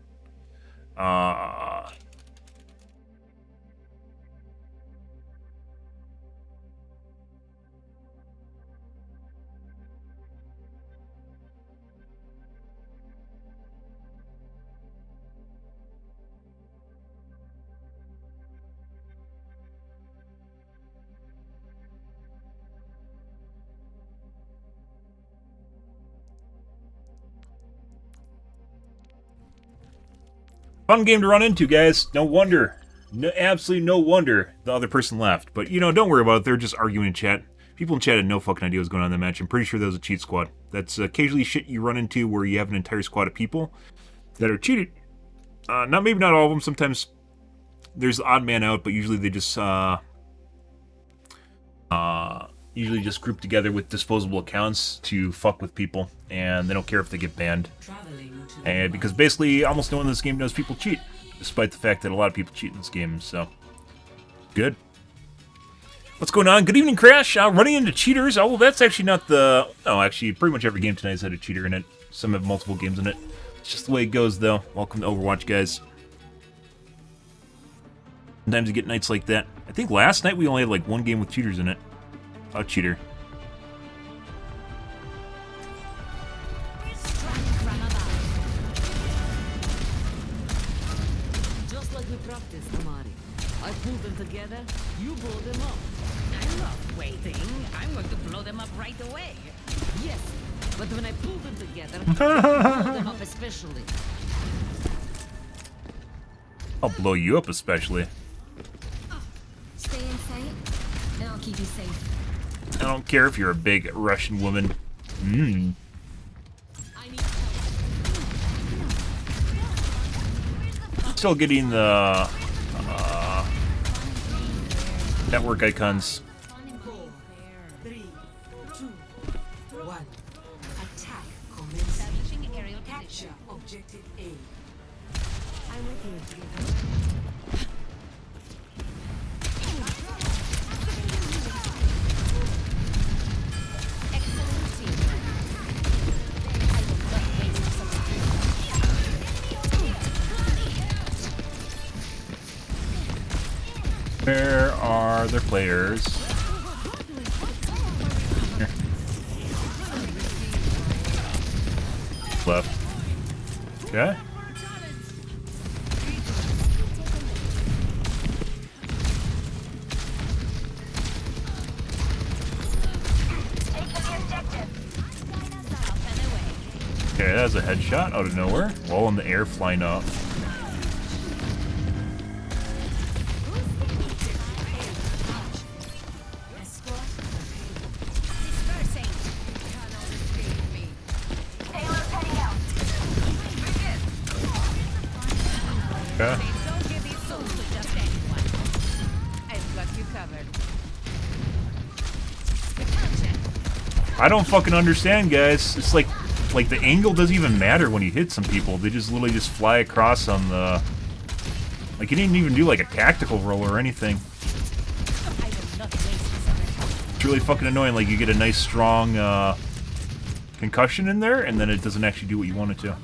Fun game to run into, guys. No wonder. No, absolutely no wonder the other person left. But, you know, don't worry about it. They're just arguing in chat. People in chat had no fucking idea what's going on in that match. I'm pretty sure that was a cheat squad. That's occasionally shit you run into where you have an entire squad of people that are cheated. Maybe not all of them. Sometimes there's the odd man out, but usually they just group together with disposable accounts to fuck with people, and they don't care if they get banned. And because basically almost no one in this game knows people cheat, despite the fact that a lot of people cheat in this game, so good. What's going on? Good evening, Crash. Running into cheaters. Oh, well, that's actually not the... Oh, actually, pretty much every game tonight has had a cheater in it. Some have multiple games in it. It's just the way it goes, though. Welcome to Overwatch, guys. Sometimes you get nights like that. I think last night we only had like one game with cheaters in it. Oh, cheater. Just like we practiced, Amari. I pulled them together, you blow them up. I'm not waiting. I'm going to blow them up right away. Yes, but when I pull them together, I blow them up especially. I'll blow you up especially. Stay in sight, and I'll keep you safe. I don't care if you're a big Russian woman. Mmm. Still getting the network icons. 4, 3, 2, 1. Attack commencing. Establishing aerial Capture objective A. I'm with you. Where are their players? Here. Left. Okay. Okay, that was a headshot out of nowhere. While in the air, flying up. Okay. Don't give these souls to just anyone. I've got you covered. I don't fucking understand, guys. It's like the angle doesn't even matter when you hit some people. They just literally just fly across on the... Like, you didn't even do like a tactical roll or anything. It's really fucking annoying. Like, you get a nice strong concussion in there, and then it doesn't actually do what you want it to.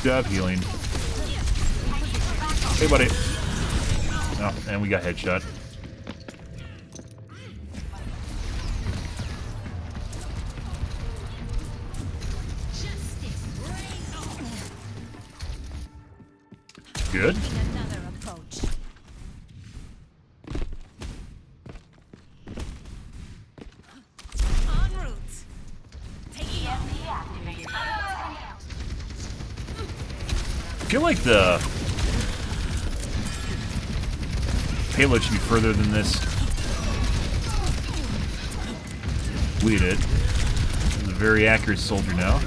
Good job healing. Hey, buddy. Oh, and we got headshot. Good. Another approach. En route. Taking EMP activated. I feel like the payload should be further than this. Bleeded. He's a very accurate soldier now.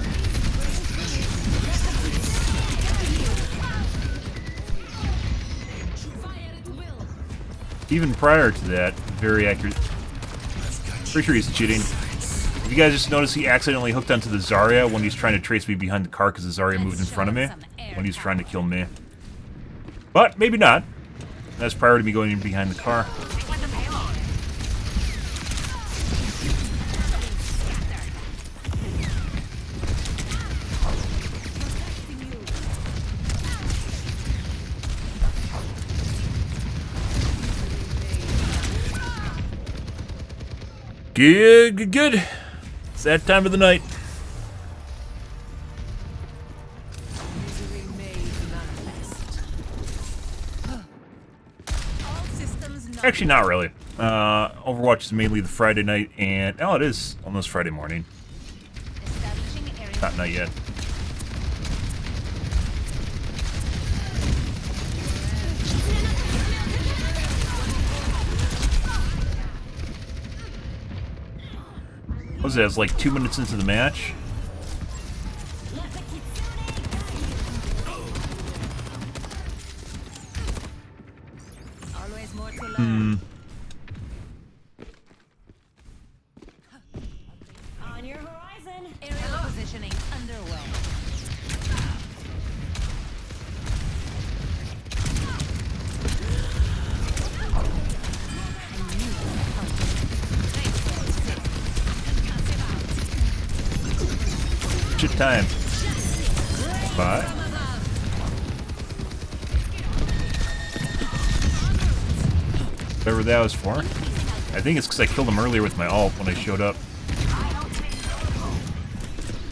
Even prior to that, very accurate. Pretty sure he's cheating. If you guys just notice, he accidentally hooked onto the Zarya when he's trying to trace me behind the car because the Zarya moved in front of me when he's trying to kill me. But maybe not. That's prior to me going in behind the car. Good, good. It's that time of the night. Actually, not really. Overwatch is mainly the Friday night, and oh, it is almost Friday morning. Not night yet. What was that? It was like 2 minutes into the match. On your horizon. Aerial positioning underway. Shit time. Bye. Whatever that was for. I think it's because I killed him earlier with my ult when I showed up.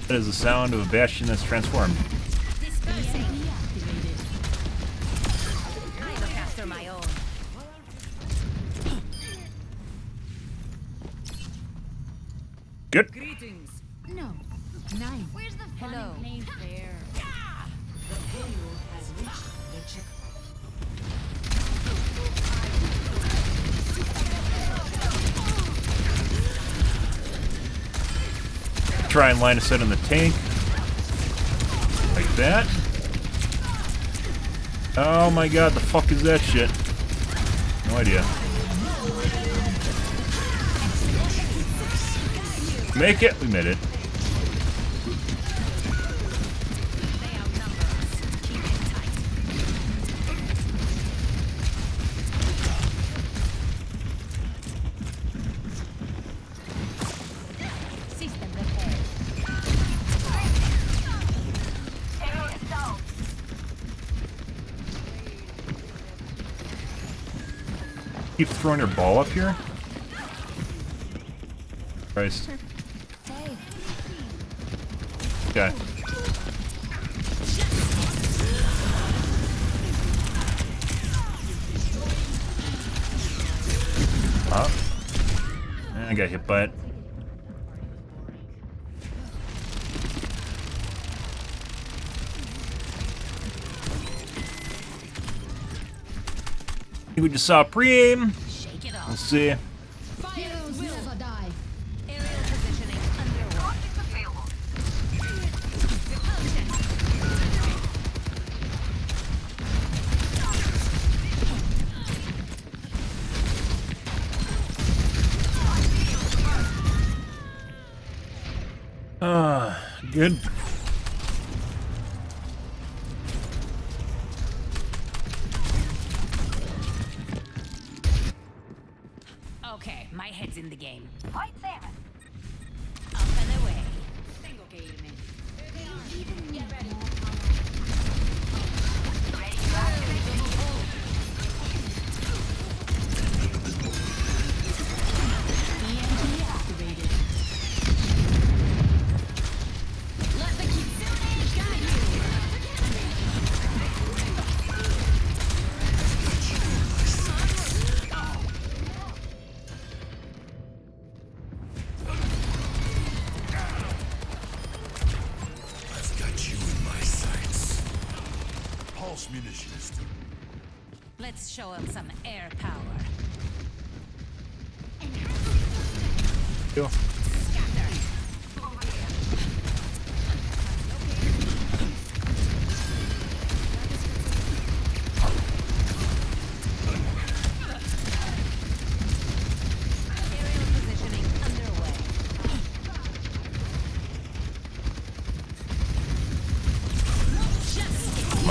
That is the sound of a Bastion that's transformed. Good. Greetings. No. Nine. Where's the fun in playing fair? The payload has reached the checkpoint. Try and line a set on the tank. Like that. Oh my god, the fuck is that shit? No idea. Make it! We made it. Keep throwing your ball up here? Christ. Okay. Huh? I got hit by it. I think we just saw a pre-aim. We'll see. Good. Okay, my head's in the game. Point seven. Up and away. Single game. Get ready. Ready to activate. EMP activated. Let the Kitsune guide you. I've got you in my sights. Pulse munitions. Let's show them some air power. Go.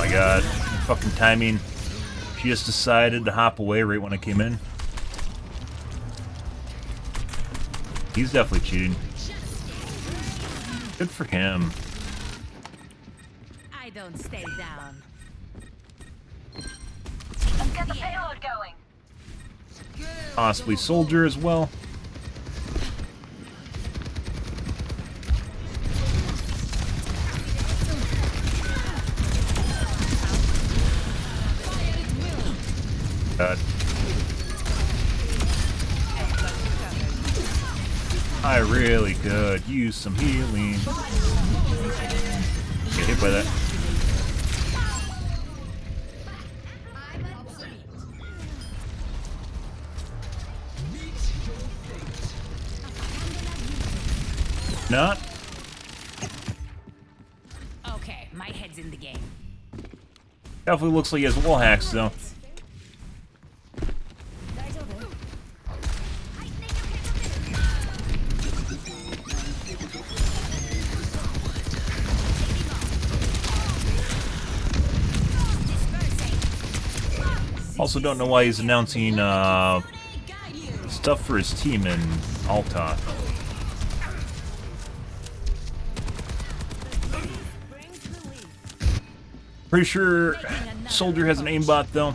my god. Fucking timing. She just decided to hop away right when I came in. He's definitely cheating. Good for him. I don't stay down. Let's get the payload going. Possibly soldier as well. God. I really could use some healing. Get hit by that. Not. Okay, my head's in the game. Definitely looks like he has wall hacks though. Also don't know why he's announcing stuff for his team in Alta. Pretty sure Soldier has an aimbot though.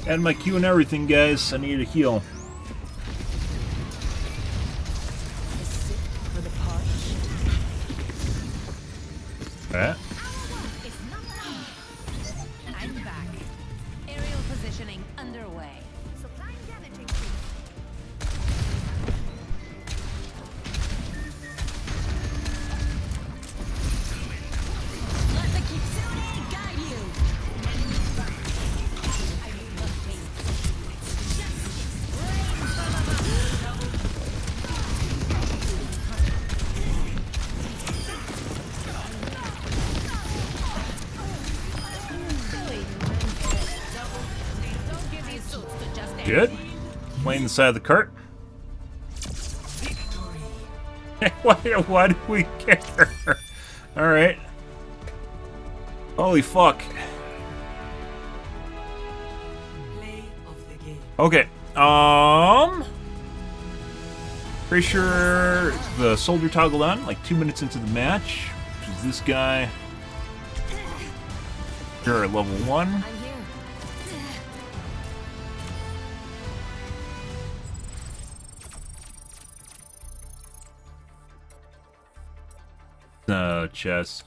Add my Q and everything, guys. I need a heal. Alright. I'm back. Aerial positioning underway. Supplying damage increase. Let the Kitsune guide you. Good. Playing the side of the cart. why do we care? Alright. Holy fuck. Okay. Pretty sure the soldier toggled on like 2 minutes into the match, which is this guy. Sure, level 1. Chest.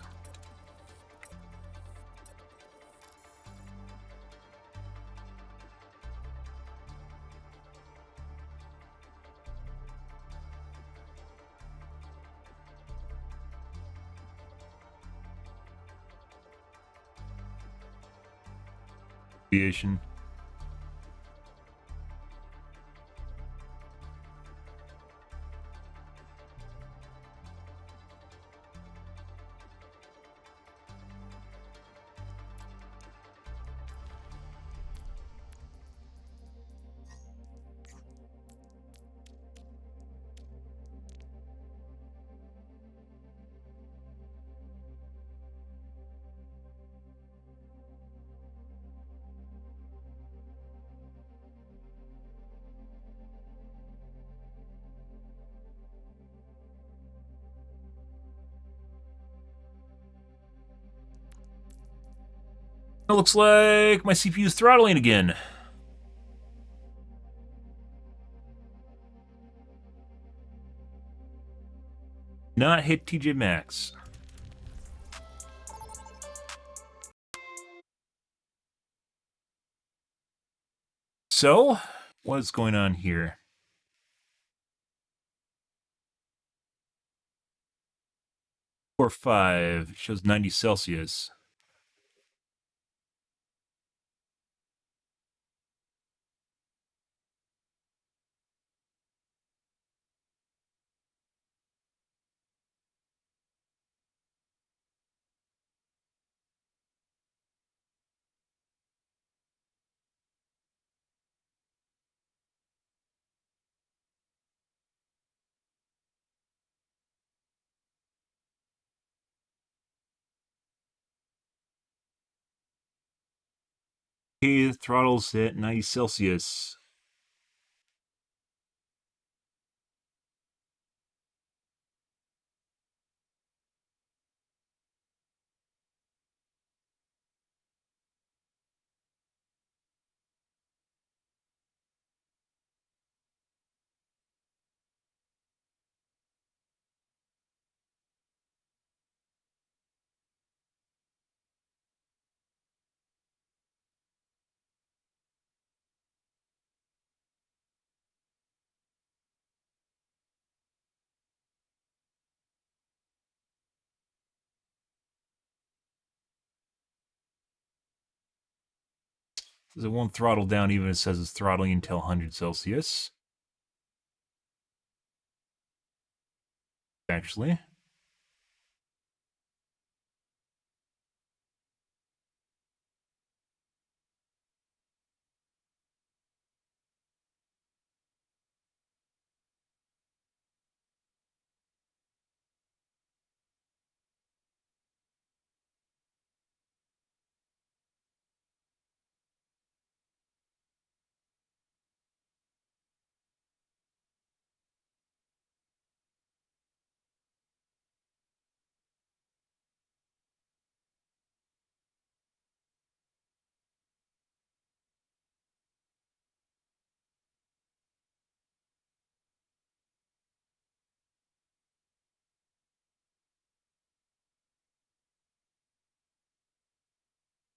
Creation. It looks like my CPU's throttling again. Not hit TJ Maxx. So, what is going on here? Or 5 shows 90 Celsius. Okay, the throttle's at 90 Celsius. It won't throttle down even if it says it's throttling until 100 Celsius. Actually.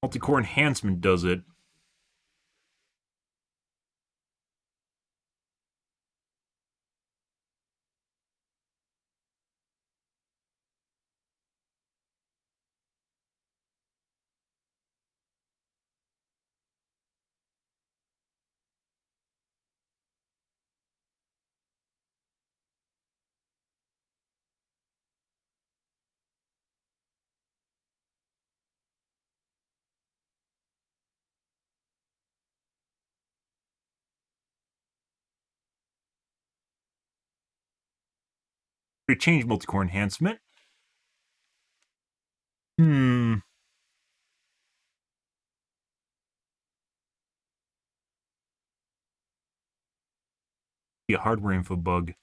Multi-core enhancement does it. We change multi-core enhancement. Be a hardware info bug.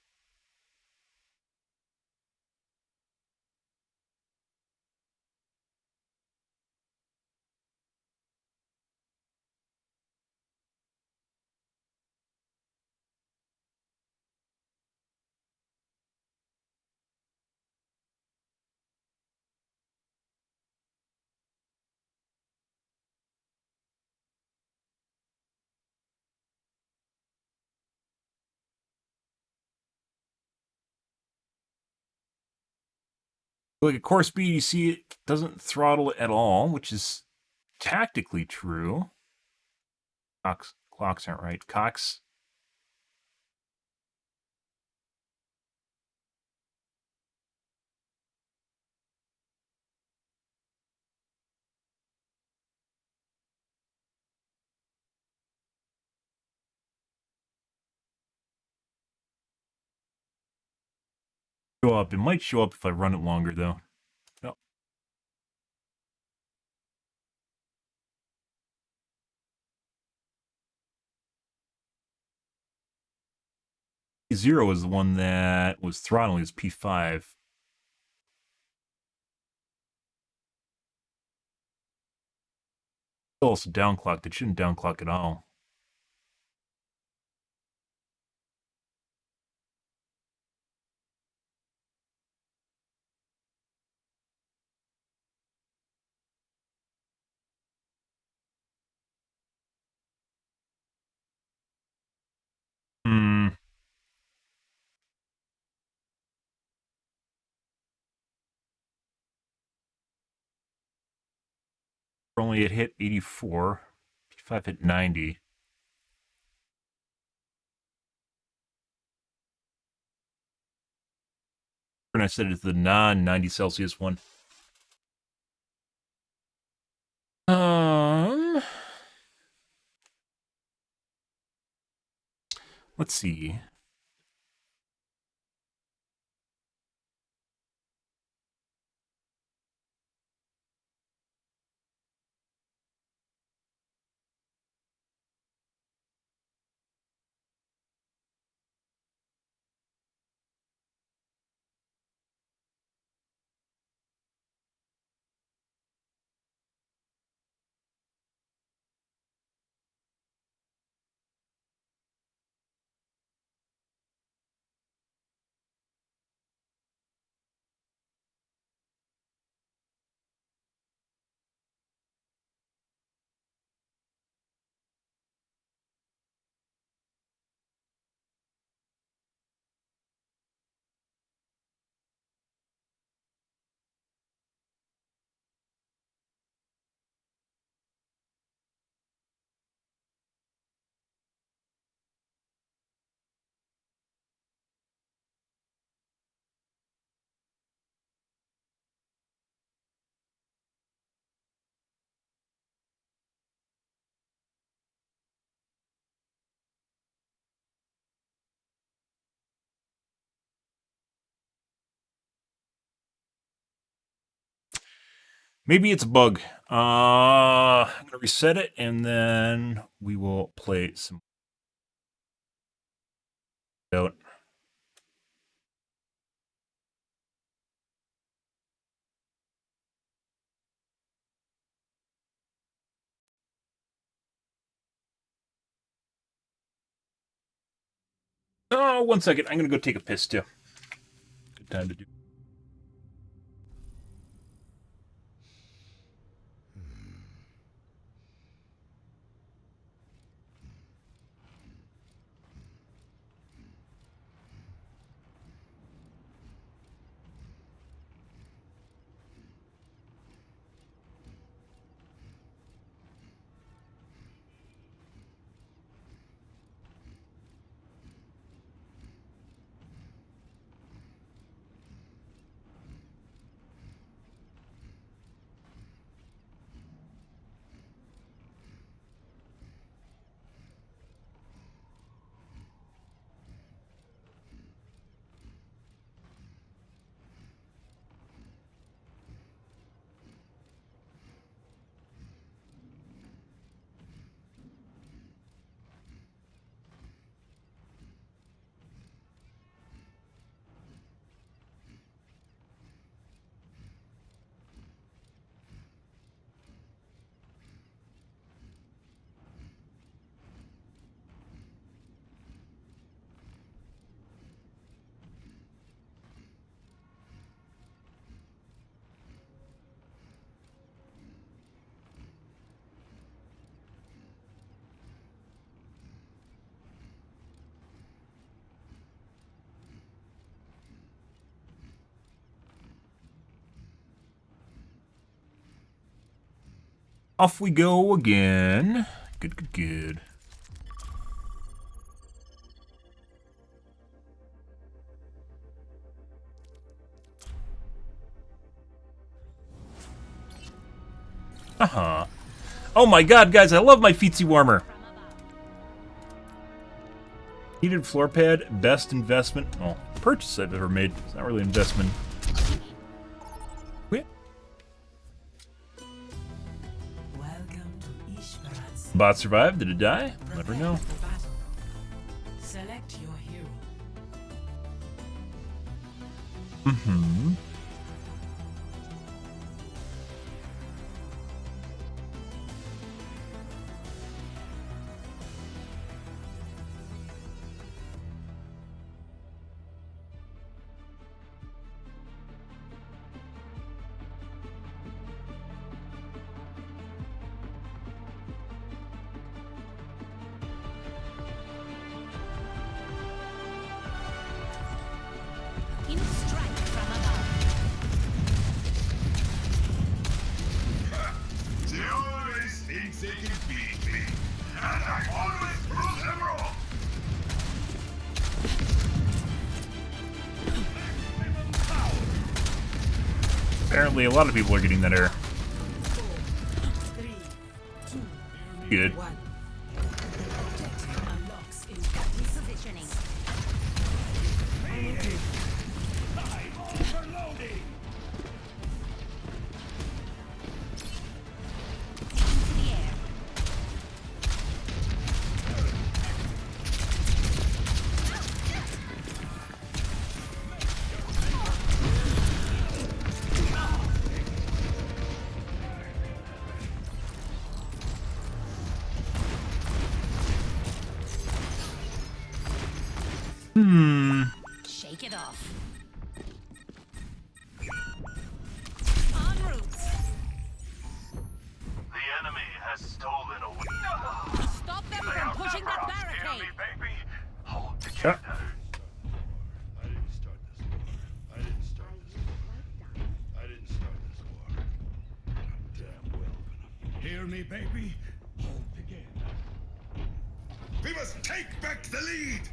Like at core speed, you see it doesn't throttle at all, which is tactically true. Clocks aren't right. Cox. Show up. It might show up if I run it longer, though. No. P0 is the one that was throttling. Is P5. Also downclocked. It shouldn't downclock at all. Only it hit 84. P5 hit 90. And I said it's the non-90 Celsius one. Let's see. Maybe it's a bug. I'm going to reset it, and then we will play some out. Oh, 1 second. I'm going to go take a piss, too. Good time to do. Off we go again. Good. Oh my god, guys, I love my Feetsy Warmer. Heated floor pad, best investment. Well, purchase I've ever made. It's not really an investment. Bot survived. Did it die? Never know. Select your hero. In strike from above. thinks they can beat me, and I always prove them wrong. Apparently, a lot of people are getting that error. Good. Shake it off. En route. The enemy has stolen away. Stop them from pushing that barricade. Hear me, baby? Hold together. I didn't start this war. I didn't start this war. I didn't start this war. I'm damn well gonna. Hear me, baby? Hold together. We must take back the lead!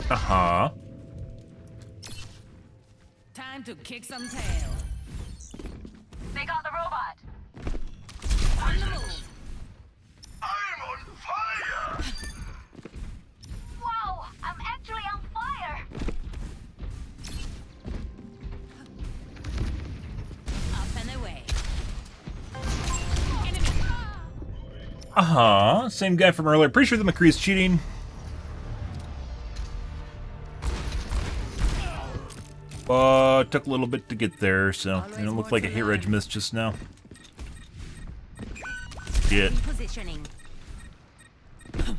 Uh-huh. Time to kick some tail. They got the robot. On the move. I'm on fire! Wow, I'm actually on fire. Up and away. Enemy. Uh-huh. Same guy from earlier. Pretty sure the McCree's cheating. Took a little bit to get there, so it looked like a hit reg miss just now. Shit. Positioning. Got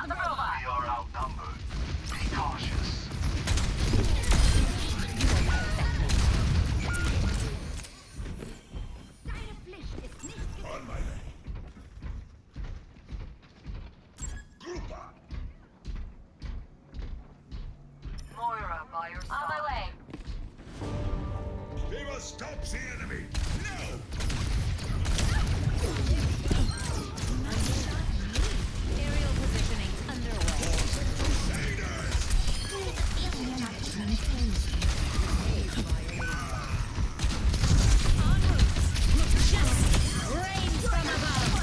the robot. We are outnumbered. Be cautious. On my way. Group up. Moira by your side. On my way. We must stop the enemy. No! Aerial positioning underway. En route. Just rain from above.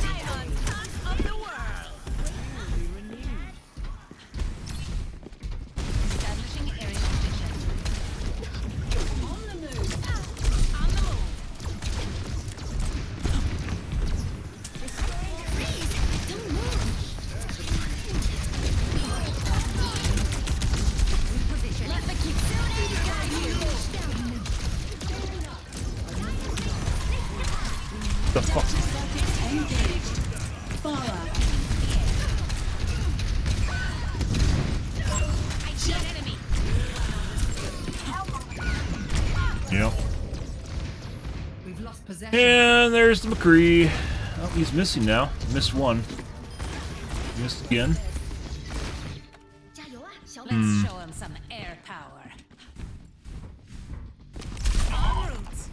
Ion top of the world. Establishing aerial position. On the move. On the move. Please, don't move. Reposition. Let the keep guide you. The fuck? I see an enemy. Yep. We've lost possession. And there's the McCree. Oh, he's missing now. Missed one. Missed again. Let's show him some air power. En route.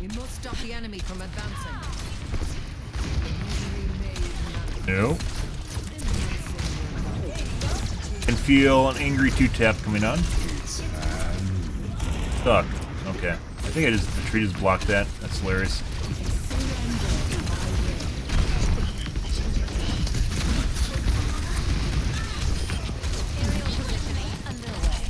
We must stop the enemy from advancing. No. Can feel an angry 2-tap coming on. Fuck. Okay. I think the tree just blocked that. That's hilarious. Aerial positioning underway.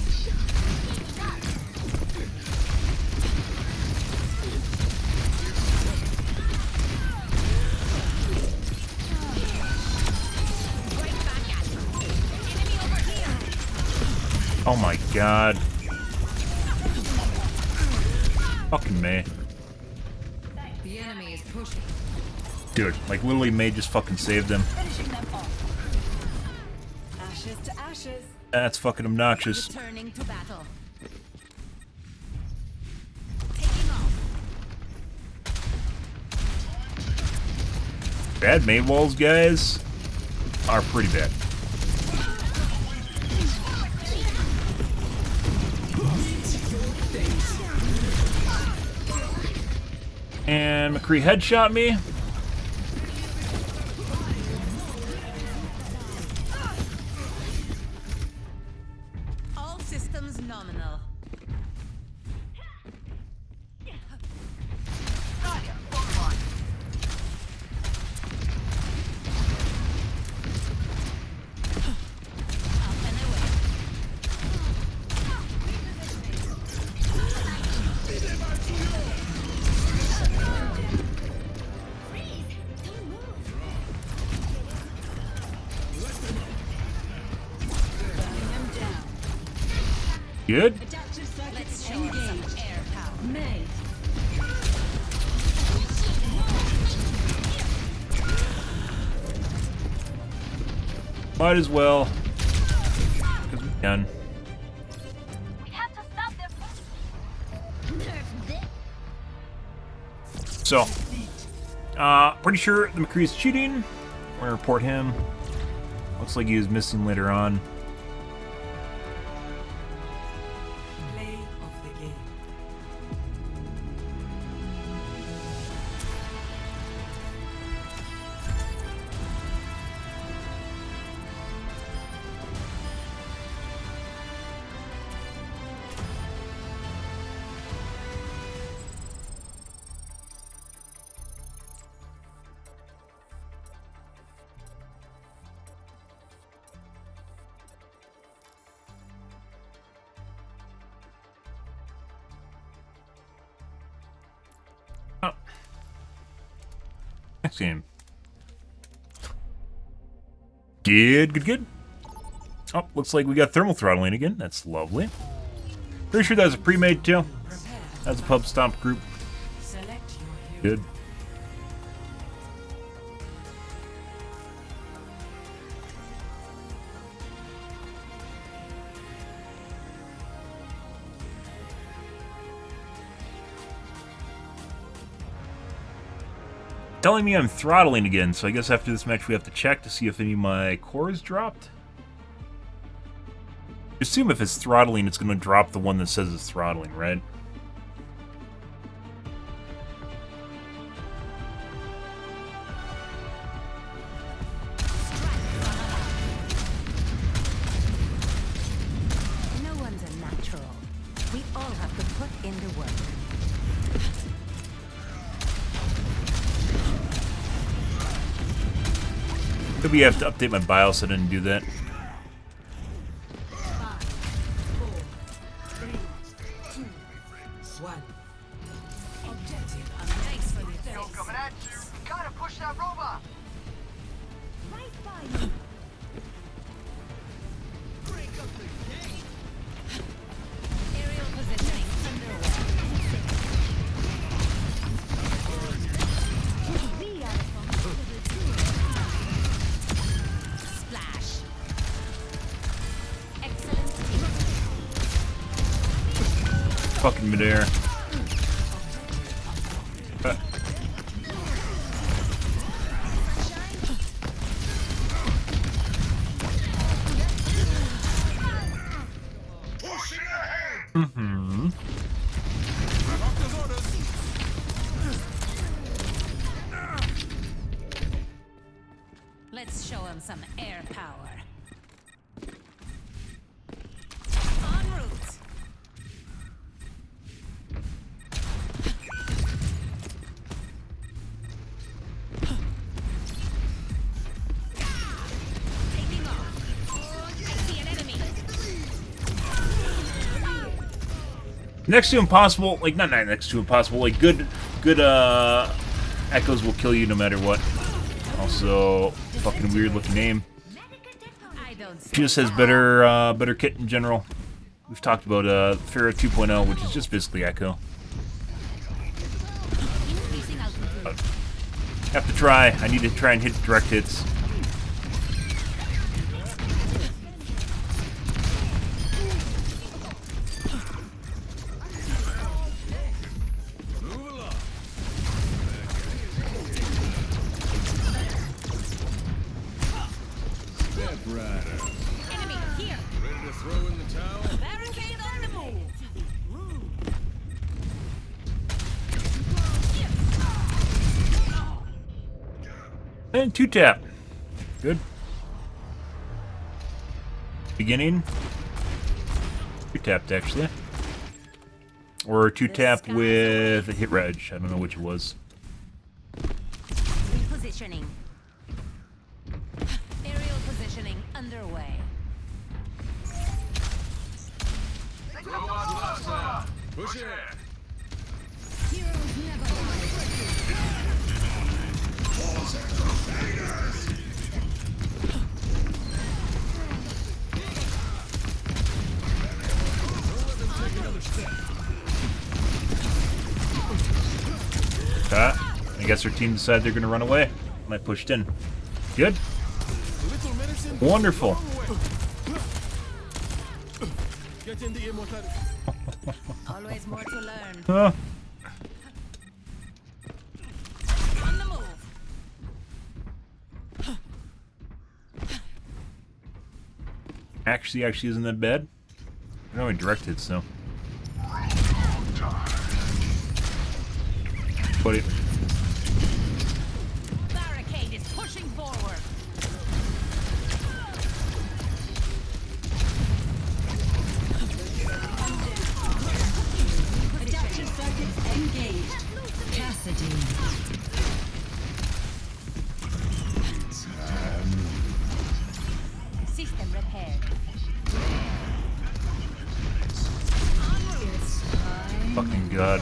Oh my god. Fucking May. The enemy is pushing. Dude, like literally May just fucking saved him. Ashes to ashes. That's fucking obnoxious. Returning to battle. Bad May walls, guys, are pretty bad. And McCree headshot me. All systems nominal. Good. Let's show them some air power. May. Might as well. Because we can. We have to stop them. So, pretty sure the McCree is cheating. We're gonna report him. Looks like he was missing later on. Play of the game. Next game. Good. Oh, looks like we got thermal throttling again. That's lovely. Pretty sure that was a pre-made too. That's a pub stomp group. Select your hero. Good. Telling me I'm throttling again, so I guess after this match we have to check to see if any of my cores dropped. Assume if it's throttling, it's going to drop the one that says it's throttling, right? No one's a natural. We all have to put in the work. Maybe I have to update my BIOS. I didn't do that. 5, 4, 3, 2, 1. Objective Thanks for the Still coming at you. Gotta push that robot. right by you. Aerial positioning underway. Splash. Excellent team. Fucking midair. Let's show him some air power. En route. Taking off. I see an enemy. Next to impossible, like not next to impossible, like good echoes will kill you no matter what. Also, fucking weird looking name. I don't see Just has better kit in general. we've talked about Pharaoh 2.0, which is just basically Echo. Have to try. I need to try and hit direct hits. Enemy here. Ready to throw in the towel? Barricade on the move. And 2-tap. Good. Beginning. 2-tapped, actually. Or 2-tap with a hit reg. I don't know which it was. Repositioning. Aerial positioning underway. Push it. Heroes never I guess our team decided they're going to run away. And I pushed in. Good. Wonderful. Always more to learn. Huh. On the move. Actually isn't that bad. I know I direct hits though. Buddy. Barricade is pushing forward. Adaptive circuits engaged. Cassidy. System repaired. Fucking god.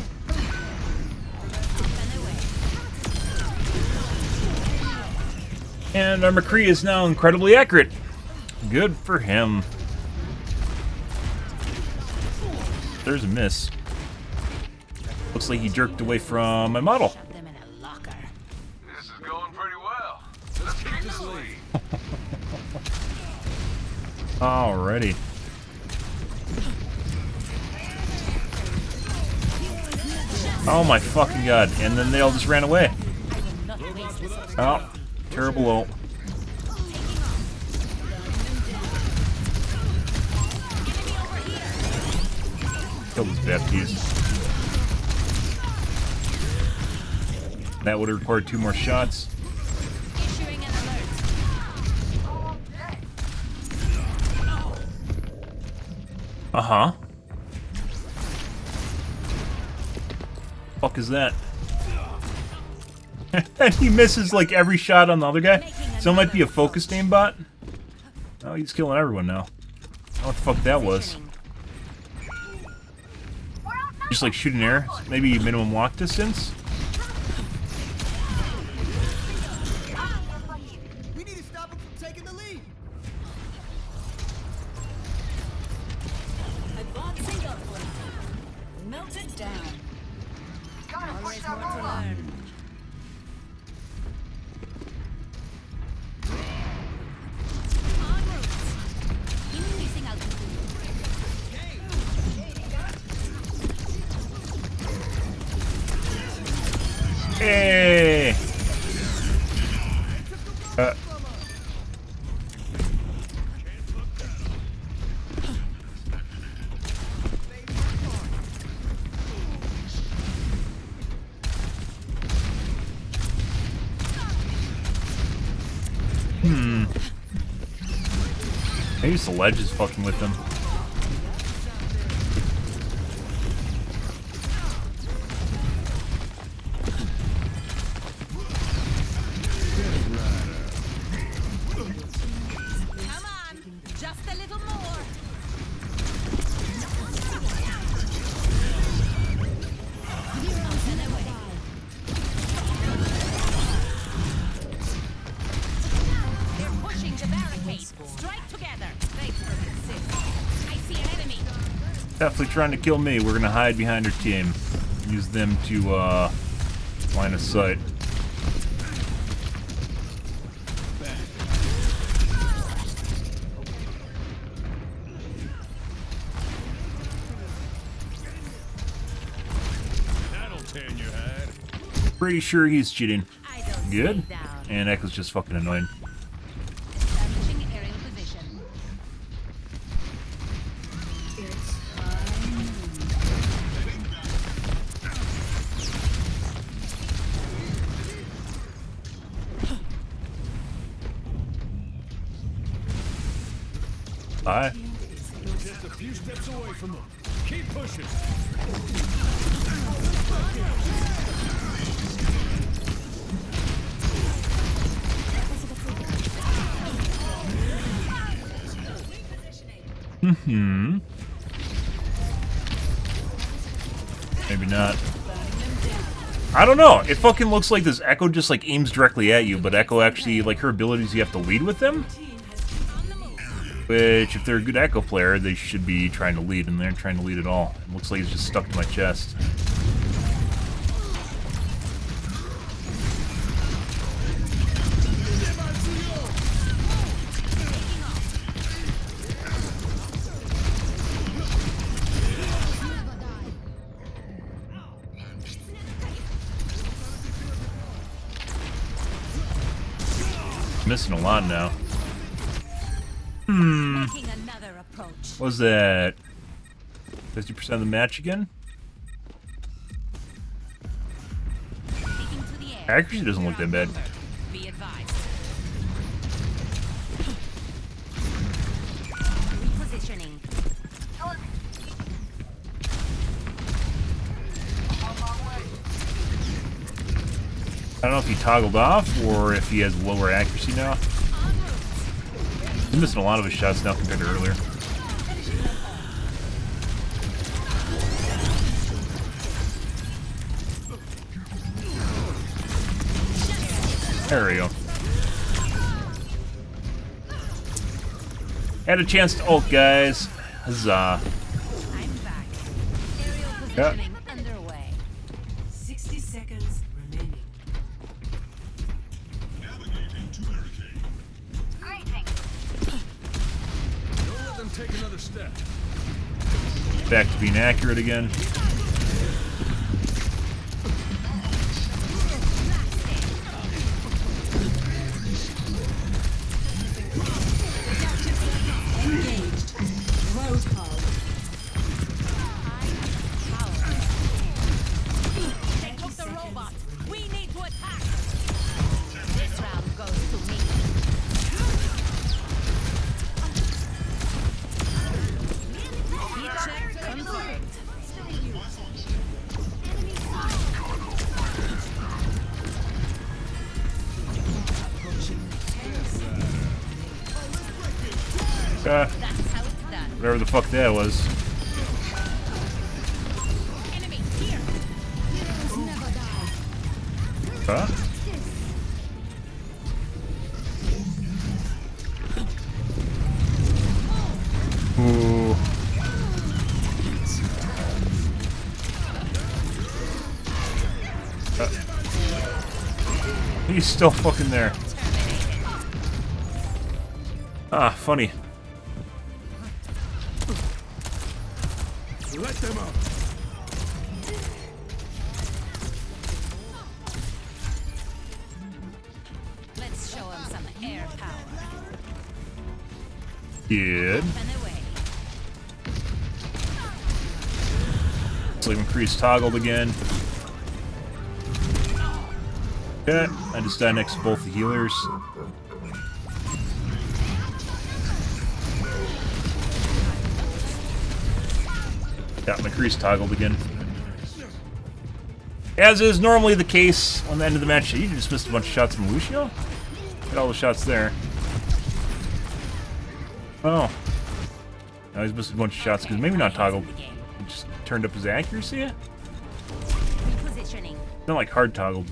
And our McCree is now incredibly accurate. Good for him. There's a miss. Looks like he jerked away from my model. This is going pretty well. Let's keep this lead. Alrighty. Oh my fucking god. And then they all just ran away. Oh, terrible ult. Kill this Baptiste. That would have required 2 more shots. Issuing an alert. Uh-huh. Fuck is that? And he misses like every shot on the other guy. So it might be a focus aimbot. Oh, he's killing everyone now. I don't know what the fuck that was. Just like shoot an air. Maybe minimum walk distance. We need to stop him from taking the lead. Advancing upward. Melt it down. Gotta push Always that more to robot. learn. En route. Increasing altitude. Hey! Maybe the ledge is fucking with them. Come on. Just a little more. They're pushing the barricade. Strike together. Thanks for the assist. Definitely trying to kill me. We're gonna hide behind our team. Use them to line of sight. That'll turn your head. Pretty sure he's cheating. Good. And Echo's just fucking annoying. Establishing aerial position. Bye. Just a few steps away from them. Keep pushing. Mm-hmm. Maybe not. I don't know. It fucking looks like this Echo just like aims directly at you, but Echo actually, like her abilities, you have to lead with them. Which, if they're a good Echo player, they should be trying to lead, and they're trying to lead at all. It looks like it's just stuck to my chest. Missing a lot now. What was that? 50% of the match again? Accuracy doesn't look that bad. Be advised. Repositioning. I don't know if he toggled off or if he has lower accuracy now. He's missing a lot of his shots now compared to earlier. There we go. Had a chance to ult, guys. Huzzah. I'm back. Aerial Yeah. positioning underway. 60 seconds remaining. Navigating to barricade. Don't let them take another step. Back to being accurate again. Engaged. Roadhog. Take out the robot. We need to attack. This round goes to me. Heat check confirmed. That's how it's done. Whatever the fuck that was. Enemy here. Never die. Huh? Ooh. He's still fucking there. Ah, funny. Let them up. Let's show him some air power. Good. And away. Sleep increase toggled again. Okay, I just died next to both the healers. Got McCree's toggled again. As is normally the case on the end of the match. You just missed a bunch of shots from Lucio? Get all the shots there. Oh. Now he's missed a bunch of shots because maybe not toggled. He just turned up his accuracy? Repositioning. Not like hard toggled.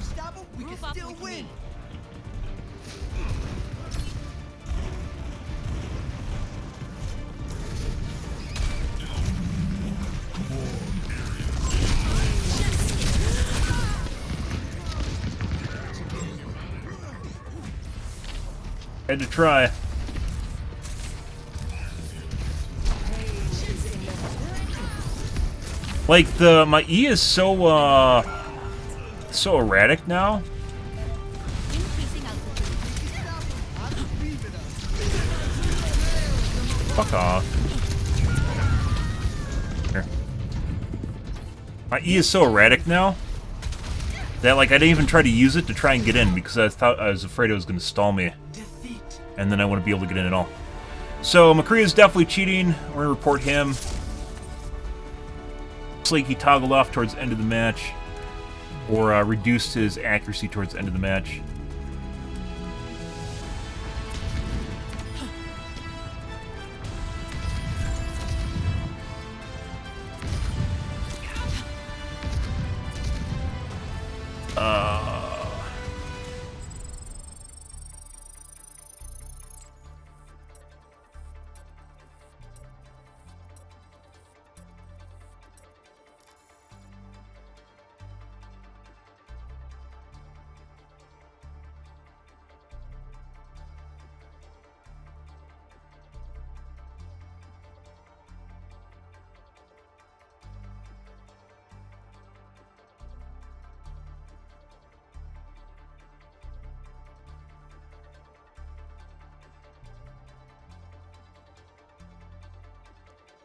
Stop him, we can still win. Had to try. Like my E is so so erratic now. Fuck off. Here. My E is so erratic now that like I didn't even try to use it to try and get in because I was afraid it was going to stall me, and then I wouldn't be able to get in at all. So McCree is definitely cheating. We're gonna report him. Looks like he toggled off towards the end of the match, or reduced his accuracy towards the end of the match.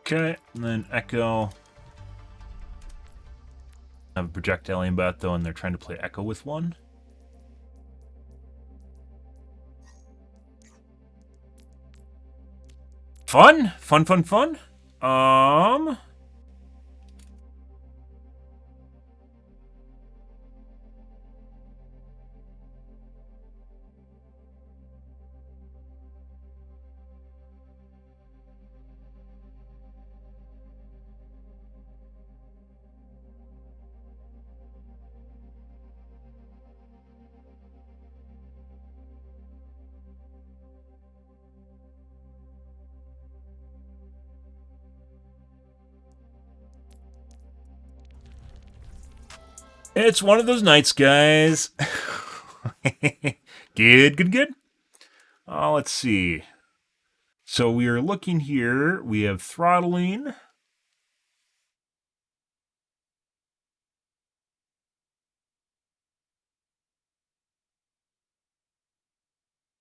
Okay, and then Echo. I have a projectile aimbot though, and they're trying to play Echo with one. Fun? Fun, fun, fun? It's one of those nights, guys. Good, good, good. Let's see. So we are looking here. We have throttling. Of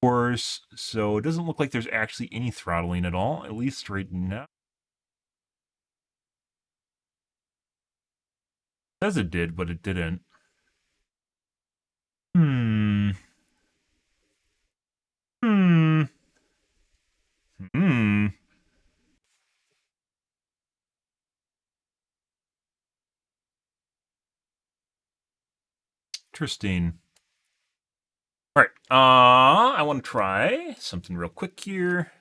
course, so it doesn't look like there's actually any throttling at all, at least right now. It says it did, but it didn't. Hmm. Hmm. Hmm. Interesting. All right. I want to try something real quick here.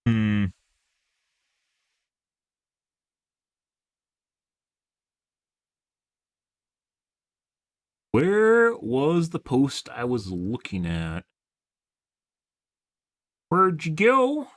Hmm. Where was the post I was looking at? Where'd you go?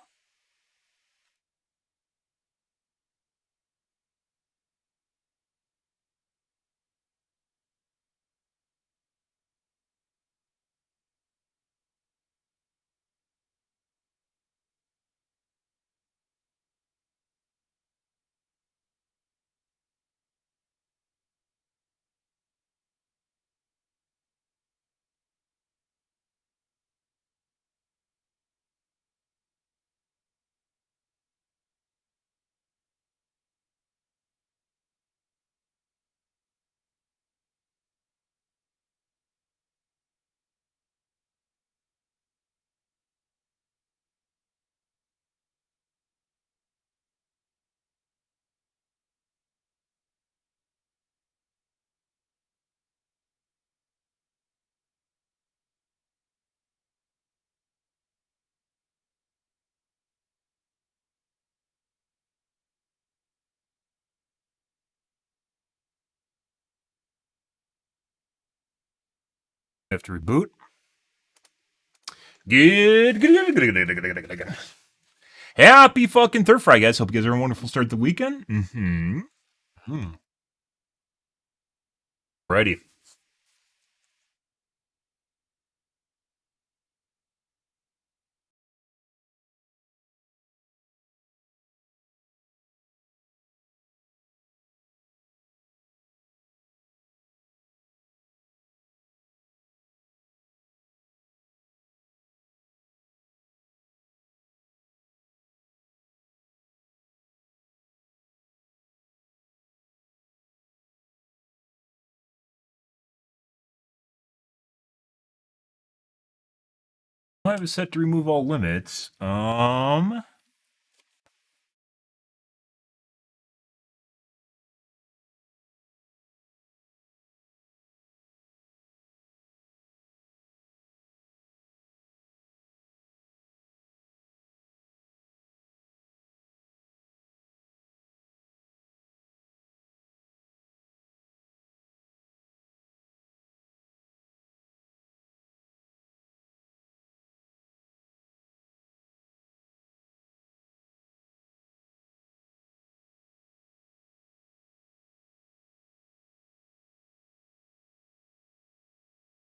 Have to reboot. Good. Happy fucking Thursday, guys. Hope you guys are a wonderful start to the weekend. Righty. I have it set to remove all limits.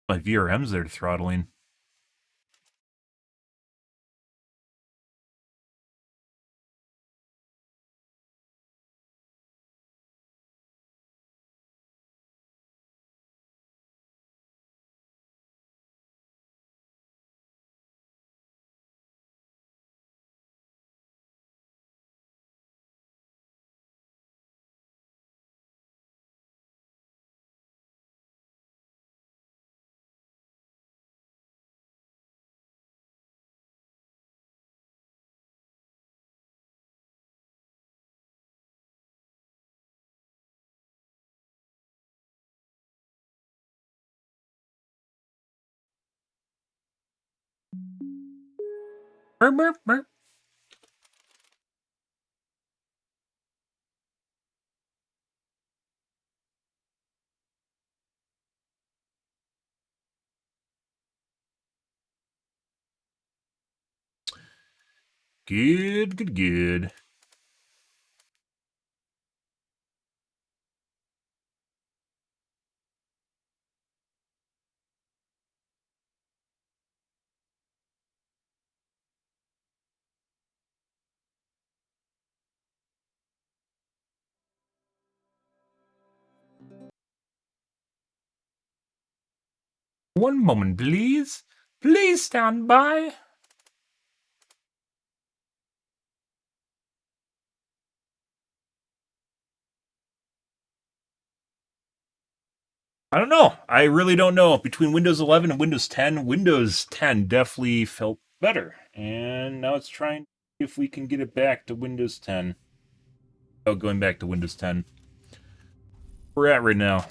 My VRM's there throttling. Burp, burp, burp. Good. One moment, please. Please stand by. I don't know. I really don't know. Between Windows 11 and Windows 10, Windows 10 definitely felt better. And now it's trying if we can get it back to Windows 10. Oh, going back to Windows 10. Where we're at right now.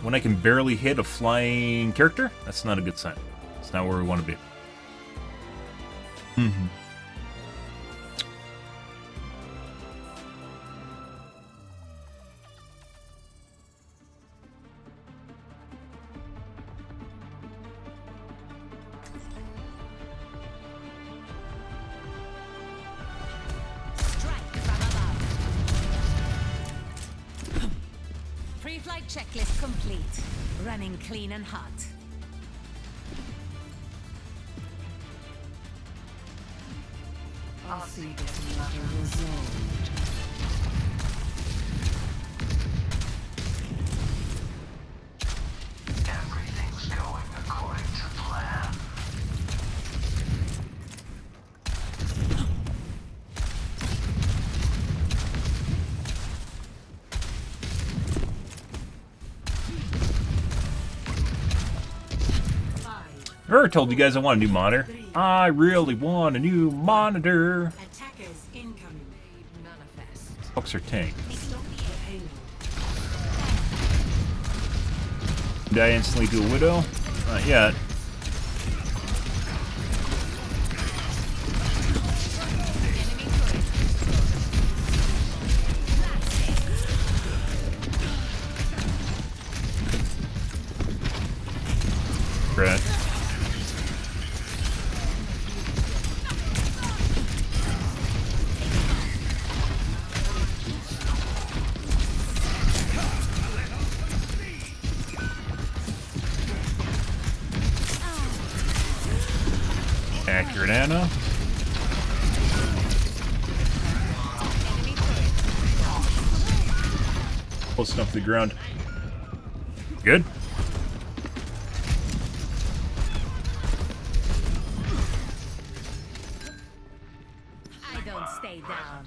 When I can barely hit a flying character, that's not a good sign. It's not where we want to be. Pre-flight checklist complete. Running clean and hot. I'll see this matter resolved. Everything's going according to plan. I already told you guys I want a new monitor. I really want a new monitor. Attackers Fuck's her tank? Did I instantly do a widow? Not yet. Right. Accurate Anna. Close enough to the ground. Good. I don't stay down.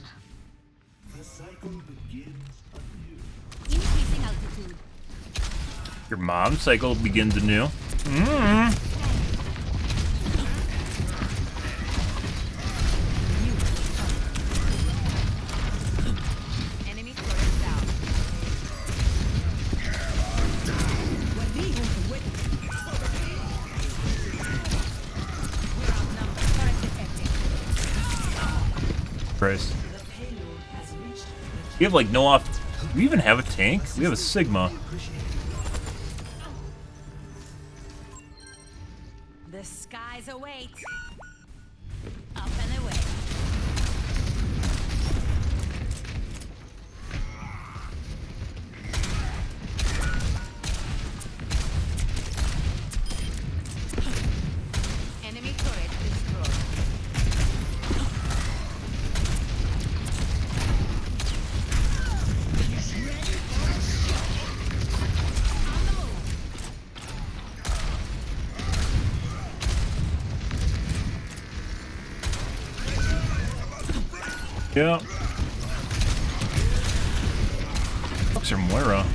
The cycle begins anew. Increasing altitude. Your mom's cycle begins anew. Enemy turret down. We're outnumbered. Turret detected. Christ. We have like no off. Do we even have a tank? We have a Sigma. The skies await. Up and away. Enemy turret destroyed. Yeah. Fuck's her Moira?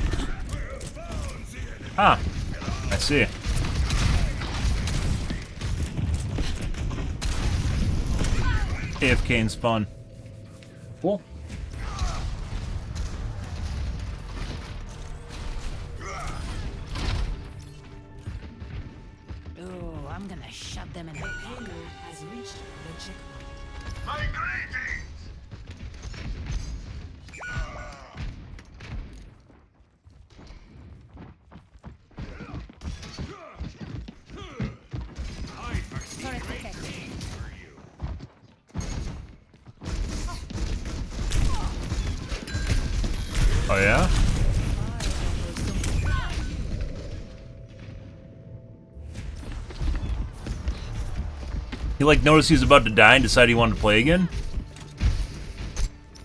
Ah, I see. AFK and spawn. Cool. Ooh, I'm gonna shove them in the Payload has reached the checkpoint. My greetings! turret detected. Oh yeah? He like noticed he was about to die and decided he wanted to play again?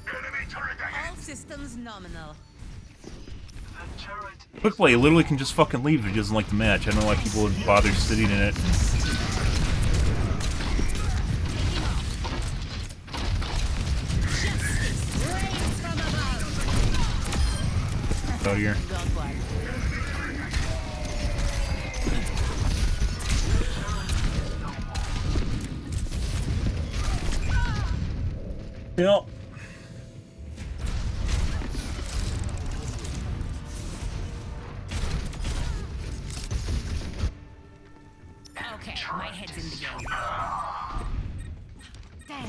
All systems nominal. Quick play, he literally can just fucking leave if he doesn't like the match. I don't know why people would bother sitting in it. Out here. Yep. Okay, my head's in the game. Damn.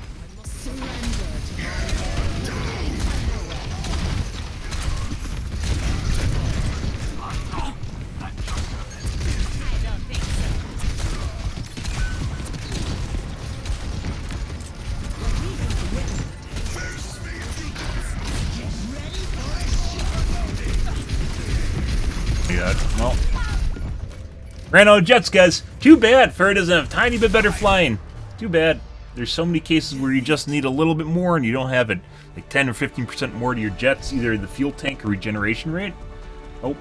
I must surrender to I don't think so. Yeah, well. Ran out of jets, guys. Too bad. Ferry doesn't have a tiny bit better flying. Too bad. There's so many cases where you just need a little bit more and you don't have it. Like 10 or 15% more to your jets, either the fuel tank or regeneration rate. Nope.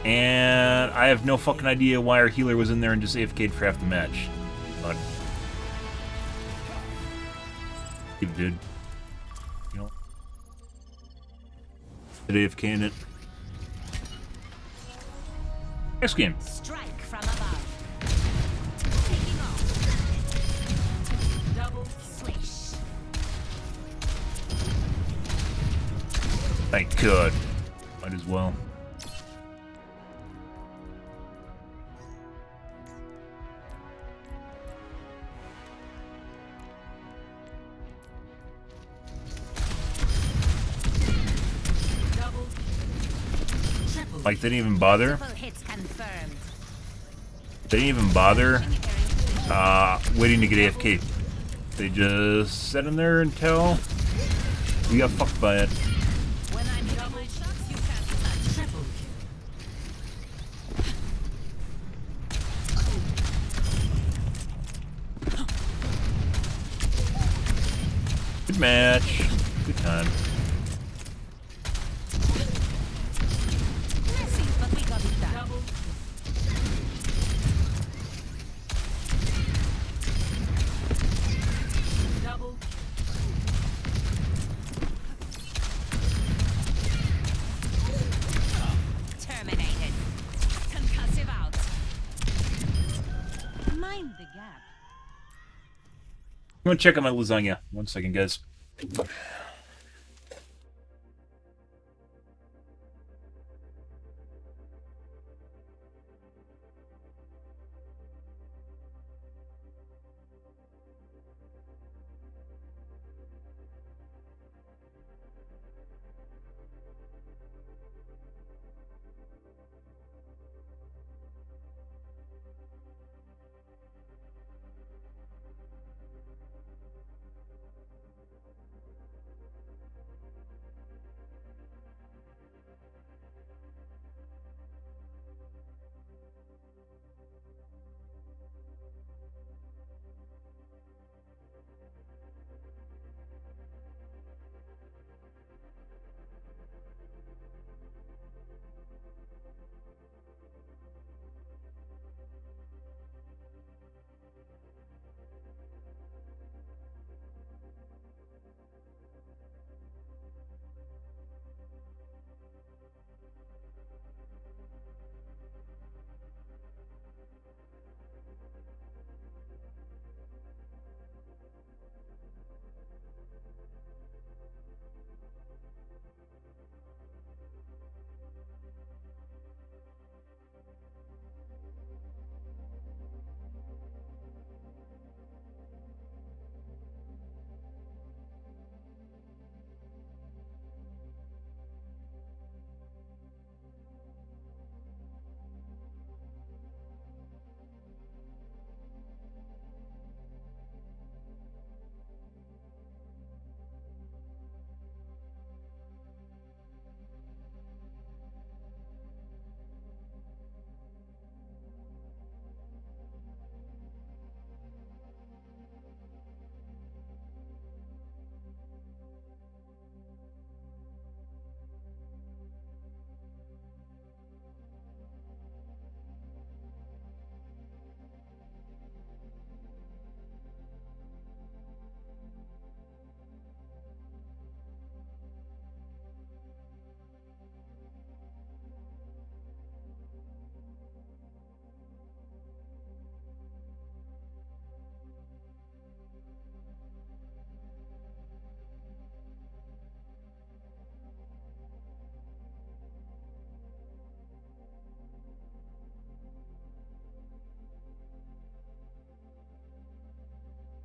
And I have no fucking idea why our healer was in there and just AFK'd for half the match. But he did. You know. Did AFK in it. Next game. Strike from above. Taking off. Double kill. I could. Might as well. Like, they didn't even bother. They didn't even bother waiting to get AFK. They just sat in there until we got fucked by it. Good match. Good time. Terminated. Concussive out. Mind the gap. I'm gonna check on my lasagna. 1 second, guys.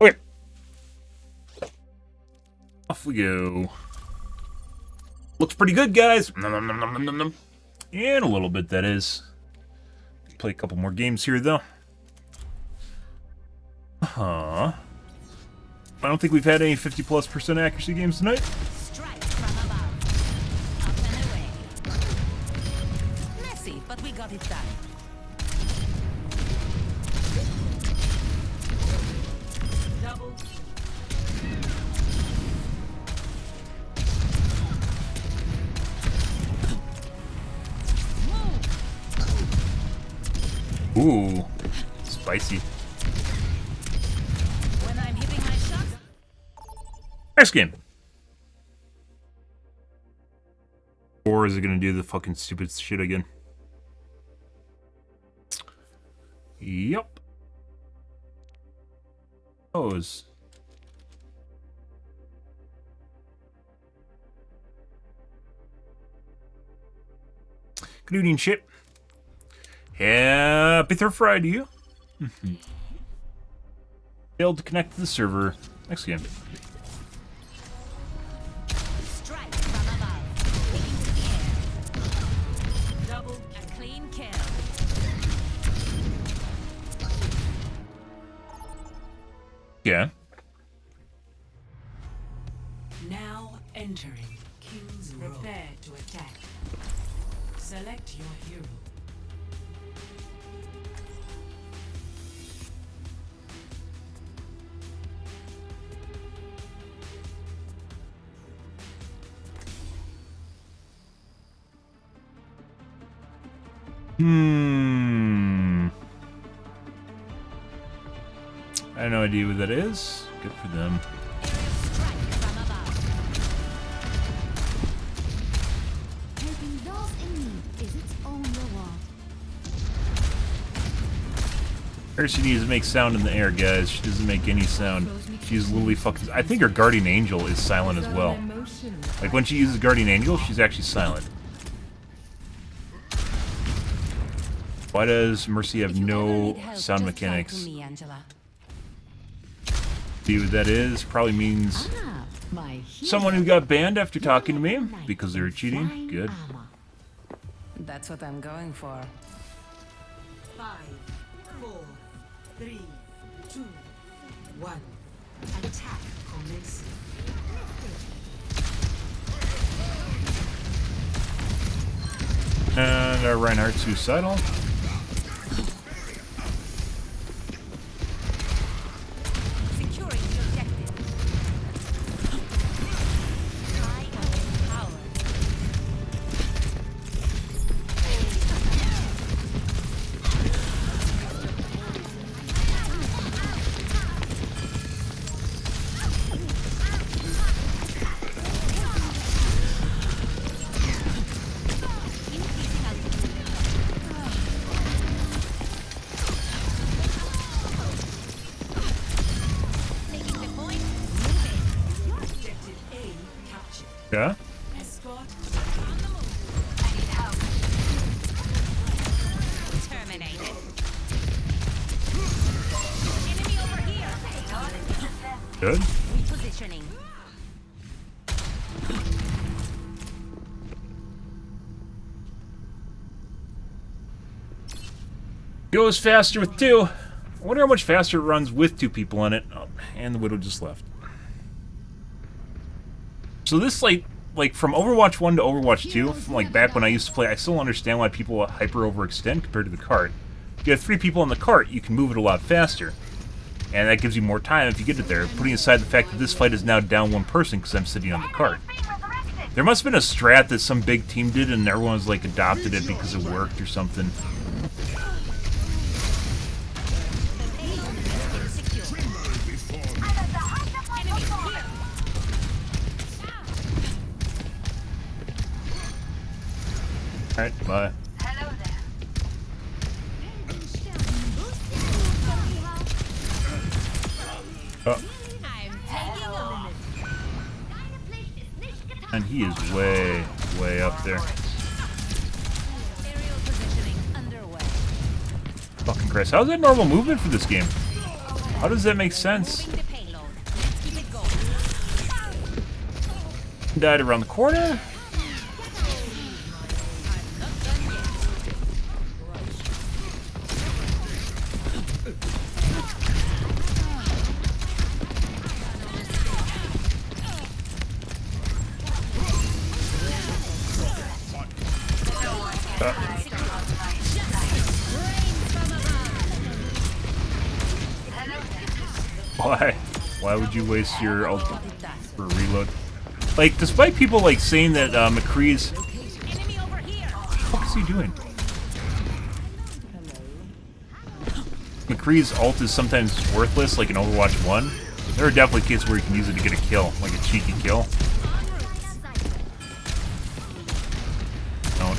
Okay. Off we go. Looks pretty good, guys. Nom, nom, nom, nom, nom, nom. In a little bit, that is. Play a couple more games here, though. Huh. I don't think we've had any 50+% accuracy games tonight. Strike from above. Up and away. Messy, but we got it done. Double. Ooh, spicy. When I'm hitting my shots. Next game. Or is it gonna do the fucking stupid shit again? Yep. Those. Good evening, ship. Happy Third Friday to you. Failed to connect to the server. Next game. Strike from above. Taking to the air. Double a clean kill. Yeah. Now entering King's Row. Prepare to attack. Select your hero. I have no idea what that is. Good for them. Helping those in need is its own reward. She needs to make sound in the air, guys. She doesn't make any sound. She's literally fucking... I think her Guardian Angel is silent as well. Like, when she uses Guardian Angel, she's actually silent. Why does Mercy have no sound mechanics? See what that is? Probably means someone who got banned after talking to me because they were cheating. Good. That's what I'm going for. 5, 4, 3, 2, 1. Attack commencing. And our Reinhardt suicidal. Securing the objective. High power. Yeah? Escort. Terminated. Enemy over here. Good. Repositioning. Goes faster with two. I wonder how much faster it runs with two people on it. Oh, and the Widow just left. So this, like from Overwatch 1 to Overwatch 2, from like back when I used to play, I still understand why people hyper overextend compared to the cart. If you have 3 people on the cart, you can move it a lot faster. And that gives you more time if you get it there, putting aside the fact that this fight is now down 1 person because I'm sitting on the cart. There must have been a strat that some big team did and everyone was like adopted it because it worked or something. Alright, bye. Hello there. Oh. And he is way, way up there. Fucking Christ. How's that normal movement for this game? How does that make sense? Died around the corner. Why? Why would you waste your ult for a reload? Like, despite people like saying that McCree's... What the fuck is he doing? McCree's ult is sometimes worthless, like in Overwatch 1. There are definitely cases where you can use it to get a kill, like a cheeky kill. Don't.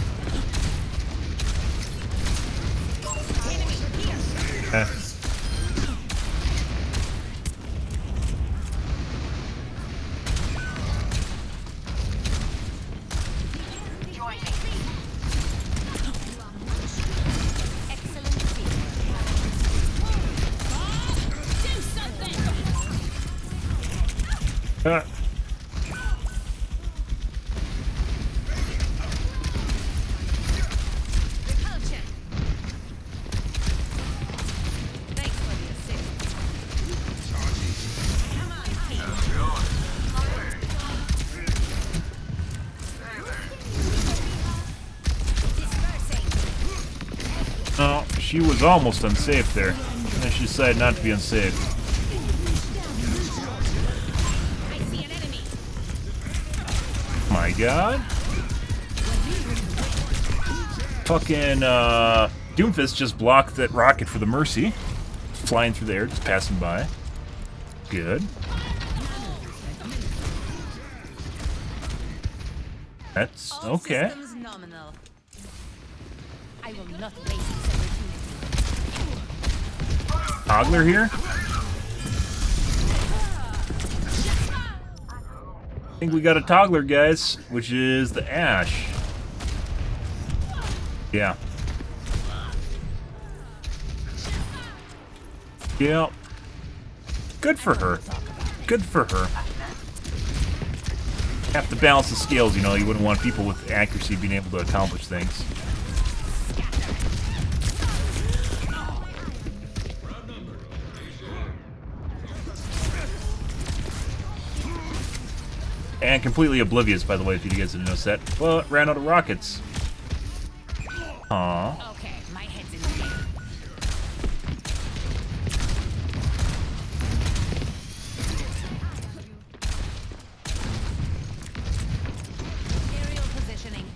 Oh, she was almost unsafe there. And then she decided not to be unsafe. My god. Fucking Doomfist just blocked that rocket for the Mercy. Flying through the air, just passing by. Good. That's okay. I will not waste this opportunity. Toggler here. I think we got a toggler, guys, which is the Ash. Yeah. Yeah. Good for her. Good for her. Have to balance the scales, you know. You wouldn't want people with accuracy being able to accomplish things. And completely oblivious, by the way, if you guys didn't notice that. Well, ran out of rockets. Aww. Okay, my head's in the game. Aerial positioning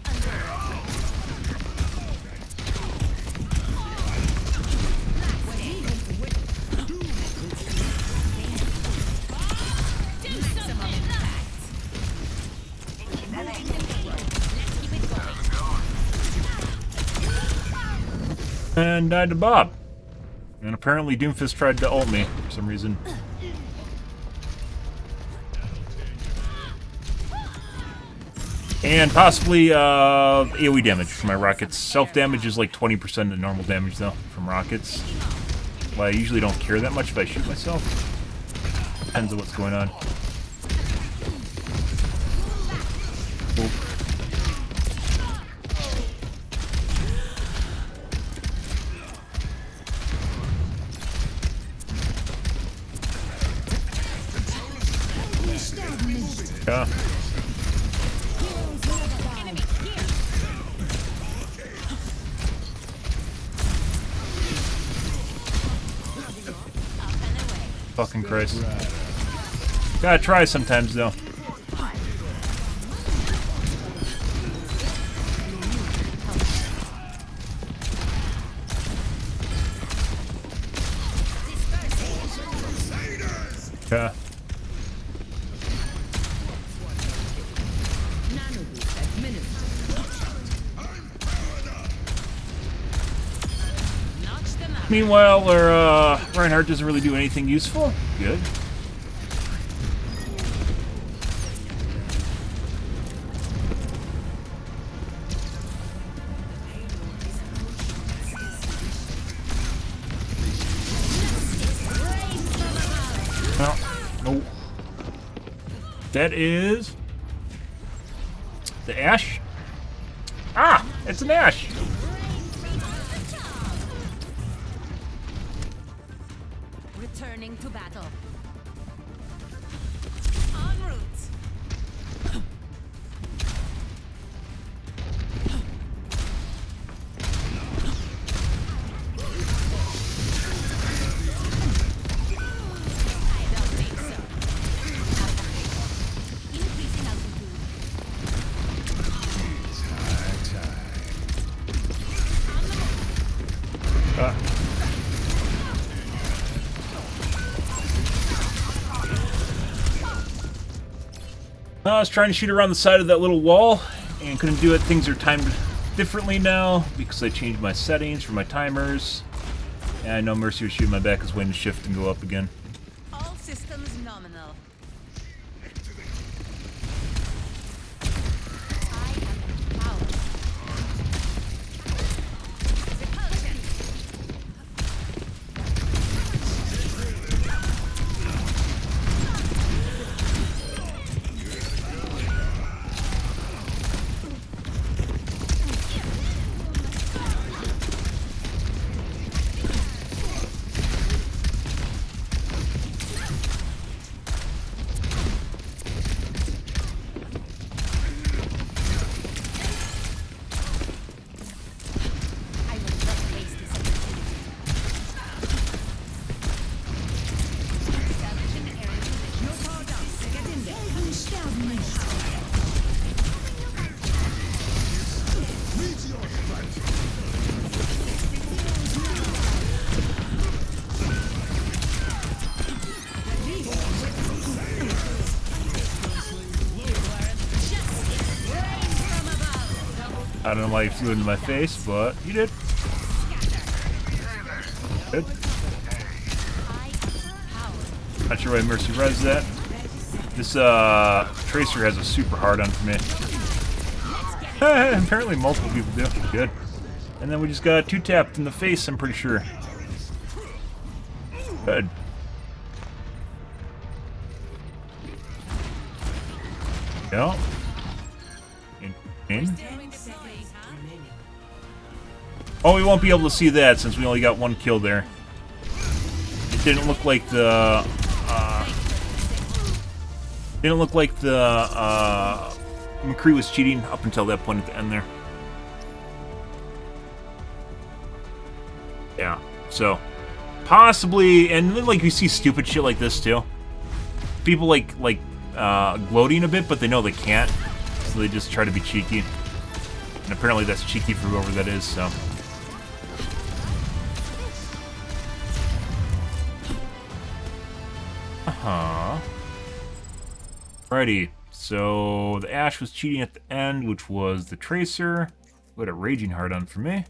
and died to Bob. And apparently Doomfist tried to ult me for some reason. And possibly AoE damage from my rockets. Self-damage is like 20% of normal damage, though, from rockets. Well, I usually don't care that much if I shoot myself. Depends on what's going on. Cool. Yeah. Fucking Christ. Gotta try sometimes, though. Yeah. Meanwhile, Reinhardt doesn't really do anything useful. Good. No. That is the Ash. Ah, it's an Ash. Returning to battle. En route. I was trying to shoot around the side of that little wall and couldn't do it. Things are timed differently now because I changed my settings for my timers. And I know Mercy was shooting my back is waiting to shift and go up again. All systems nominal. I don't know why you flew into my face, but you did. Good. Not sure why Mercy res that. This Tracer has a super hard on for me. Apparently multiple people do. Good. And then we just got 2-tapped in the face, I'm pretty sure. Good. Yeah. In. Oh, we won't be able to see that since we only got 1 kill there. It didn't look like the McCree was cheating up until that point at the end there. Yeah. So possibly, and then like we see stupid shit like this too. People like gloating a bit, but they know they can't, so they just try to be cheeky. And apparently that's cheeky for whoever that is, so. Alrighty, so the Ashe was cheating at the end, which was the Tracer. Who had a Raging Heart on for me.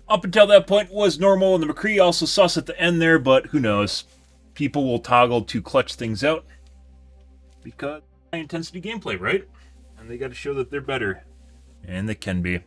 Up until that point was normal, and the McCree also sus at the end there, but who knows. People will toggle to clutch things out. Because high intensity gameplay, right? And they got to show that they're better. And they can be.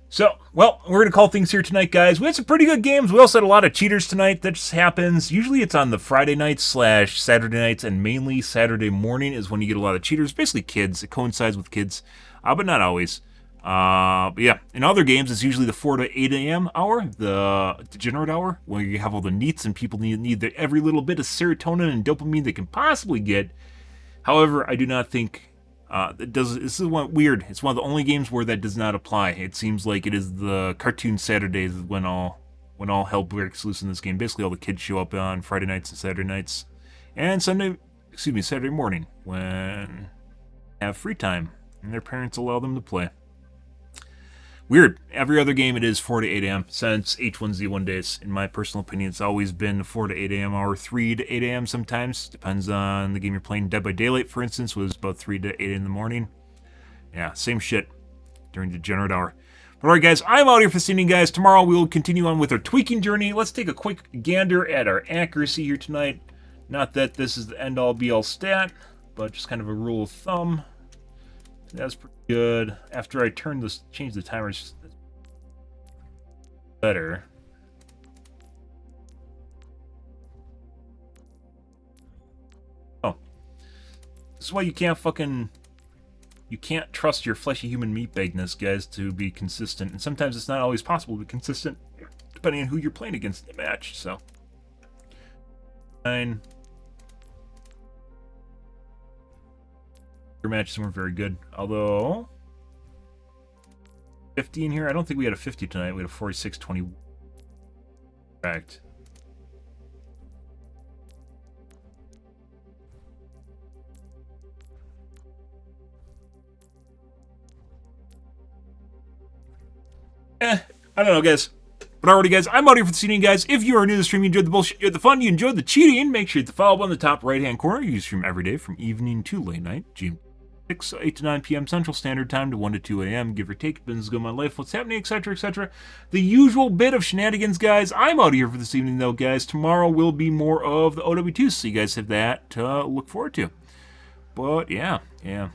So, well, we're going to call things here tonight, guys. We had some pretty good games. We also had a lot of cheaters tonight. That just happens. Usually it's on the Friday nights / Saturday nights, and mainly Saturday morning is when you get a lot of cheaters. Basically kids. It coincides with kids, but not always. But yeah, in other games, it's usually the 4 to 8 a.m. hour, the degenerate hour, where you have all the neats and people need every little bit of serotonin and dopamine they can possibly get. However, I do not think this is weird. It's one of the only games where that does not apply. It seems like it is the cartoon Saturdays when all hell breaks loose in this game. Basically, all the kids show up on Friday nights and Saturday nights, and Saturday morning when they have free time and their parents allow them to play. Weird. Every other game it is 4 to 8 a.m. since H1Z1 days. In my personal opinion, it's always been 4 to 8 a.m. hour, 3 to 8 a.m. sometimes. Depends on the game you're playing. Dead by Daylight, for instance, was about 3 to 8 in the morning. Yeah, same shit during degenerate hour. But alright guys, I'm out here for this evening, guys. Tomorrow we will continue on with our tweaking journey. Let's take a quick gander at our accuracy here tonight. Not that this is the end-all be-all stat, but just kind of a rule of thumb. That's pretty good. After I change the timers, better. Oh, this is why you can't trust your fleshy human meatbagness, guys, to be consistent. And sometimes it's not always possible to be consistent, depending on who you're playing against in the match. So, 9. Your matches weren't very good, although 50 in here. I don't think we had a 50 tonight. We had a 46-20. Correct. I don't know, guys. But alrighty, guys, I'm out here for the evening, guys. If you are new to the stream, you enjoyed the bullshit, you enjoyed the fun, you enjoyed the cheating, make sure you hit the follow button on the top right-hand corner. You stream every day from evening to late night. 8 to 9 p.m. Central Standard Time to 1 to 2 a.m. Give or take, business go my life, what's happening, etc., etc. The usual bit of shenanigans, guys. I'm out here for this evening, though, guys. Tomorrow will be more of the OW2, so you guys have that to look forward to. But, yeah. I'm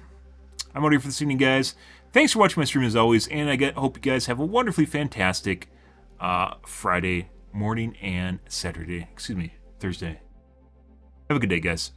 out here for this evening, guys. Thanks for watching my stream, as always, and I hope you guys have a wonderfully fantastic Friday morning and Thursday. Have a good day, guys.